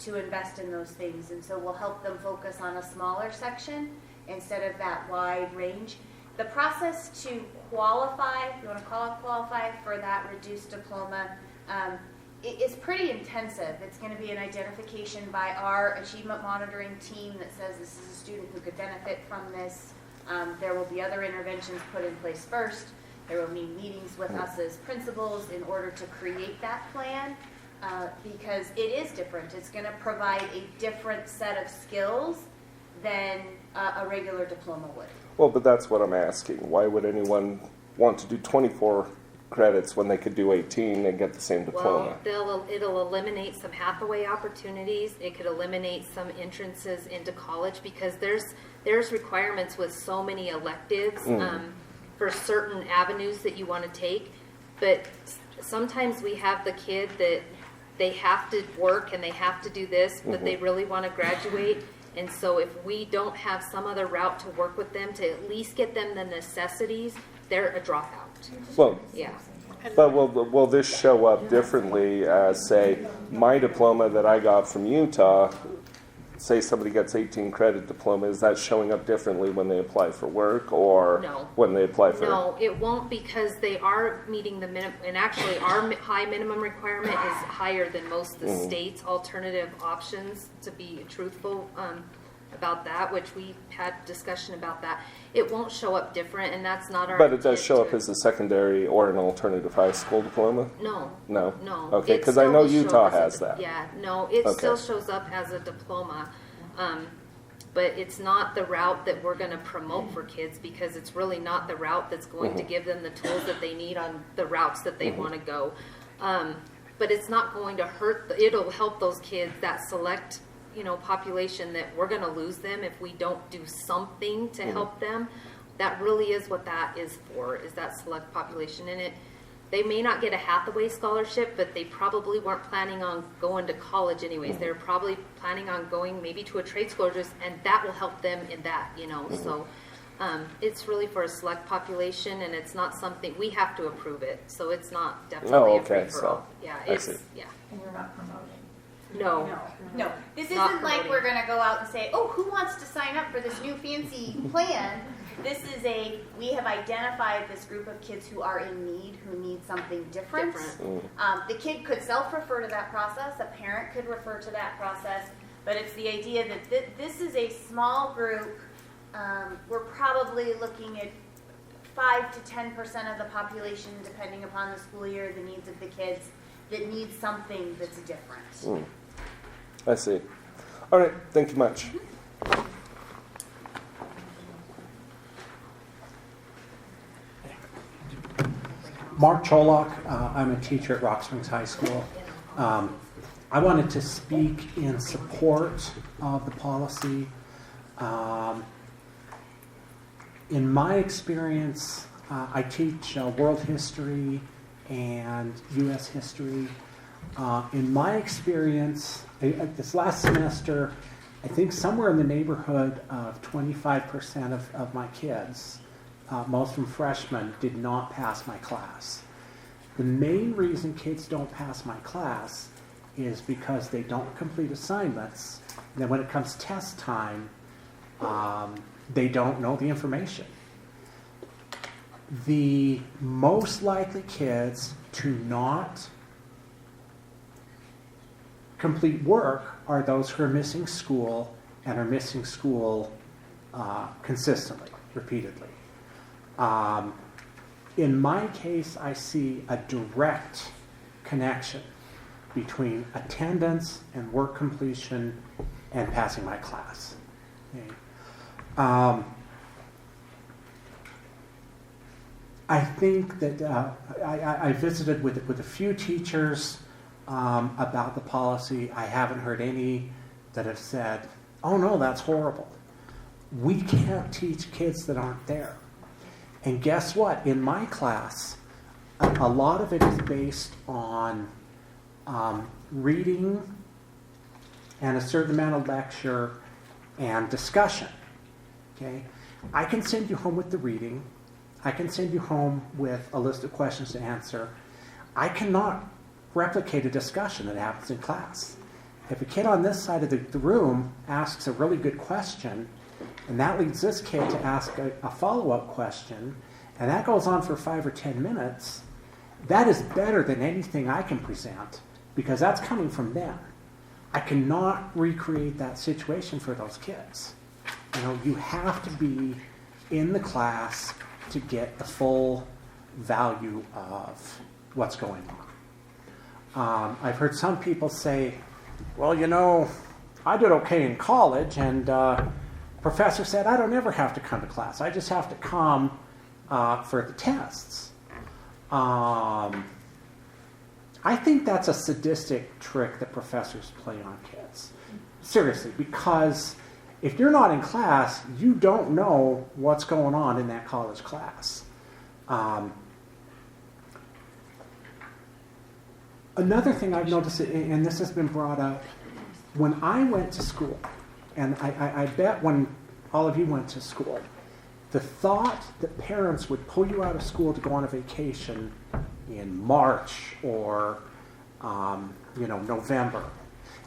invest in those things, and so we'll help them focus on a smaller section instead of that wide range. The process to qualify, if you want to call it qualify, for that reduced diploma is pretty intensive. It's going to be an identification by our achievement monitoring team that says this is a student who could benefit from this. There will be other interventions put in place first. There will be meetings with us as principals in order to create that plan because it is different. It's going to provide a different set of skills than a regular diploma would. Well, but that's what I'm asking. Why would anyone want to do 24 credits when they could do 18 and get the same diploma? Well, it'll eliminate some Hathaway opportunities. It could eliminate some entrances into college because there's requirements with so many electives for certain avenues that you want to take. But sometimes we have the kid that they have to work and they have to do this, but they really want to graduate. And so if we don't have some other route to work with them to at least get them the necessities, they're a dropout. Well, Yeah. but will this show up differently as, say, my diploma that I got from Utah, say somebody gets 18 credit diploma, is that showing up differently when they apply for work or No. when they apply for... No, it won't, because they are meeting the minimum, and actually our high minimum requirement is higher than most of the state's alternative options, to be truthful about that, which we had discussion about that. It won't show up different, and that's not our But it does intent show to- up as a secondary or an alternative high school diploma? No. No? No. Okay, It because I still know will show Utah up as a has di- that. Yeah, no, it Okay. still shows up as a diploma. But it's not the route that we're going to promote for kids, because it's really not the route that's going to give them the tools that they need on the routes that they want to go. But it's not going to hurt, it'll help those kids, that select, population, that we're going to lose them if we don't do something to help them. That really is what that is for, is that select population in it. They may not get a Hathaway scholarship, but they probably weren't planning on going to college anyways. They're probably planning on going maybe to a trade school, and that will help them in that, So it's really for a select population, and it's not something, we have to approve it. So it's not definitely a free-for-all. Yeah, it's, yeah. And we're not promoting. No. No, this Not isn't like promoting. we're gonna go out and say, oh, who wants to sign up for this new fancy plan? This is we have identified this group of kids who are in need, who need something different. The kid could self-refer to that process, a parent could refer to that process, but it's the idea that this is a small group. We're probably looking at 5 to 10% of the population, depending upon the school year, the needs of the kids, that need something that's different. I see. All right, thank you much. Mark Cholak, I'm a teacher at Rock Springs High School. I wanted to speak in support of the policy. In my experience, I teach world history and U.S. history. In my experience, this last semester, I think somewhere in the neighborhood of 25% of my kids, most from freshmen, did not pass my class. The main reason kids don't pass my class is because they don't complete assignments. And then when it comes test time, they don't know the information. The most likely kids to not complete work are those who are missing school and are missing school consistently, repeatedly. In my case, I see a direct connection between attendance and work completion and passing my class. Okay. I think that I visited with a few teachers about the policy. I haven't heard any that have said, oh no, that's horrible. We can't teach kids that aren't there. And guess what? In my class, a lot of it is based on reading and a certain amount of lecture and discussion. Okay? I can send you home with the reading. I can send you home with a list of questions to answer. I cannot replicate a discussion that happens in class. If a kid on this side of the room asks a really good question, and that leads this kid to ask a follow-up question, and that goes on for 5 or 10 minutes, that is better than anything I can present, because that's coming from them. I cannot recreate that situation for those kids. You have to be in the class to get the full value of what's going on. I've heard some people say, well, I did okay in college, and professor said I don't ever have to come to class. I just have to come for the tests. I think that's a sadistic trick that professors play on kids. Seriously, because if you're not in class, you don't know what's going on in that college class. Another thing I've noticed, and this has been brought up, when I went to school, And I bet when all of you went to school, the thought that parents would pull you out of school to go on a vacation in March or November.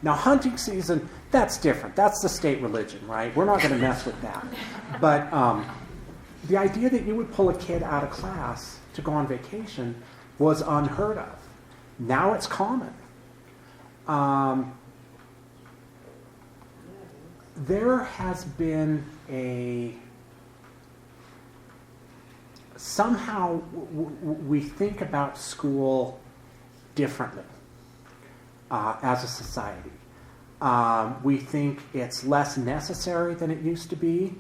Now, hunting season, that's different. That's the state religion, right? We're not going to mess with that. But the idea that you would pull a kid out of class to go on vacation was unheard of. Now it's common. There has been somehow we think about school differently as a society. We think it's less necessary than it used to be,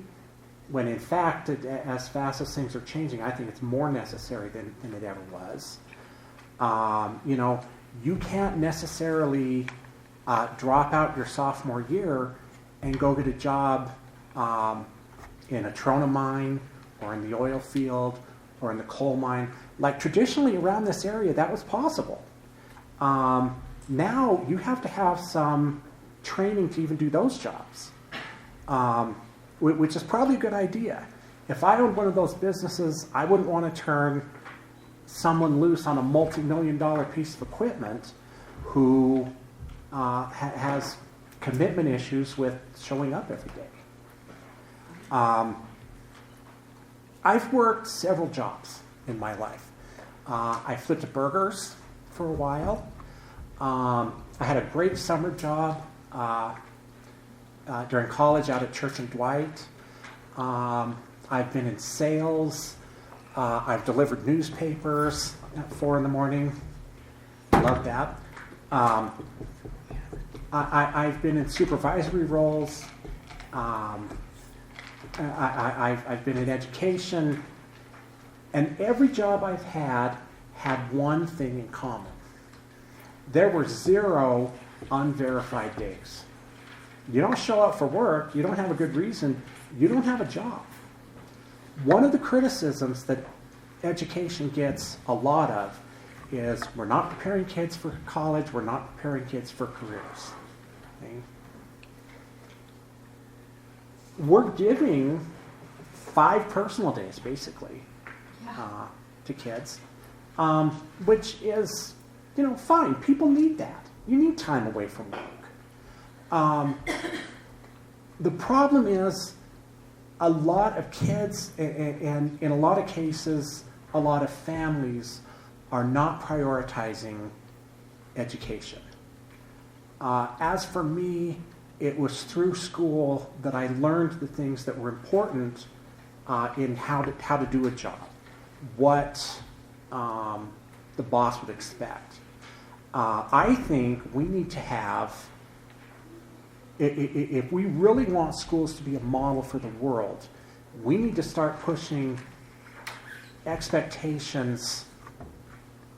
when in fact, as fast as things are changing, I think it's more necessary than it ever was. You can't necessarily drop out your sophomore year and go get a job in a trona mine or in the oil field or in the coal mine. Like traditionally around this area, that was possible. Now you have to have some training to even do those jobs, which is probably a good idea. If I owned one of those businesses, I wouldn't want to turn someone loose on a multi-million-dollar piece of equipment who has commitment issues with showing up every day. I've worked several jobs in my life. I flipped burgers for a while. I had a great summer job during college out at Church and Dwight. I've been in sales. I've delivered newspapers at 4 in.the morning. Love that. I've been in supervisory roles. I've been in education. And every job I've had one thing in common. There were 0 unverified days. You don't show up for work, you don't have a good reason, you don't have a job. One of the criticisms that education gets a lot of is we're not preparing kids for college, we're not preparing kids for careers. Okay? We're giving 5 personal days, basically, to kids, which is, fine. People need that. You need time away from work. The problem is a lot of kids, and in a lot of cases, a lot of families are not prioritizing education. As for me, it was through school that I learned the things that were important in how to do a job, what the boss would expect. I think we need to have, if we really want schools to be a model for the world, we need to start pushing expectations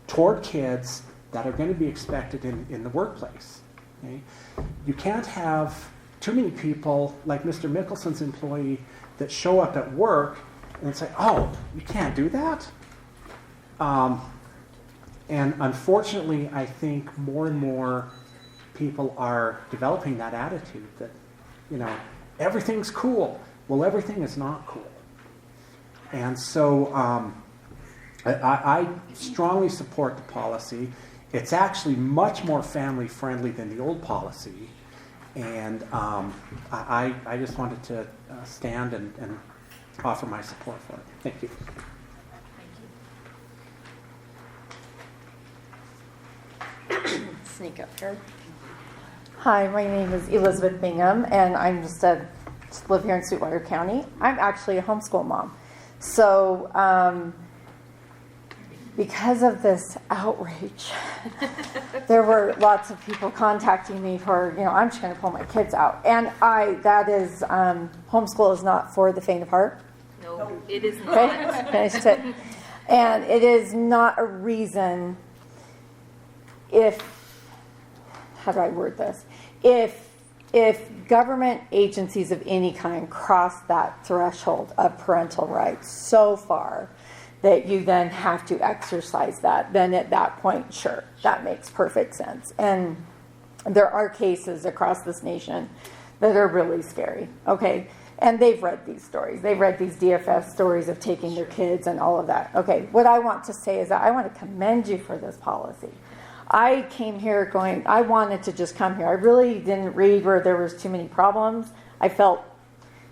toward kids that are going to be expected in the workplace. Okay? You can't have too many people like Mr. Mickelson's employee that show up at work and say, oh, you can't do that? And unfortunately, I think more and more people are developing that attitude that, everything's cool. Well, everything is not cool. And so I strongly support the policy. It's actually much more family-friendly than the old policy. And I just wanted to stand and offer my support for it. Thank you. Sneak up here. Hi, my name is Elizabeth Bingham, and I'm just live here in Sweetwater County. I'm actually a homeschool mom. So because of this outrage, there were lots of people contacting me for, I'm just going to pull my kids out. And homeschool is not for the faint of heart. No, it is not. Okay? And it is not a reason how do I word this? If government agencies of any kind cross that threshold of parental rights so far that you then have to exercise that, then at that point, sure, that makes perfect sense. And there are cases across this nation that are really scary, okay? And they've read these stories. They've read these DFS stories of taking their kids and all of that. Okay, what I want to say is that I want to commend you for this policy. I came here going, I wanted to just come here. I really didn't read where there was too many problems. I felt,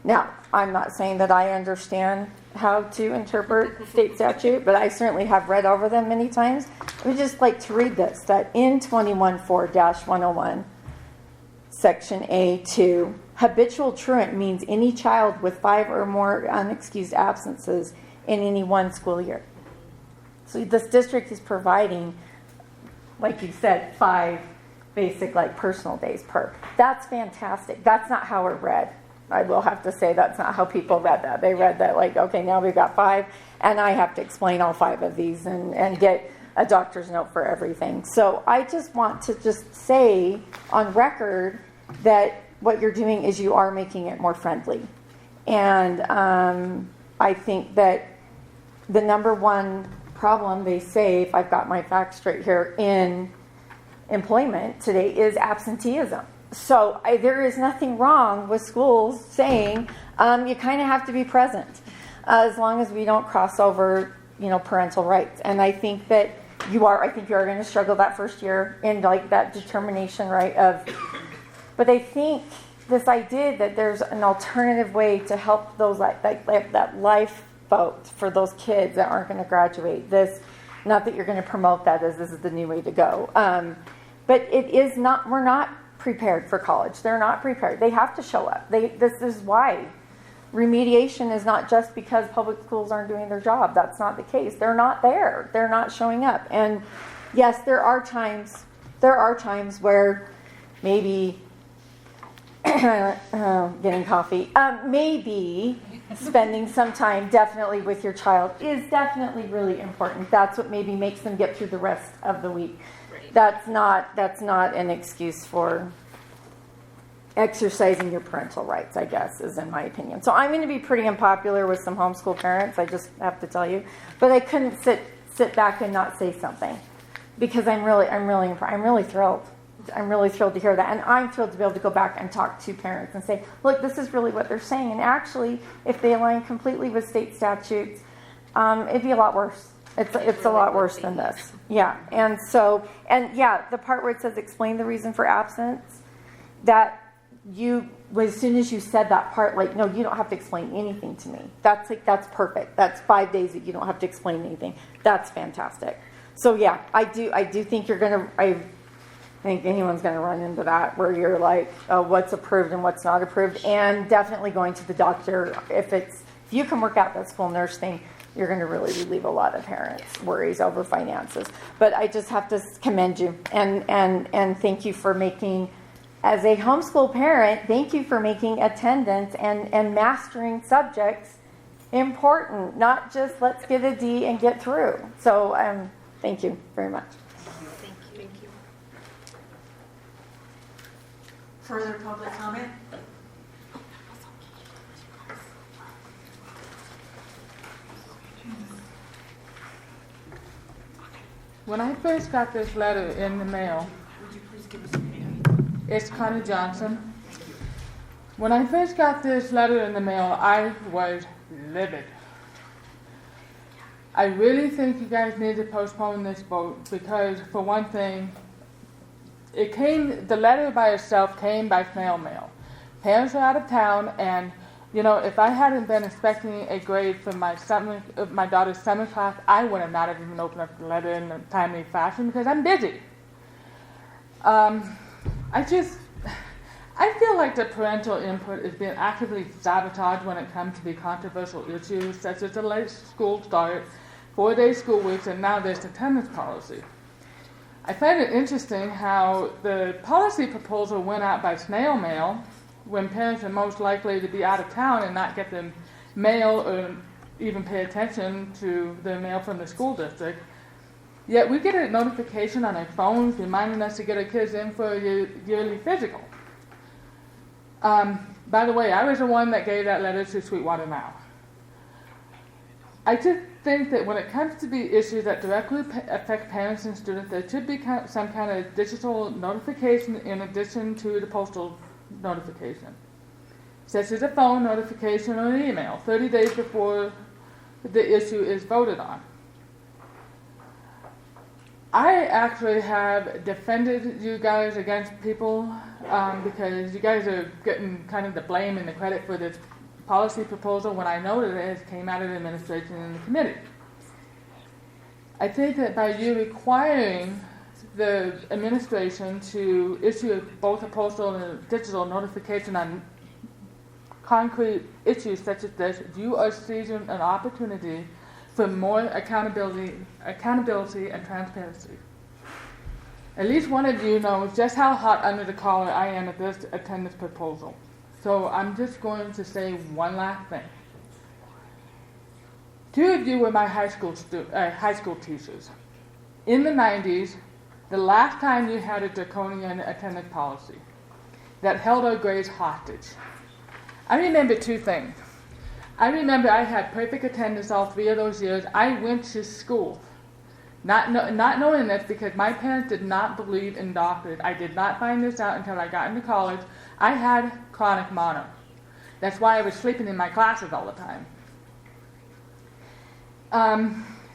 now, I'm not saying that I understand how to interpret state statute, but I certainly have read over them many times. I would just like to read this, that in 21.4-101, Section A2, habitual truant means any child with 5 or more unexcused absences in any one school year. So this district is providing, like you said, 5 basic like personal days per. That's fantastic. That's not how it read. I will have to say that's not how people read that. They read that like, okay, now we've got 5, and I have to explain all 5 of these and get a doctor's note for everything. So I just want to just say on record that what you're doing is you are making it more friendly. And I think that the number one problem, they say, if I've got my facts straight here, in employment today is absenteeism. So there is nothing wrong with schools saying you kind of have to be present as long as we don't cross over, parental rights. And I think that you are going to struggle that first year in like that determination, right? But I think this idea that there's an alternative way to help those that lifeboat for those kids that aren't going to graduate. Not that you're going to promote that as this is the new way to go, but it is not. We're not prepared for college. They're not prepared. They have to show up. This is why remediation is not just because public schools aren't doing their job. That's not the case. They're not there. They're not showing up. And yes, there are times where maybe getting coffee. Maybe spending some time definitely with your child is definitely really important. That's what maybe makes them get through the rest of the week. Right. That's not an excuse for exercising your parental rights, I guess, is in my opinion. So I'm going to be pretty unpopular with some homeschool parents, I just have to tell you. But I couldn't sit back and not say something because I'm really thrilled. I'm really thrilled to hear that. And I'm thrilled to be able to go back and talk to parents and say, look, this is really what they're saying. And actually, if they align completely with state statutes, it'd be a lot worse. It's a lot worse than this. Yeah. And the part where it says explain the reason for absence, that as soon as you said that part, like, no, you don't have to explain anything to me. That's perfect. That's 5 days that you don't have to explain anything. That's fantastic. So yeah, I do think you're going to, I think anyone's going to run into that where you're like, oh, what's approved and what's not approved, and definitely going to the doctor. If you can work out that school nurse thing, you're going to really relieve a lot of parents' worries over finances. But I just have to commend you and thank you for making, as a homeschool parent, thank you for making attendance and mastering subjects important, not just let's get a D and get through. So thank you very much. Thank you. Further public comment? When I first got this letter in the mail, Would you please give us a name? it's Connie Johnson. When I first got this letter in the mail, I was livid. I really think you guys need to postpone this vote because, for one thing, the letter by itself came by snail mail. Parents are out of town, and if I hadn't been expecting a grade for my daughter's summer class, I would have not even opened up the letter in a timely fashion because I'm busy. I feel like the parental input is being actively sabotaged when it comes to the controversial issues such as the late school start, 4-day school weeks, and now this attendance policy. I find it interesting how the policy proposal went out by snail mail when parents are most likely to be out of town and not get the mail or even pay attention to the mail from the school district. Yet we get a notification on our phones reminding us to get our kids in for a yearly physical. By the way, I was the one that gave that letter to Sweetwater now. I just think that when it comes to the issues that directly affect parents and students, there should be some kind of digital notification in addition to the postal notification, such as a phone notification or an email, 30 days before the issue is voted on. I actually have defended you guys against people because you guys are getting kind of the blame and the credit for this policy proposal when I know that it came out of the administration and the committee. I think that by you requiring the administration to issue both a postal and a digital notification on concrete issues such as this, you are seizing an opportunity for more accountability and transparency. At least one of you knows just how hot under the collar I am at this attendance proposal. So I'm just going to say one last thing. Two of you were my high school teachers. In the 90s, the last time you had a draconian attendance policy that held our grades hostage, I remember two things. I remember I had perfect attendance all 3 of those years. I went to school, not knowing this because my parents did not believe in doctors. I did not find this out until I got into college. I had chronic mono. That's why I was sleeping in my classes all the time.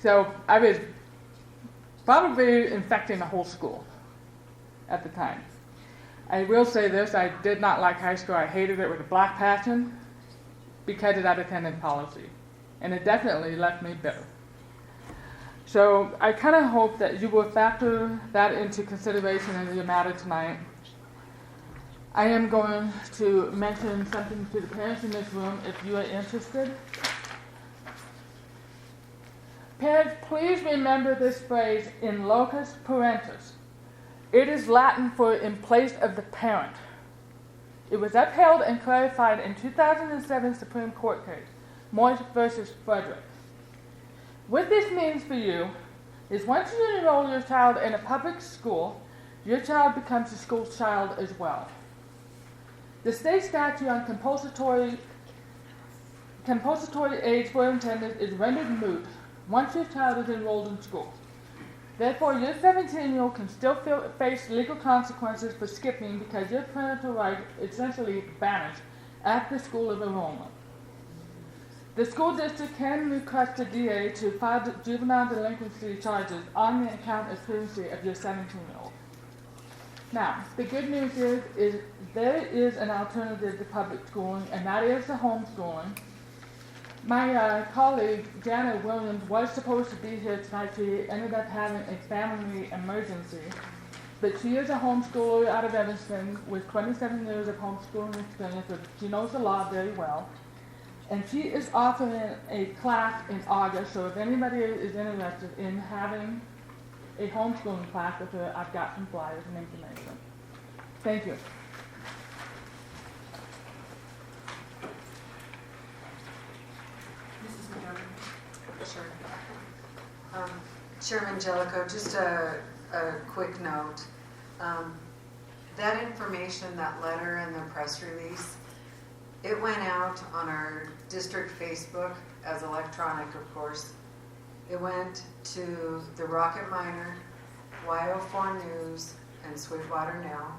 So I was probably infecting the whole school at the time. I will say this, I did not like high school. I hated it with a black passion because of that attendance policy. And it definitely left me bitter. So I kind of hope that you will factor that into consideration in your matter tonight. I am going to mention something to the parents in this room if you are interested. Parents, please remember this phrase, in locus parentis. It is Latin for in place of the parent. It was upheld and clarified in 2007 Supreme Court case, Morse versus Frederick. What this means for you is once you enroll your child in a public school, your child becomes a school child as well. The state statute on compulsory age for attendance is rendered moot once your child is enrolled in school. Therefore, your 17-year-old can still face legal consequences for skipping because your parental right essentially vanished at the school of enrollment. The school district can request a DA to file juvenile delinquency charges on the account of truancy of your 17-year-old. Now, the good news is there is an alternative to public schooling, and that is the homeschooling. My colleague, Janet Williams, was supposed to be here tonight. She ended up having a family emergency. But she is a homeschooler out of Evanston with 27 years of homeschooling experience. So she knows the law very well. And she is offering a class in August. So if anybody is interested in having a homeschooling class with her, I've got some flyers and information. Thank you. Sure. Chairman Jellicoe, just a quick note. That information, that letter and the press release, it went out on our district Facebook as electronic, of course. It went to the Rocket Miner, YO4 News, and Sweetwater Now.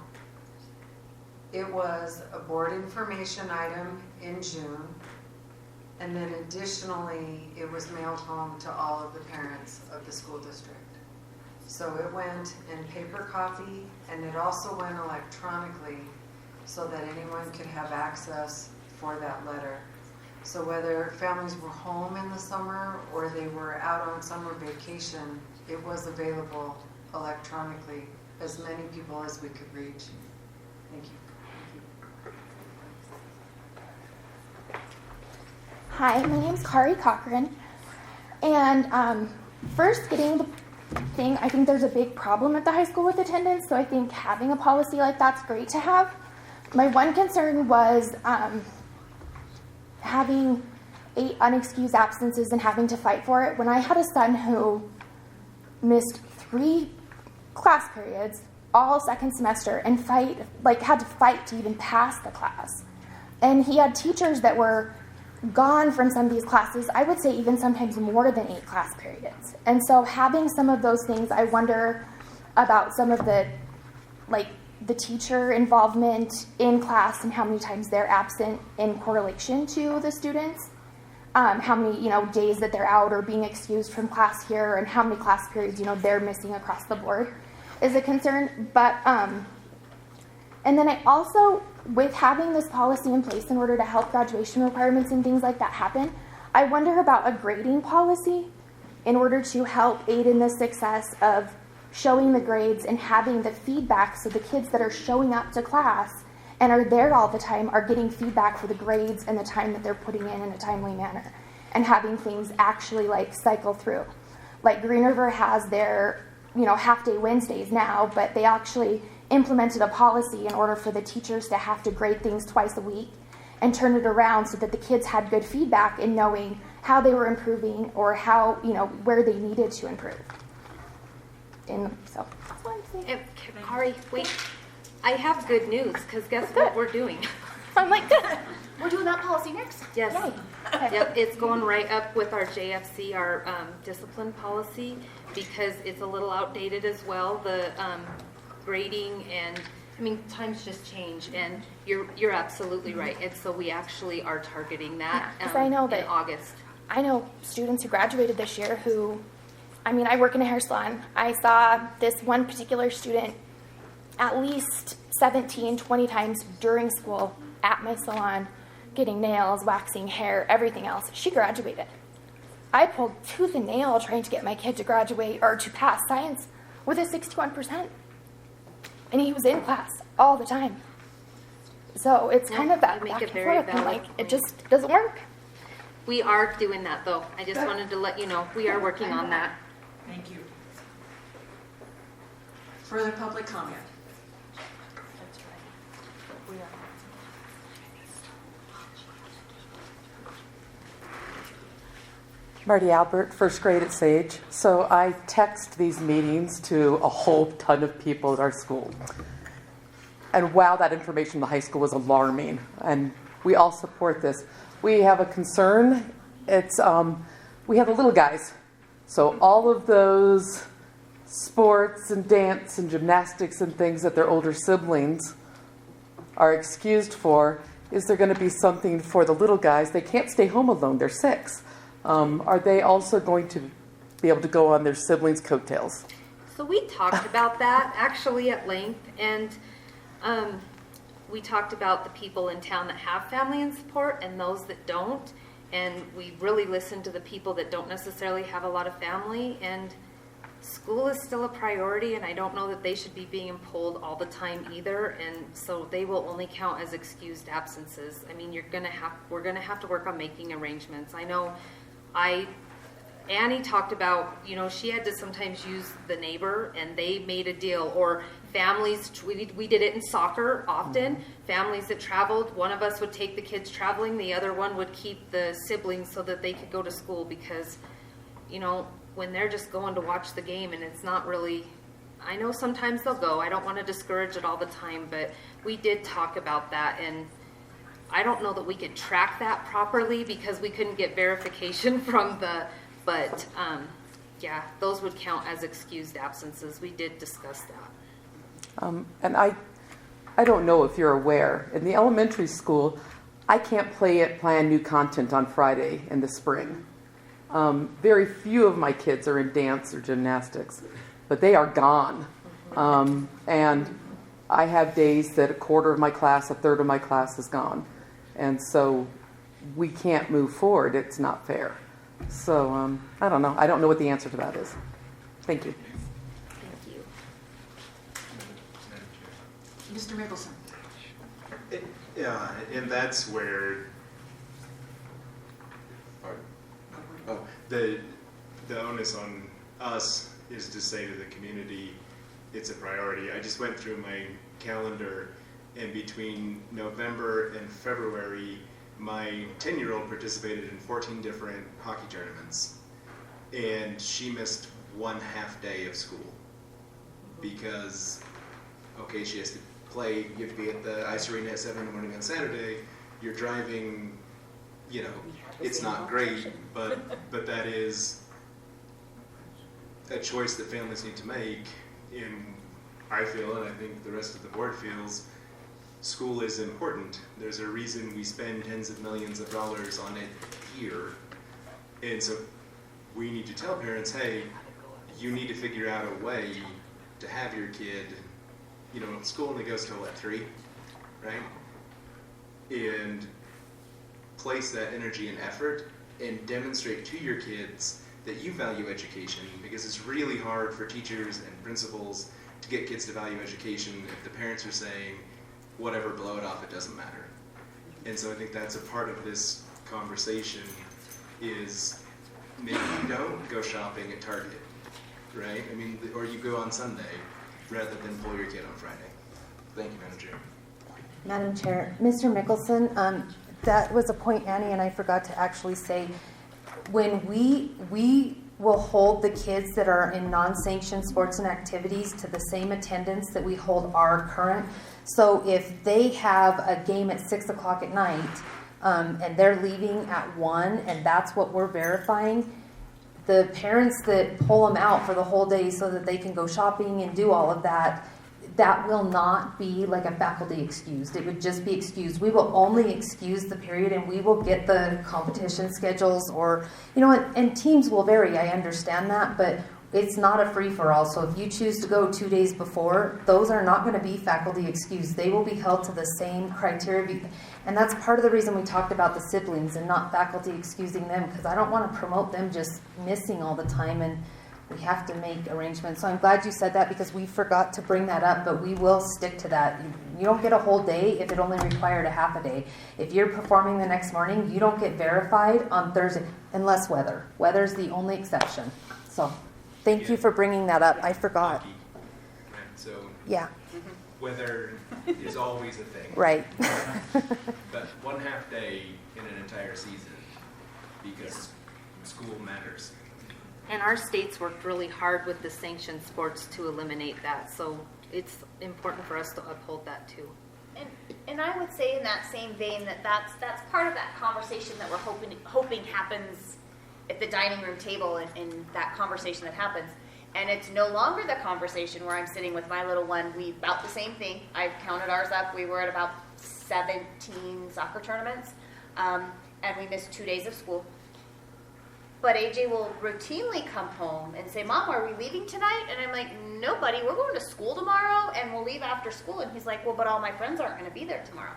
It was a board information item in June. And then additionally, it was mailed home to all of the parents of the school district. So it went in paper copy, and it also went electronically so that anyone could have access for that letter. So whether families were home in the summer or they were out on summer vacation, it was available electronically, as many people as we could reach. Thank you. Hi, my name's Kari Cochran, and first getting the thing, I think there's a big problem at the high school with attendance, so I think having a policy like that's great to have. My one concern was having 8 unexcused absences and having to fight for it. When I had a son who missed 3 class periods all second semester and had to fight to even pass the class, and he had teachers that were gone from some of these classes, I would say even sometimes more than 8 class periods. And so having some of those things, I wonder about some of the the teacher involvement in class and how many times they're absent in correlation to the students. How many, days that they're out or being excused from class here, and how many class periods, they're missing across the board is a concern. But, and then I also, with having this policy in place in order to help graduation requirements and things like that happen, I wonder about a grading policy in order to help aid in the success of showing the grades and having the feedback, so the kids that are showing up to class and are there all the time are getting feedback for the grades and the time that they're putting in a timely manner, and having things actually cycle through. Like Green River has their, half-day Wednesdays now, but they actually implemented a policy in order for the teachers to have to grade things twice a week and turn it around so that the kids had good feedback in knowing how they were improving or how, where they needed to improve. And so that's what I'm saying. Kari, wait. I have good news, because guess what we're doing? I'm like, good. We're doing that policy next. Yes. Yay. Okay. Yep, it's going right up with our JFC, our discipline policy, because it's a little outdated as well. The grading and, times just change, and you're absolutely right. And so we actually are targeting that I know in August. I know students who graduated this year who, I work in a hair salon. I saw this one particular student at least 17, 20 times during school at my salon, getting nails, waxing hair, everything else. She graduated. I pulled tooth and nail trying to get my kid to graduate or to pass science with a 61%. And he was in class all the time. So it's kind of that back and forth, and it just doesn't work. We are doing that, though. I just wanted to let you know we are working on that. Thank you. Further public comment? Marty Albert, first grade at Sage. So I text these meetings to a whole ton of people at our school. And wow, that information in the high school was alarming. And we all support this. We have a concern. It's we have the little guys. So all of those sports and dance and gymnastics and things that their older siblings are excused for, is there going to be something for the little guys? They can't stay home alone. They're 6. Are they also going to be able to go on their siblings' coattails? So we talked about that actually at length, and we talked about the people in town that have family and support and those that don't, and we really listened to the people that don't necessarily have a lot of family, and school is still a priority, and I don't know that they should be being pulled all the time either, and so they will only count as excused absences. We're gonna have to work on making arrangements. I know Annie talked about, she had to sometimes use the neighbor, and they made a deal, or families, we did it in soccer often, families that traveled, one of us would take the kids traveling, the other one would keep the siblings so that they could go to school, because, when they're just going to watch the game and it's not really, I know sometimes they'll go, I don't want to discourage it all the time, but we did talk about that, and I don't know that we could track that properly because we couldn't get verification from but those would count as excused absences. We did discuss that. And I don't know if you're aware, in the elementary school, I can't plan new content on Friday in the spring. Very few of my kids are in dance or gymnastics, but they are gone. And I have days that a quarter of my class, a third of my class is gone. And so we can't move forward. It's not fair. So I don't know. I don't know what the answer to that is. Thank you. Thank you. Mr. Mickelson. Yeah, and that's where the onus on us is to say to the community, it's a priority. I just went through my calendar, and between November and February, my 10-year-old participated in 14 different hockey tournaments, and she missed 1 half day of school because, okay, she has to play, you have to be at the ice arena at 7 in the morning on Saturday, you're driving, it's not great, but that is a choice that families need to make in I feel, and I think the rest of the board feels, school is important. There's a reason we spend tens of millions of dollars on it here. And so we need to tell parents, hey, you need to figure out a way to have your kid, you know, school only goes till what, 3, right? And place that energy and effort and demonstrate to your kids that you value education, because it's really hard for teachers and principals to get kids to value education if the parents are saying, whatever, blow it off, it doesn't matter. And so I think that's a part of this conversation is maybe you don't go shopping at Target, right? I mean, or you go on Sunday rather than pull your kid on Friday. Thank you, Madam Chair. Madam Chair, Mr. Mickelson, that was a point Annie and I forgot to actually say. When we will hold the kids that are in non-sanctioned sports and activities to the same attendance that we hold our current. So if they have a game at 6 o'clock at night and they're leaving at 1 and that's what we're verifying, the parents that pull them out for the whole day so that they can go shopping and do all of that, that will not be like a faculty excused. It would just be excused. We will only excuse the period, and we will get the competition schedules, or, you know, and teams will vary. I understand that, but it's not a free-for-all. So if you choose to go 2 days before, those are not going to be faculty excused. They will be held to the same criteria. And that's part of the reason we talked about the siblings and not faculty excusing them, because I don't want to promote them just missing all the time, and we have to make arrangements. So I'm glad you said that, because we forgot to bring that up, but we will stick to that. You don't get a whole day if it only required a half a day. If you're performing the next morning, you don't get verified on Thursday, unless weather. Weather's the only exception. So thank you for bringing that up. I forgot. Right, so Yeah. weather is always a thing. Right. But 1/2 day in an entire season, because school matters. And our state's worked really hard with the sanctioned sports to eliminate that, so it's important for us to uphold that too. And I would say in that same vein that's part of that conversation that we're hoping happens at the dining room table, in that conversation that happens. And it's no longer the conversation where I'm sitting with my little one. We about the same thing. I've counted ours up. We were at about 17 soccer tournaments, and we missed 2 days of school. But AJ will routinely come home and say, Mom, are we leaving tonight? And I'm like, no, buddy, we're going to school tomorrow, and we'll leave after school. And he's like, well, but all my friends aren't going to be there tomorrow.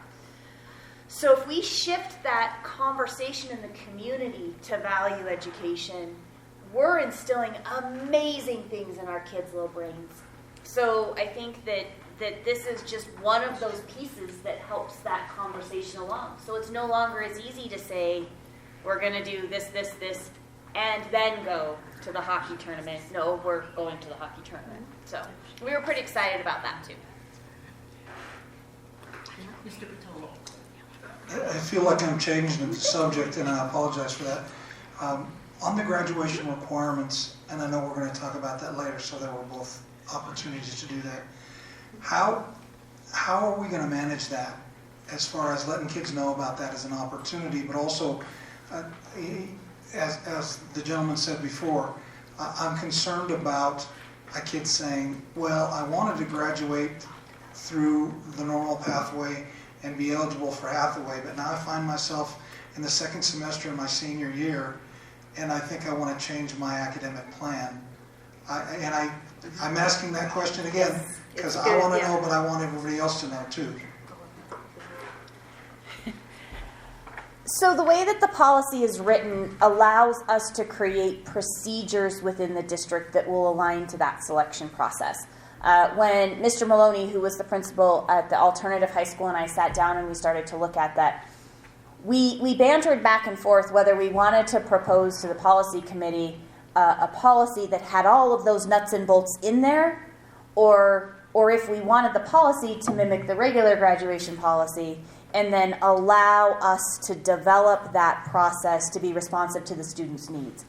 So if we shift that conversation in the community to value education, we're instilling amazing things in our kids' little brains. So I think that this is just one of those pieces that helps that conversation along. So it's no longer as easy to say, we're going to do this, and then go to the hockey tournament. No, we're going to the hockey tournament. So we were pretty excited about that too. Mr. Patolo. I feel like I'm changing the subject, and I apologize for that. On the graduation requirements, and I know we're going to talk about that later, so there were both opportunities to do that. How are we going to manage that, as far as letting kids know about that as an opportunity, but also, as the gentleman said before, I'm concerned about a kid saying, well, I wanted to graduate through the normal pathway and be eligible for half the way, but now I find myself in the second semester of my senior year, and I think I want to change my academic plan. I'm asking that question again because I want to know, but I want everybody else to know too. So the way that the policy is written allows us to create procedures within the district that will align to that selection process. When Mr. Maloney, who was the principal at the alternative high school, and I sat down and we started to look at that, we bantered back and forth whether we wanted to propose to the policy committee a policy that had all of those nuts and bolts in there, or if we wanted the policy to mimic the regular graduation policy and then allow us to develop that process to be responsive to the students' needs.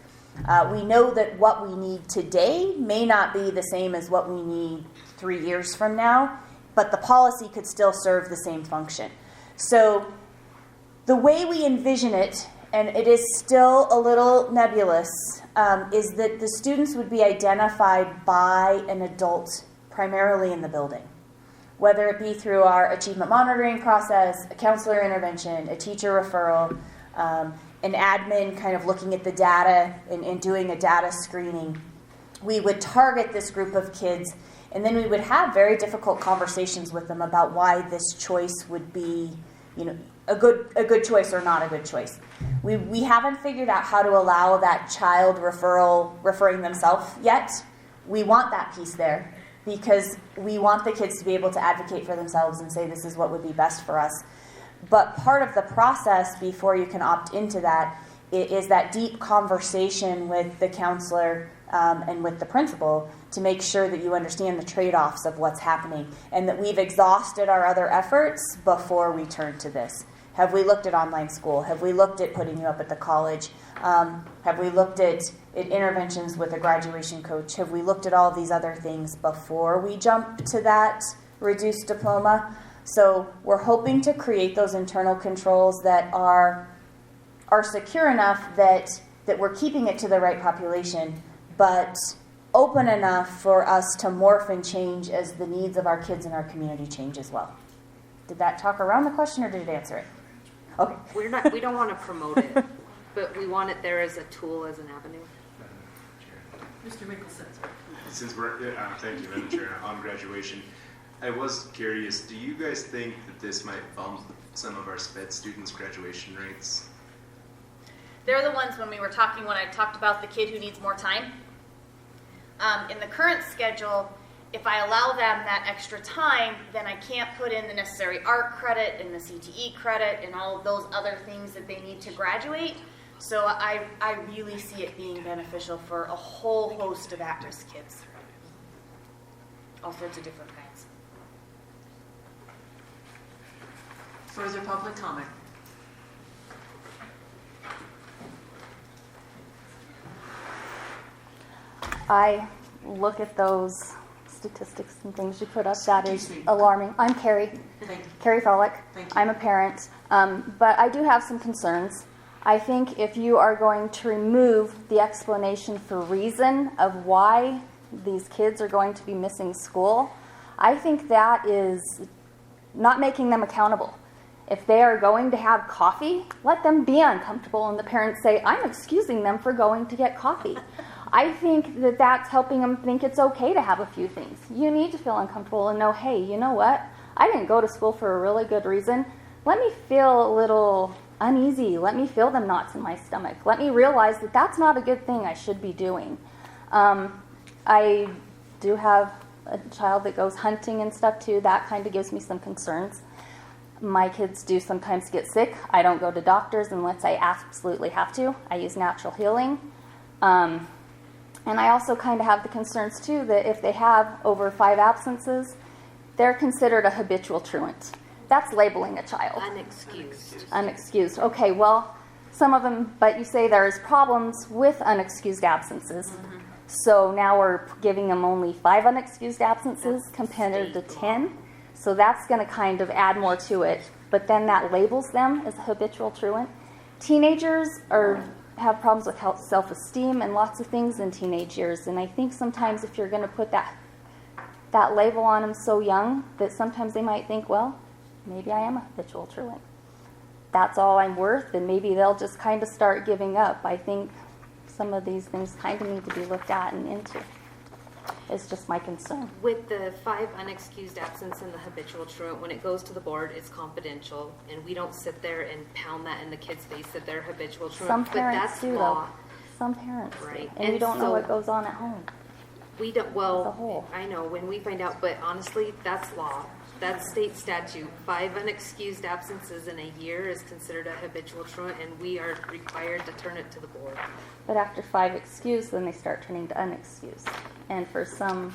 We know that what we need today may not be the same as what we need 3 years from now, but the policy could still serve the same function. So the way we envision it, and it is still a little nebulous, is that the students would be identified by an adult primarily in the building. Whether it be through our achievement monitoring process, a counselor intervention, a teacher referral, an admin kind of looking at the data and doing a data screening, we would target this group of kids, and then we would have very difficult conversations with them about why this choice would be, a good choice or not a good choice. We haven't figured out how to allow that child referring themselves yet. We want that piece there because we want the kids to be able to advocate for themselves and say this is what would be best for us. But part of the process before you can opt into that is that deep conversation with the counselor and with the principal to make sure that you understand the trade-offs of what's happening and that we've exhausted our other efforts before we turn to this. Have we looked at online school? Have we looked at putting you up at the college? Have we looked at interventions with a graduation coach? Have we looked at all these other things before we jump to that reduced diploma? So we're hoping to create those internal controls that are secure enough that we're keeping it to the right population, but open enough for us to morph and change as the needs of our kids and our community change as well. Did that talk around the question or did it answer it? Okay. We don't want to promote it, but we want it there as a tool, as an avenue. Mr. Mickelson. Since we're, thank you, Madam Chair, on graduation, I was curious, do you guys think that this might bump some of our SPED students' graduation rates? They're the ones when I talked about the kid who needs more time. In the current schedule, if I allow them that extra time, then I can't put in the necessary art credit and the CTE credit and all of those other things that they need to graduate. So I really see it being beneficial for a whole host of at-risk kids. All sorts of different kinds. Further public comment? I look at those statistics and things you put up. That is alarming. I'm Carrie. Carrie Frolick. I'm a parent. But I do have some concerns. I think if you are going to remove the explanation for reason of why these kids are going to be missing school, I think that is not making them accountable. If they are going to have coffee, let them be uncomfortable and the parents say, I'm excusing them for going to get coffee. I think that that's helping them think it's okay to have a few things. You need to feel uncomfortable and know, hey, you know what? I didn't go to school for a really good reason. Let me feel a little uneasy. Let me feel them knots in my stomach. Let me realize that that's not a good thing I should be doing. I do have a child that goes hunting and stuff too. That kind of gives me some concerns. My kids do sometimes get sick. I don't go to doctors unless I absolutely have to. I use natural healing. And I also kind of have the concerns too that if they have over 5 absences, they're considered a habitual truant. That's labeling a child. Unexcused. Okay, well, some of them, but you say there's problems with unexcused absences. Mm-hmm. So now we're giving them only 5 unexcused absences compared to 10. So that's going to kind of add more to it. But then that labels them as a habitual truant. Teenagers have problems with self-esteem and lots of things in teenage years. And I think sometimes if you're going to put that label on them so young, that sometimes they might think, well, maybe I am a habitual truant. That's all I'm worth, and maybe they'll just kind of start giving up. I think some of these things kind of need to be looked at and into. It's just my concern. With the 5 unexcused absence and the habitual truant, when it goes to the board, it's confidential, and we don't sit there and pound that in the kid's face that they're habitual truant. Some but parents that's do, law. though. Some parents right. do. And you don't know what goes on at home. We don't. Well, I know when we find out, but honestly, that's law. That's state statute. 5 unexcused absences in a year is considered a habitual truant, and we are required to turn it to the board. But after 5 excused, then they start turning to unexcused. And for some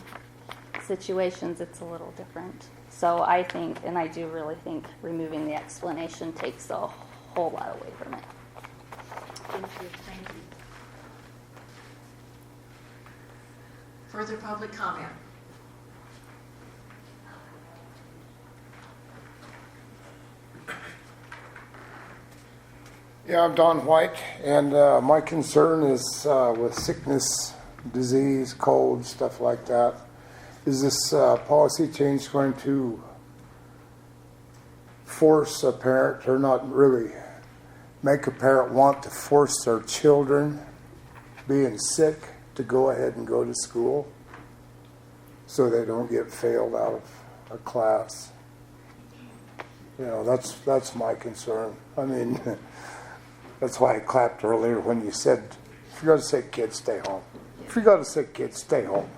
situations, it's a little different. So I think, and I do really think, removing the explanation takes a whole lot away from it. Thank you. Thank you. Further public comment? Yeah, I'm Don White, and my concern is with sickness, disease, cold, stuff like that. Is this policy change going to force a parent, or not really, make a parent want to force their children being sick to go ahead and go to school so they don't get failed out of a class? You know, that's my concern. I mean, that's why I clapped earlier when you said, if you're going to sick kids, stay home. If you're going to sick kids, stay home.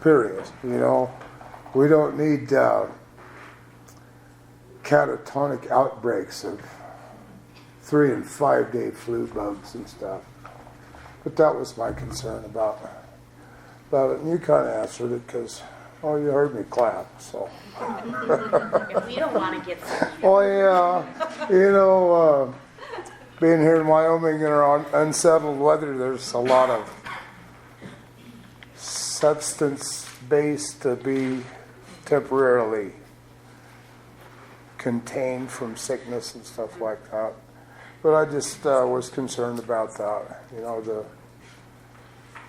Period. You know, we don't need catatonic outbreaks of 3 and 5 day flu bugs and stuff. But that was my concern about it. And you kind of answered it because, oh, you heard me clap, so. If we don't want to get sick. Oh, yeah. You know, being here in Wyoming in our unsettled weather, there's a lot of substance-based to be temporarily contained from sickness and stuff like that. But I just was concerned about that, you know,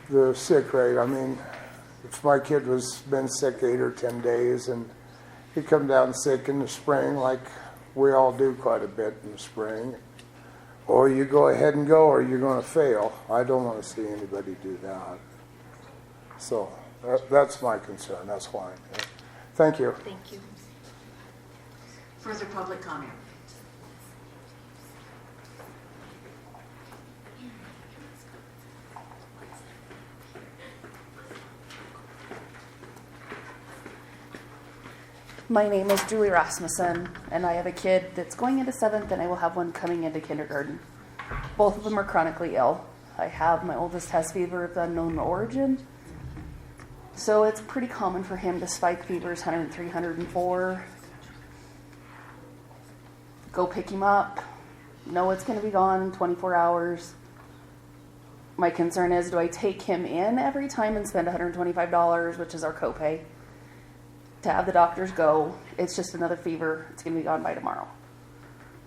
the sick rate. I mean, if my kid was been sick 8 or 10 days and he'd come down sick in the spring, like we all do quite a bit in the spring, or you go ahead and go or you're going to fail. I don't want to see anybody do that. So that's my concern. That's why. Thank you. Thank you. Further public comment? My name is Julie Rasmussen, and I have a kid that's going into 7th, and I will have one coming into kindergarten. Both of them are chronically ill. My oldest has fever of unknown origin, so it's pretty common for him to spike fevers, 103, 104. Go pick him up, know it's going to be gone in 24 hours. My concern is, do I take him in every time and spend $125, which is our copay, to have the doctors go? It's just another fever. It's going to be gone by tomorrow.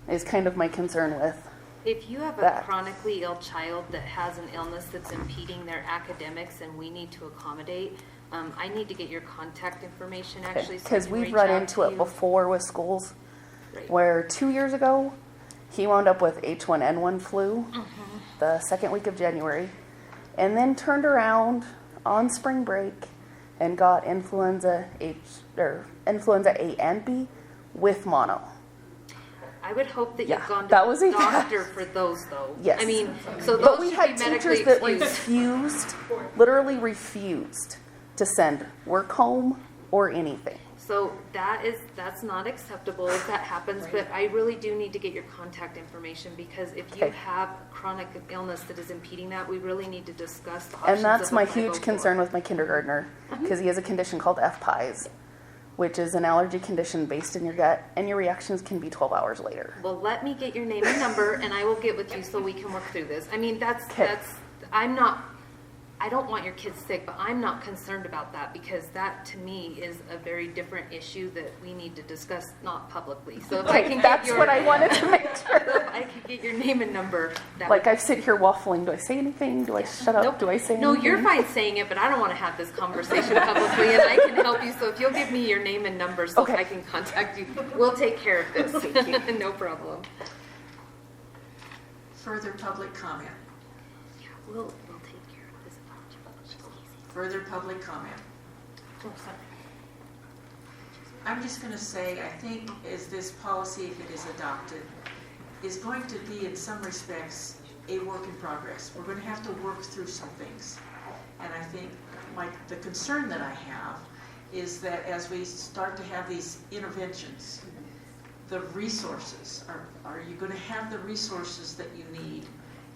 Is kind of my concern with If you have a chronically ill child that has an illness that's impeding their academics and we need to accommodate, I need to get your contact information actually. Because we've run into it before with schools, where 2 years ago, he wound up with H1N1 flu the second week of January, and then turned around on spring break and got influenza A and B with mono. I would hope that you've gone to that was the a doctor for those, though. Yes. I mean, so those but we should had be medically teachers that excused. literally refused to send work home or anything. So that's not acceptable if that happens, but I really do need to get your contact information, because if you have chronic illness that is impeding that, we really need to discuss the options. And that's of my what I huge go concern for. with my kindergartner, because he has a condition called FPIES, which is an allergy condition based in your gut, and your reactions can be 12 hours later. Well, let me get your name and number, and I will get with you so we can work through this. I mean, I don't want your kids sick, but I'm not concerned about that, because that to me is a very different issue that we need to discuss, not publicly. So if I can That's what I wanted to make sure. So if I could get your name and number. Like I sit here waffling. Do I say anything? Do I shut up? Nope. Do I say No, anything? you're fine saying it, but I don't want to have this conversation publicly, and I can help you. So if you'll give me your name and number so I can contact you, we'll take care of this. No problem. Further public comment? Yeah, we'll take care of this. Further public comment? I'm just going to say, I think as this policy, if it is adopted, is going to be in some respects a work in progress. We're going to have to work through some things. And I think the concern that I have is that as we start to have these interventions, the resources, are you going to have the resources that you need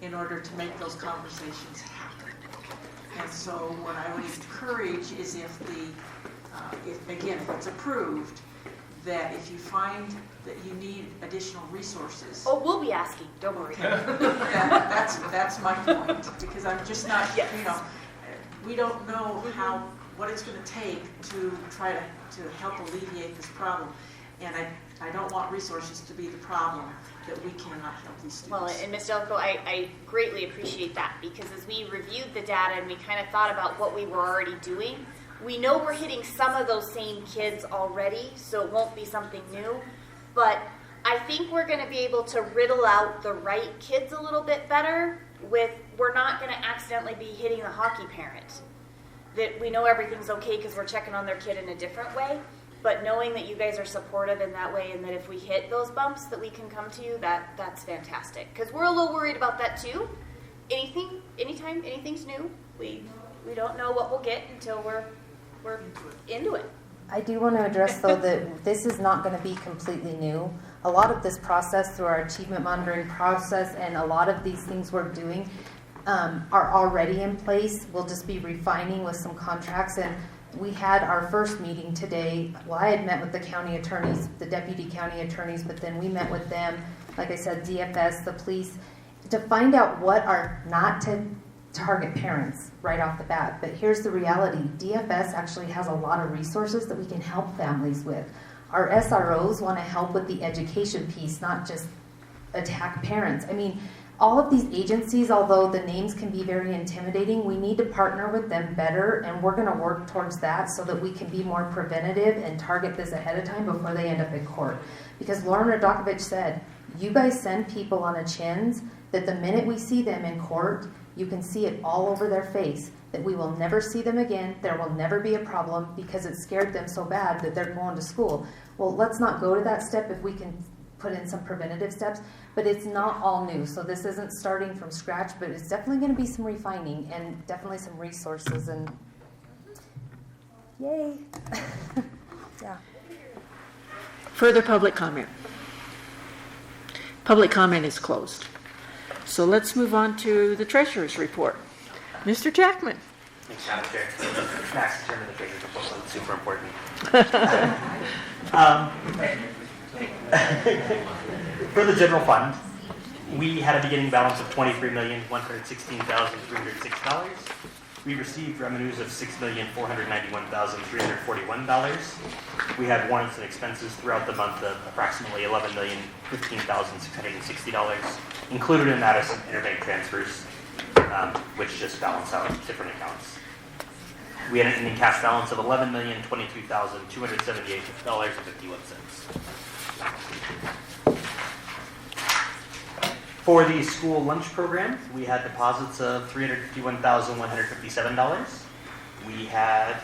in order to make those conversations happen? And so what I would encourage is if it's approved, that if you find that you need additional resources. Oh, we'll be asking, don't worry. That's my point, because I'm just not, we don't know what it's going to take to try to help alleviate this problem. And I don't want resources to be the problem, that we cannot help these students. Well, and Ms. Delco, I greatly appreciate that, because as we reviewed the data and we kind of thought about what we were already doing, We know we're hitting some of those same kids already, so it won't be something new. But I think we're going to be able to riddle out the right kids a little bit better we're not going to accidentally be hitting the hockey parent. That we know everything's okay because we're checking on their kid in a different way. But knowing that you guys are supportive in that way and that if we hit those bumps that we can come to you, that's fantastic. Because we're a little worried about that too. Anytime anything's new, we don't know what we'll get until we're into it. I do want to address, though, that this is not going to be completely new. A lot of this process through our achievement monitoring process and a lot of these things we're doing are already in place. We'll just be refining with some contracts. And we had our first meeting today. Well, I had met with the county attorneys, the deputy county attorneys, but then we met with them, like I said, DFS, the police, to find out what are not to target parents right off the bat. But here's the reality. DFS actually has a lot of resources that we can help families with. Our SROs want to help with the education piece, not just attack parents. I mean, all of these agencies, although the names can be very intimidating, we need to partner with them better, and we're going to work towards that so that we can be more preventative and target this ahead of time before they end up in court. Because Lauren Radokovich said, you guys send people on a chins that the minute we see them in court, you can see it all over their face, that we will never see them again, there will never be a problem because it scared them so bad that they're going to school. Well, let's not go to that step if we can put in some preventative steps, but it's not all new. So this isn't starting from scratch, but it's definitely going to be some refining and definitely some resources, and yay. Yeah. Further public comment? Public comment is closed. So let's move on to the treasurer's report. Mr. Jackman. Thanks, Madam Chair. Max determined the treasurer's report was super important. For the general fund, we had a beginning balance of $23,116,306. We received revenues of $6,491,341. We had warrants and expenses throughout the month of approximately $11,015,660. Included in that is some interbank transfers, which just balance out different accounts. We had an ending cash balance of $11,022,278.51. For the school lunch program, we had deposits of $351,157. We had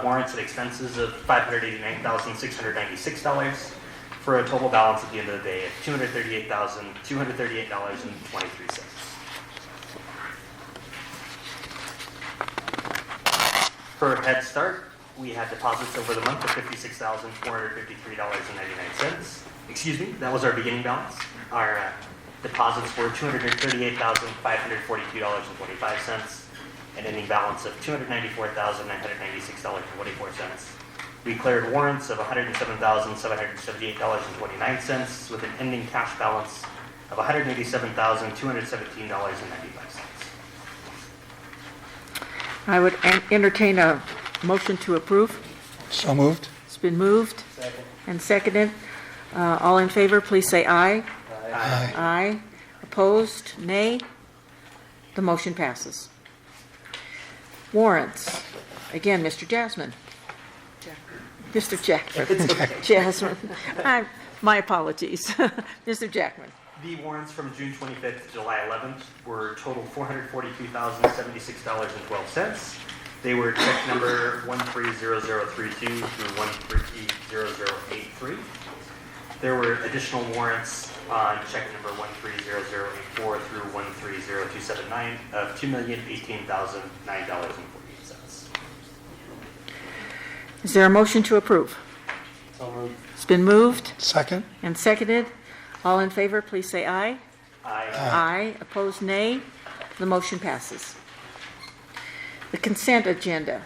warrants and expenses of $589,696 for a total balance at the end of the day of $238,238.23. For Head Start, we had deposits over the month of $56,453.99. Excuse me, that was our beginning balance. Our deposits were $238,542.25, an ending balance of $294,996.24. We cleared warrants of $107,778.29 with an ending cash balance of $187,217.95. I would entertain a motion to approve. So moved. It's been moved and seconded. All in favor, please say aye. Aye. Aye. Opposed? Nay. The motion passes. Warrants. Again, Mr. Jasmine. Mr. Jackman. It's okay. Jasmine. My apologies. Mr. Jackman. The warrants from June 25th to July 11th were total $442,076.12. They were check number 130032 through 130083. There were additional warrants on check number 130084 through 130279 of $2,018,009.48. Is there a motion to approve? So moved. It's been moved. Second. And seconded. All in favor, please say aye. Aye. Aye. Opposed, nay. The motion passes. The consent agenda.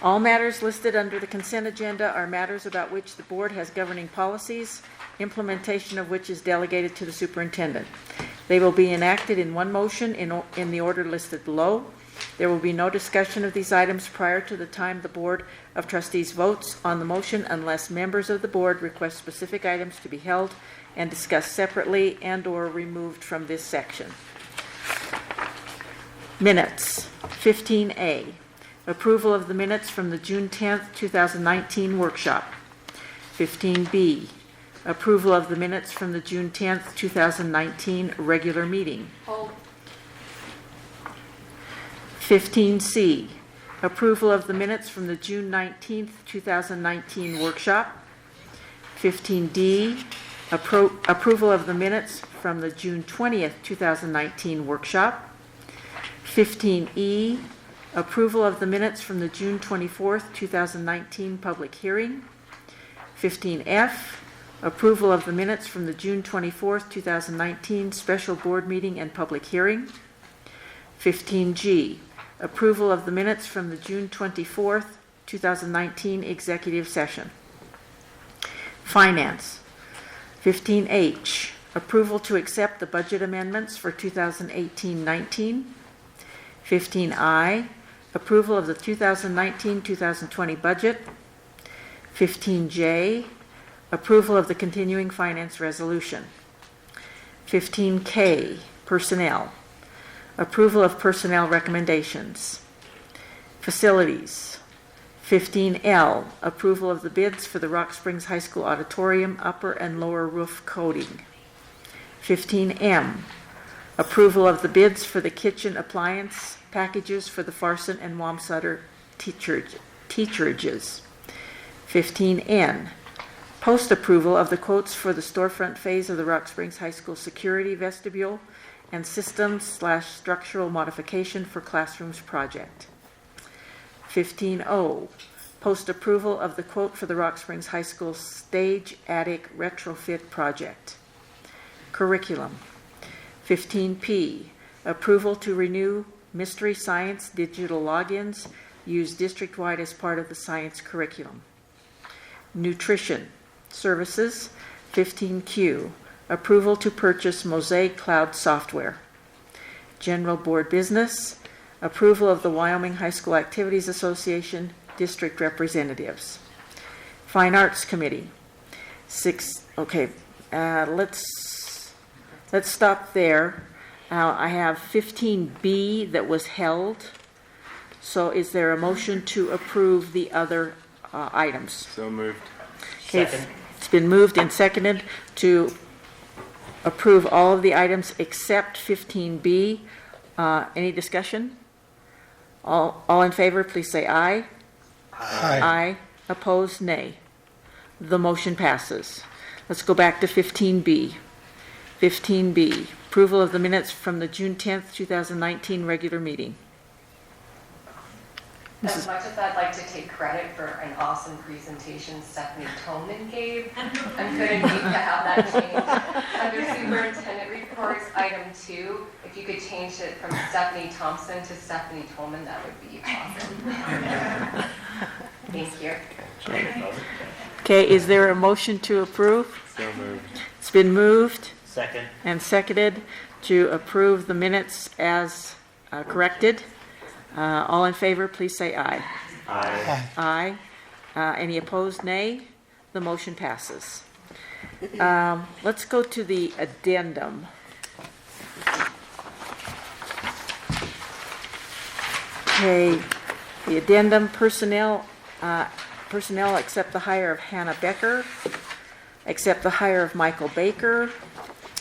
All matters listed under the consent agenda are matters about which the board has governing policies, implementation of which is delegated to the superintendent. They will be enacted in one motion in the order listed below. There will be no discussion of these items prior to the time the Board of Trustees votes on the motion unless members of the board request specific items to be held and discussed separately and/or removed from this section. Minutes. 15A, approval of the minutes from the June 10th, 2019 workshop. 15B, approval of the minutes from the June 10th, 2019 regular meeting. 15C, approval of the minutes from the June 19th, 2019 workshop. 15D, approval of the minutes from the June 20th, 2019 workshop. 15E, approval of the minutes from the June 24th, 2019 public hearing. 15F, approval of the minutes from the June 24th, 2019 special board meeting and public hearing. 15G, approval of the minutes from the June 24th, 2019 executive session. Finance. 15H, approval to accept the budget amendments for 2018-19. 15I, approval of the 2019-2020 budget. 15J, approval of the continuing finance resolution. 15K, personnel, approval of personnel recommendations. Facilities. 15L, approval of the bids for the Rock Springs High School auditorium upper and lower roof coating. 15M, approval of the bids for the kitchen appliance packages for the Farson and Wamsutter teacherages. 15N, post approval of the quotes for the storefront phase of the Rock Springs High School security vestibule and systems/structural modification for classrooms project. 15O, post approval of the quote for the Rock Springs High School stage attic retrofit project. Curriculum. 15P, approval to renew Mystery Science digital logins used district-wide as part of the science curriculum. Nutrition services. 15Q, approval to purchase Mosaic Cloud software. General board business, approval of the Wyoming High School Activities Association district representatives. Fine Arts Committee. Let's stop there. I have 15B that was held. So is there a motion to approve the other items? So moved. Okay, it's been moved and seconded to approve all of the items except 15B. Any discussion? All in favor, please say aye. Aye. Aye. Opposed, nay. The motion passes. Let's go back to 15B. 15B, approval of the minutes from the June 10th, 2019 regular meeting. As much as I'd like to take credit for an awesome presentation Stephanie Tolman gave, I'm going to need to have that changed. Under Superintendent Reports, item 2, if you could change it from Stephanie Thompson to Stephanie Tolman, that would be awesome. Thank you. Okay, is there a motion to approve? So moved. It's been moved. Second. And seconded to approve the minutes as corrected. All in favor, please say aye. Aye. Aye. Any opposed, nay. The motion passes. Let's go to the addendum. Okay, the addendum personnel accept the hire of Hannah Becker, accept the hire of Michael Baker,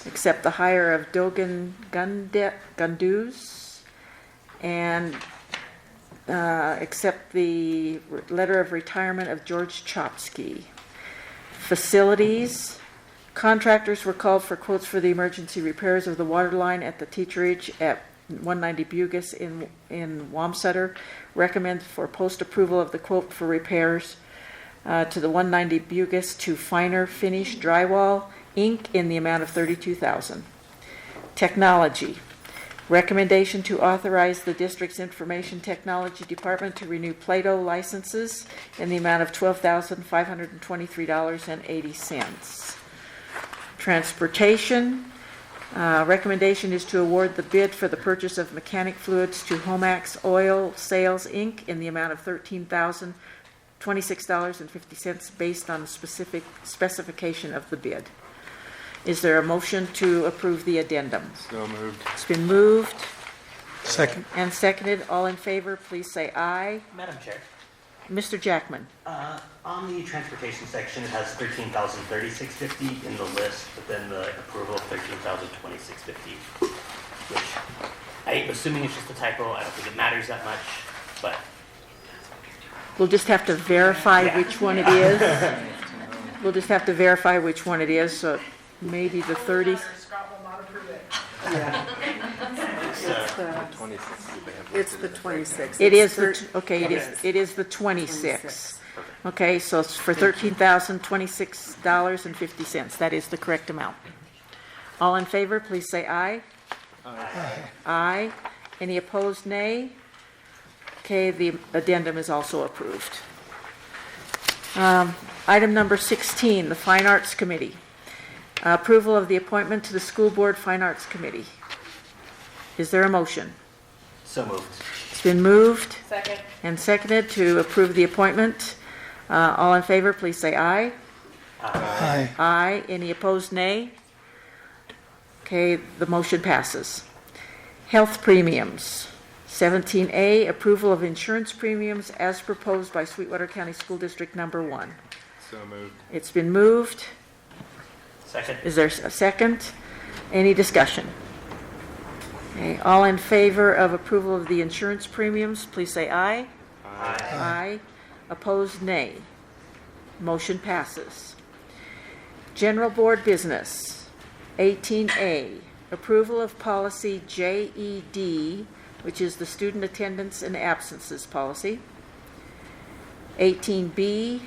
accept the hire of Dogan Gunduz, and accept the letter of retirement of George Chopsky. Facilities, contractors were called for quotes for the emergency repairs of the water line at the teacherage at 190 Bugis in Wamsutter. Recommend for post approval of the quote for repairs to the 190 Bugis to finer finish drywall, Inc. in the amount of $32,000. Technology. Recommendation to authorize the district's information technology department to renew Plato licenses in the amount of $12,523.80. Transportation. Recommendation is to award the bid for the purchase of mechanic fluids to Homax Oil Sales, Inc. in the amount of $13,026.50 based on specific specification of the bid. Is there a motion to approve the addendum? So moved. It's been moved. Second. And seconded. All in favor, please say aye. Madam Chair, Mr. Jackman. on the transportation section, it has 13,036.50 in the list, but then the approval of 13,026.50, which I'm assuming it's just a typo. I don't think it matters that much, but We'll just have to verify Yeah. which one it is. We'll just have to verify which one it is, so maybe the 30. It's the 26th. It is the, okay, it is the 26th. Okay, so it's for $13,026.50. That is the correct amount. All in favor, please say aye. Aye. Aye. Any opposed, nay? Okay, the addendum is also approved. Item number 16, the Fine Arts Committee. Approval of the appointment to the School Board Fine Arts Committee. Is there a motion? so moved. It's been moved Second. and seconded to approve the appointment. All in favor, please say aye. Aye. Aye. Any opposed, nay? Okay, the motion passes. Health premiums. 17A, approval of insurance premiums as proposed by Sweetwater County School District Number 1. So moved. It's been moved. Second. Is there a second? Any discussion? Okay, all in favor of approval of the insurance premiums, please say aye. Aye. Aye. Opposed, nay. Motion passes. General Board Business. 18A, approval of policy JED, which is the student attendance and absences policy. 18B,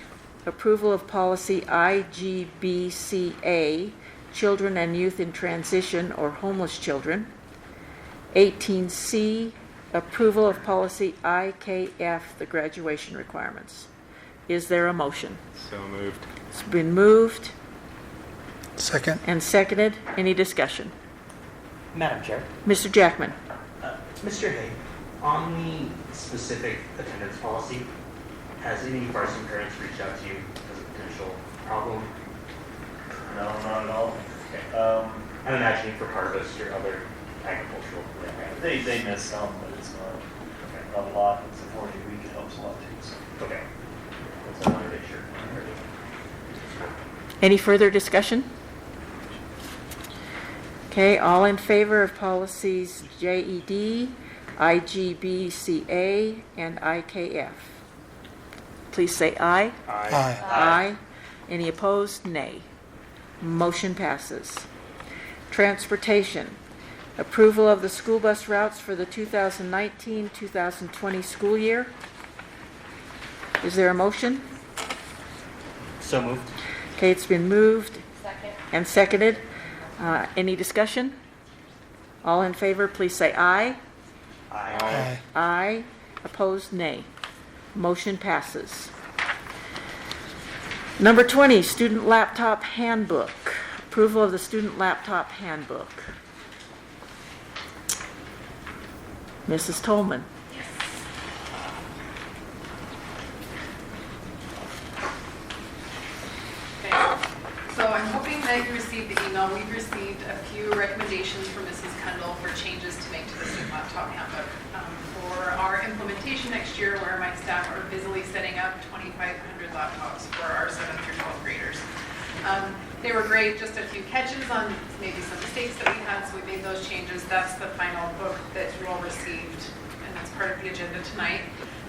approval of policy IGBCA, children and youth in transition or homeless children. 18C, approval of policy IKF, the graduation requirements. Is there a motion? So moved. It's been moved Second. and seconded. Any discussion? Madam Chair. Mr. Jackman. Mr. Hay, on the specific attendance policy, has any varsity parents reached out to you as a potential problem? No, not at all. Okay. I'm imagining for harvest or other agricultural. They miss some, but it's not a lot. It's a 40-week, it helps a lot too. So. Okay. That's another picture. Any further discussion? Okay, all in favor of policies JED, IGBCA, and IKF? Please say aye. Aye. Aye. Any opposed? Nay. Motion passes. Transportation. Approval of the school bus routes for the 2019-2020 school year. Is there a motion? So moved. Okay, it's been moved Second. and seconded. Any discussion? All in favor, please say aye. Aye. Aye. Opposed, nay. Motion passes. Number 20, Student Laptop Handbook. Approval of the Student Laptop Handbook. Mrs. Tolman. So I'm hoping that you received the email. We've received a few recommendations from Mrs. Kendall for changes to make to the student laptop handbook for our implementation next year, where my staff are busily setting up 2,500 laptops for our 7th through 12th graders. They were great, just a few catches on maybe some mistakes that we had, so we made those changes. That's the final book that you all received, and that's part of the agenda tonight.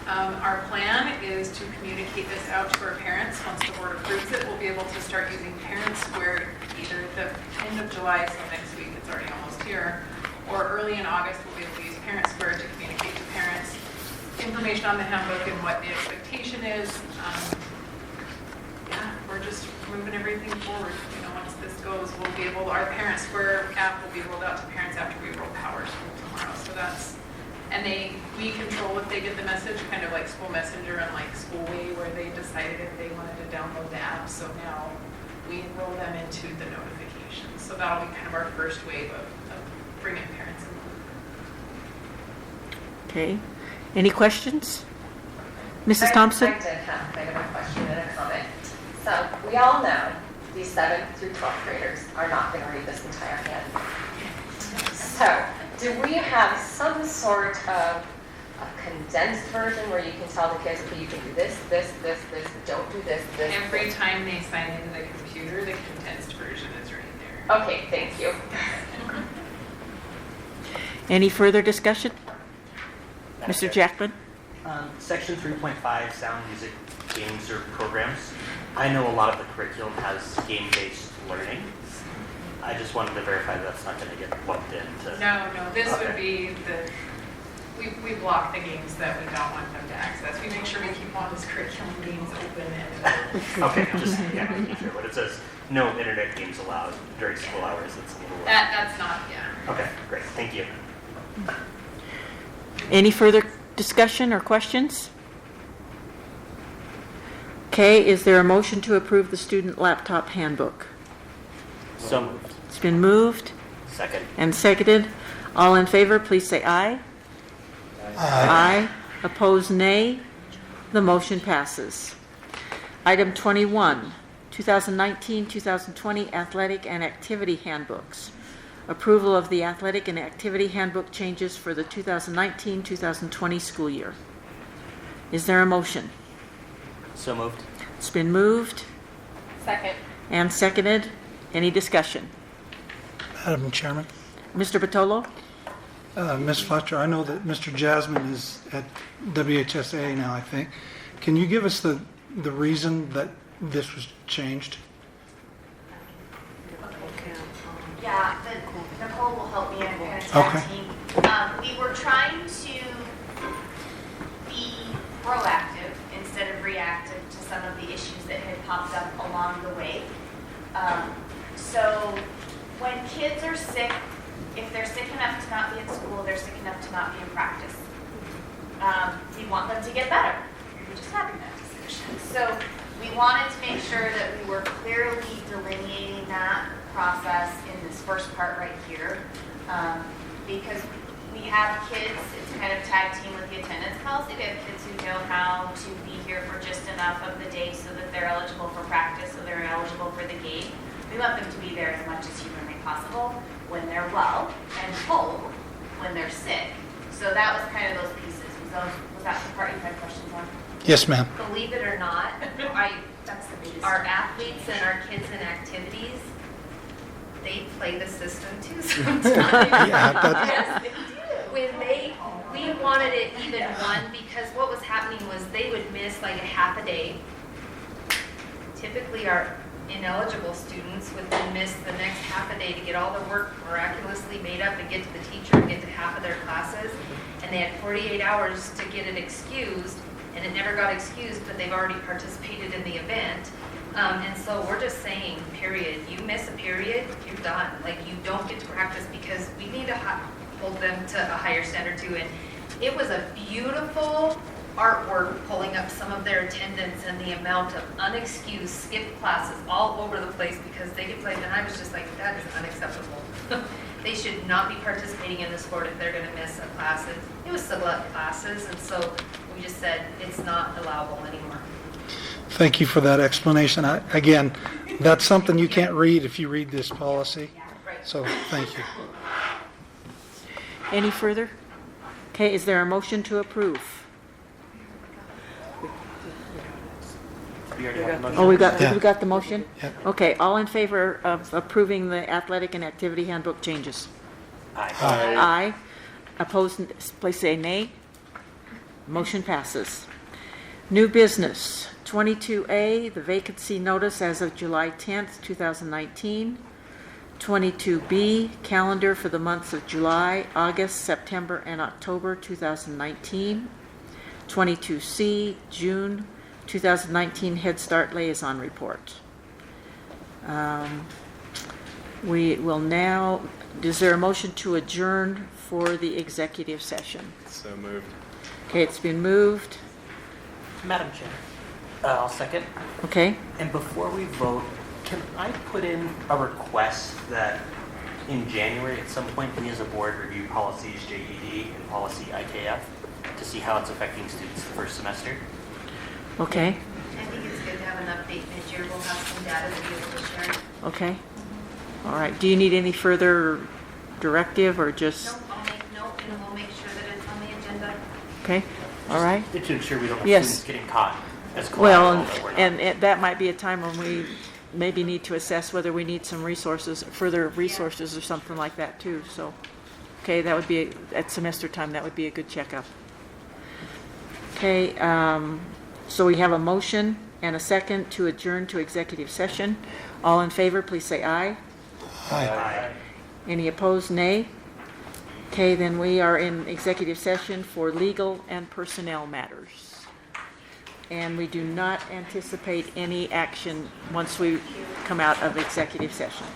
Our plan is to communicate this out to our parents. Once the board approves it, we'll be able to start using Parent Square either the end of July, so next week, it's already almost here, or early in August, we'll be able to use Parent Square to communicate to parents information on the handbook and what the expectation is. Yeah, we're just moving everything forward. You know, once this goes, we'll be able, our Parent Square app will be rolled out to parents after we roll Power School tomorrow. So that's, and we control if they get the message, kind of like School Messenger and like Schoolway, where they decided if they wanted to download the app. So now we enroll them into the notifications. So that'll be kind of our first wave of bringing parents in. Okay. Any questions? Mrs. Thompson? I did have kind of a question and a comment. So we all know these 7th through 12th graders are not going to read this entire handbook. So Do we have some sort of a condensed version where you can tell the kids, okay, you can do this, this, this, this, don't do this, this. Every this. time they sign into the computer, the condensed version is right there. Okay, thank you. Any further discussion? Mr. Jackman? Section 3.5, sound, music, games, or programs. I know a lot of the curriculum has game-based learning. I just wanted to verify that's not going to get lumped into. No, this Okay. would be we block the games that we don't want them to access. We make sure we keep all those curriculum games open and. Okay, just making sure. But it says no internet games allowed during school hours. It's a little. That's not, yeah. Okay, great. Thank you. Any further discussion or questions? Okay, is there a motion to approve the student laptop handbook? So moved. It's been moved Second. and seconded. All in favor, please say aye. Aye. Opposed, nay. The motion passes. Item 21, 2019-2020 Athletic and Activity Handbooks. Approval of the Athletic and Activity Handbook changes for the 2019-2020 school year. Is there a motion? So moved. It's been moved Second. and seconded. Any discussion? Madam Chairman, Mr. Batolo? Ms. Fletcher, I know that Mr. Jasmine is at WHSA now, I think. Can you give us the reason that this was changed? Yeah, Nicole will help me. I'm kind of tag Okay. team. We were trying to be proactive instead of reactive to some of the issues that had popped up along the way. So when kids are sick, if they're sick enough to not be in school, they're sick enough to not be in practice. We want them to get better. We're just having that discussion. So we wanted to make sure that we were clearly delineating that process in this first part right here, because we have kids, it's kind of tag team with the attendance policy. We have kids who know how to be here for just enough of the day so that they're eligible for practice, so they're eligible for the game. We want them to be there as much as humanly possible when they're well and whole when they're sick. So that was kind of those pieces. Was that the part you had questions on? Yes, ma'am. Believe it or not, That's the biggest. our athletes and our kids in activities, they play the system too sometimes. Yes, they do. We wanted it even one because what was happening was they would miss like a half a day. Typically our ineligible students would then miss the next half a day to get all their work miraculously made up and get to the teacher and get to half of their classes. And they had 48 hours to get it excused, and it never got excused, but they've already participated in the event. And so we're just saying, period. You miss a period, you're done. Like, you don't get to practice because we need to hold them to a higher standard too. And it was a beautiful artwork pulling up some of their attendance and the amount of unexcused skipped classes all over the place because they could play. And I was just like, that is unacceptable. They should not be participating in the sport if they're going to miss a class. It was select classes, and so we just said it's not allowable anymore. Thank you for that explanation. Again, that's something you can't read if you read this policy. So thank you. Any further? Okay, is there a motion to approve? We already have the motion. Oh, we Yeah. got the motion? Yep. Okay, all in favor of approving the athletic and activity handbook changes? Aye. Aye. Opposed, please say nay. Motion passes. New business, 22A, the vacancy notice as of July 10th, 2019. 22B, calendar for the months of July, August, September, and October 2019. 22C, June 2019 Head Start Liaison Report. We will now, is there a motion to adjourn for the executive session? So moved. Okay, it's been moved. Madam Chair, I'll second. Okay. And before we vote, can I put in a request that in January at some point we as a board review policies JED and policy IKF to see how it's affecting students the first semester? Okay. I think it's good to have an update mid-year. We'll have some data to be able to share. Okay. All right. Do you need any further directive or just? Nope, I'll make and we'll make sure that it's on the agenda. Okay, all right. To ensure we don't have Yes. students getting caught as Well, collateral that we're not. and that might be a time when we maybe need to assess whether we need some resources, further resources or something like that too, so. Okay, that would be, at semester time, that would be a good checkup. Okay, so we have a motion and a second to adjourn to executive session. All in favor, please say aye. Aye. Any opposed, nay? Okay, then we are in executive session for legal and personnel matters. And we do not anticipate any action once we come out of executive session.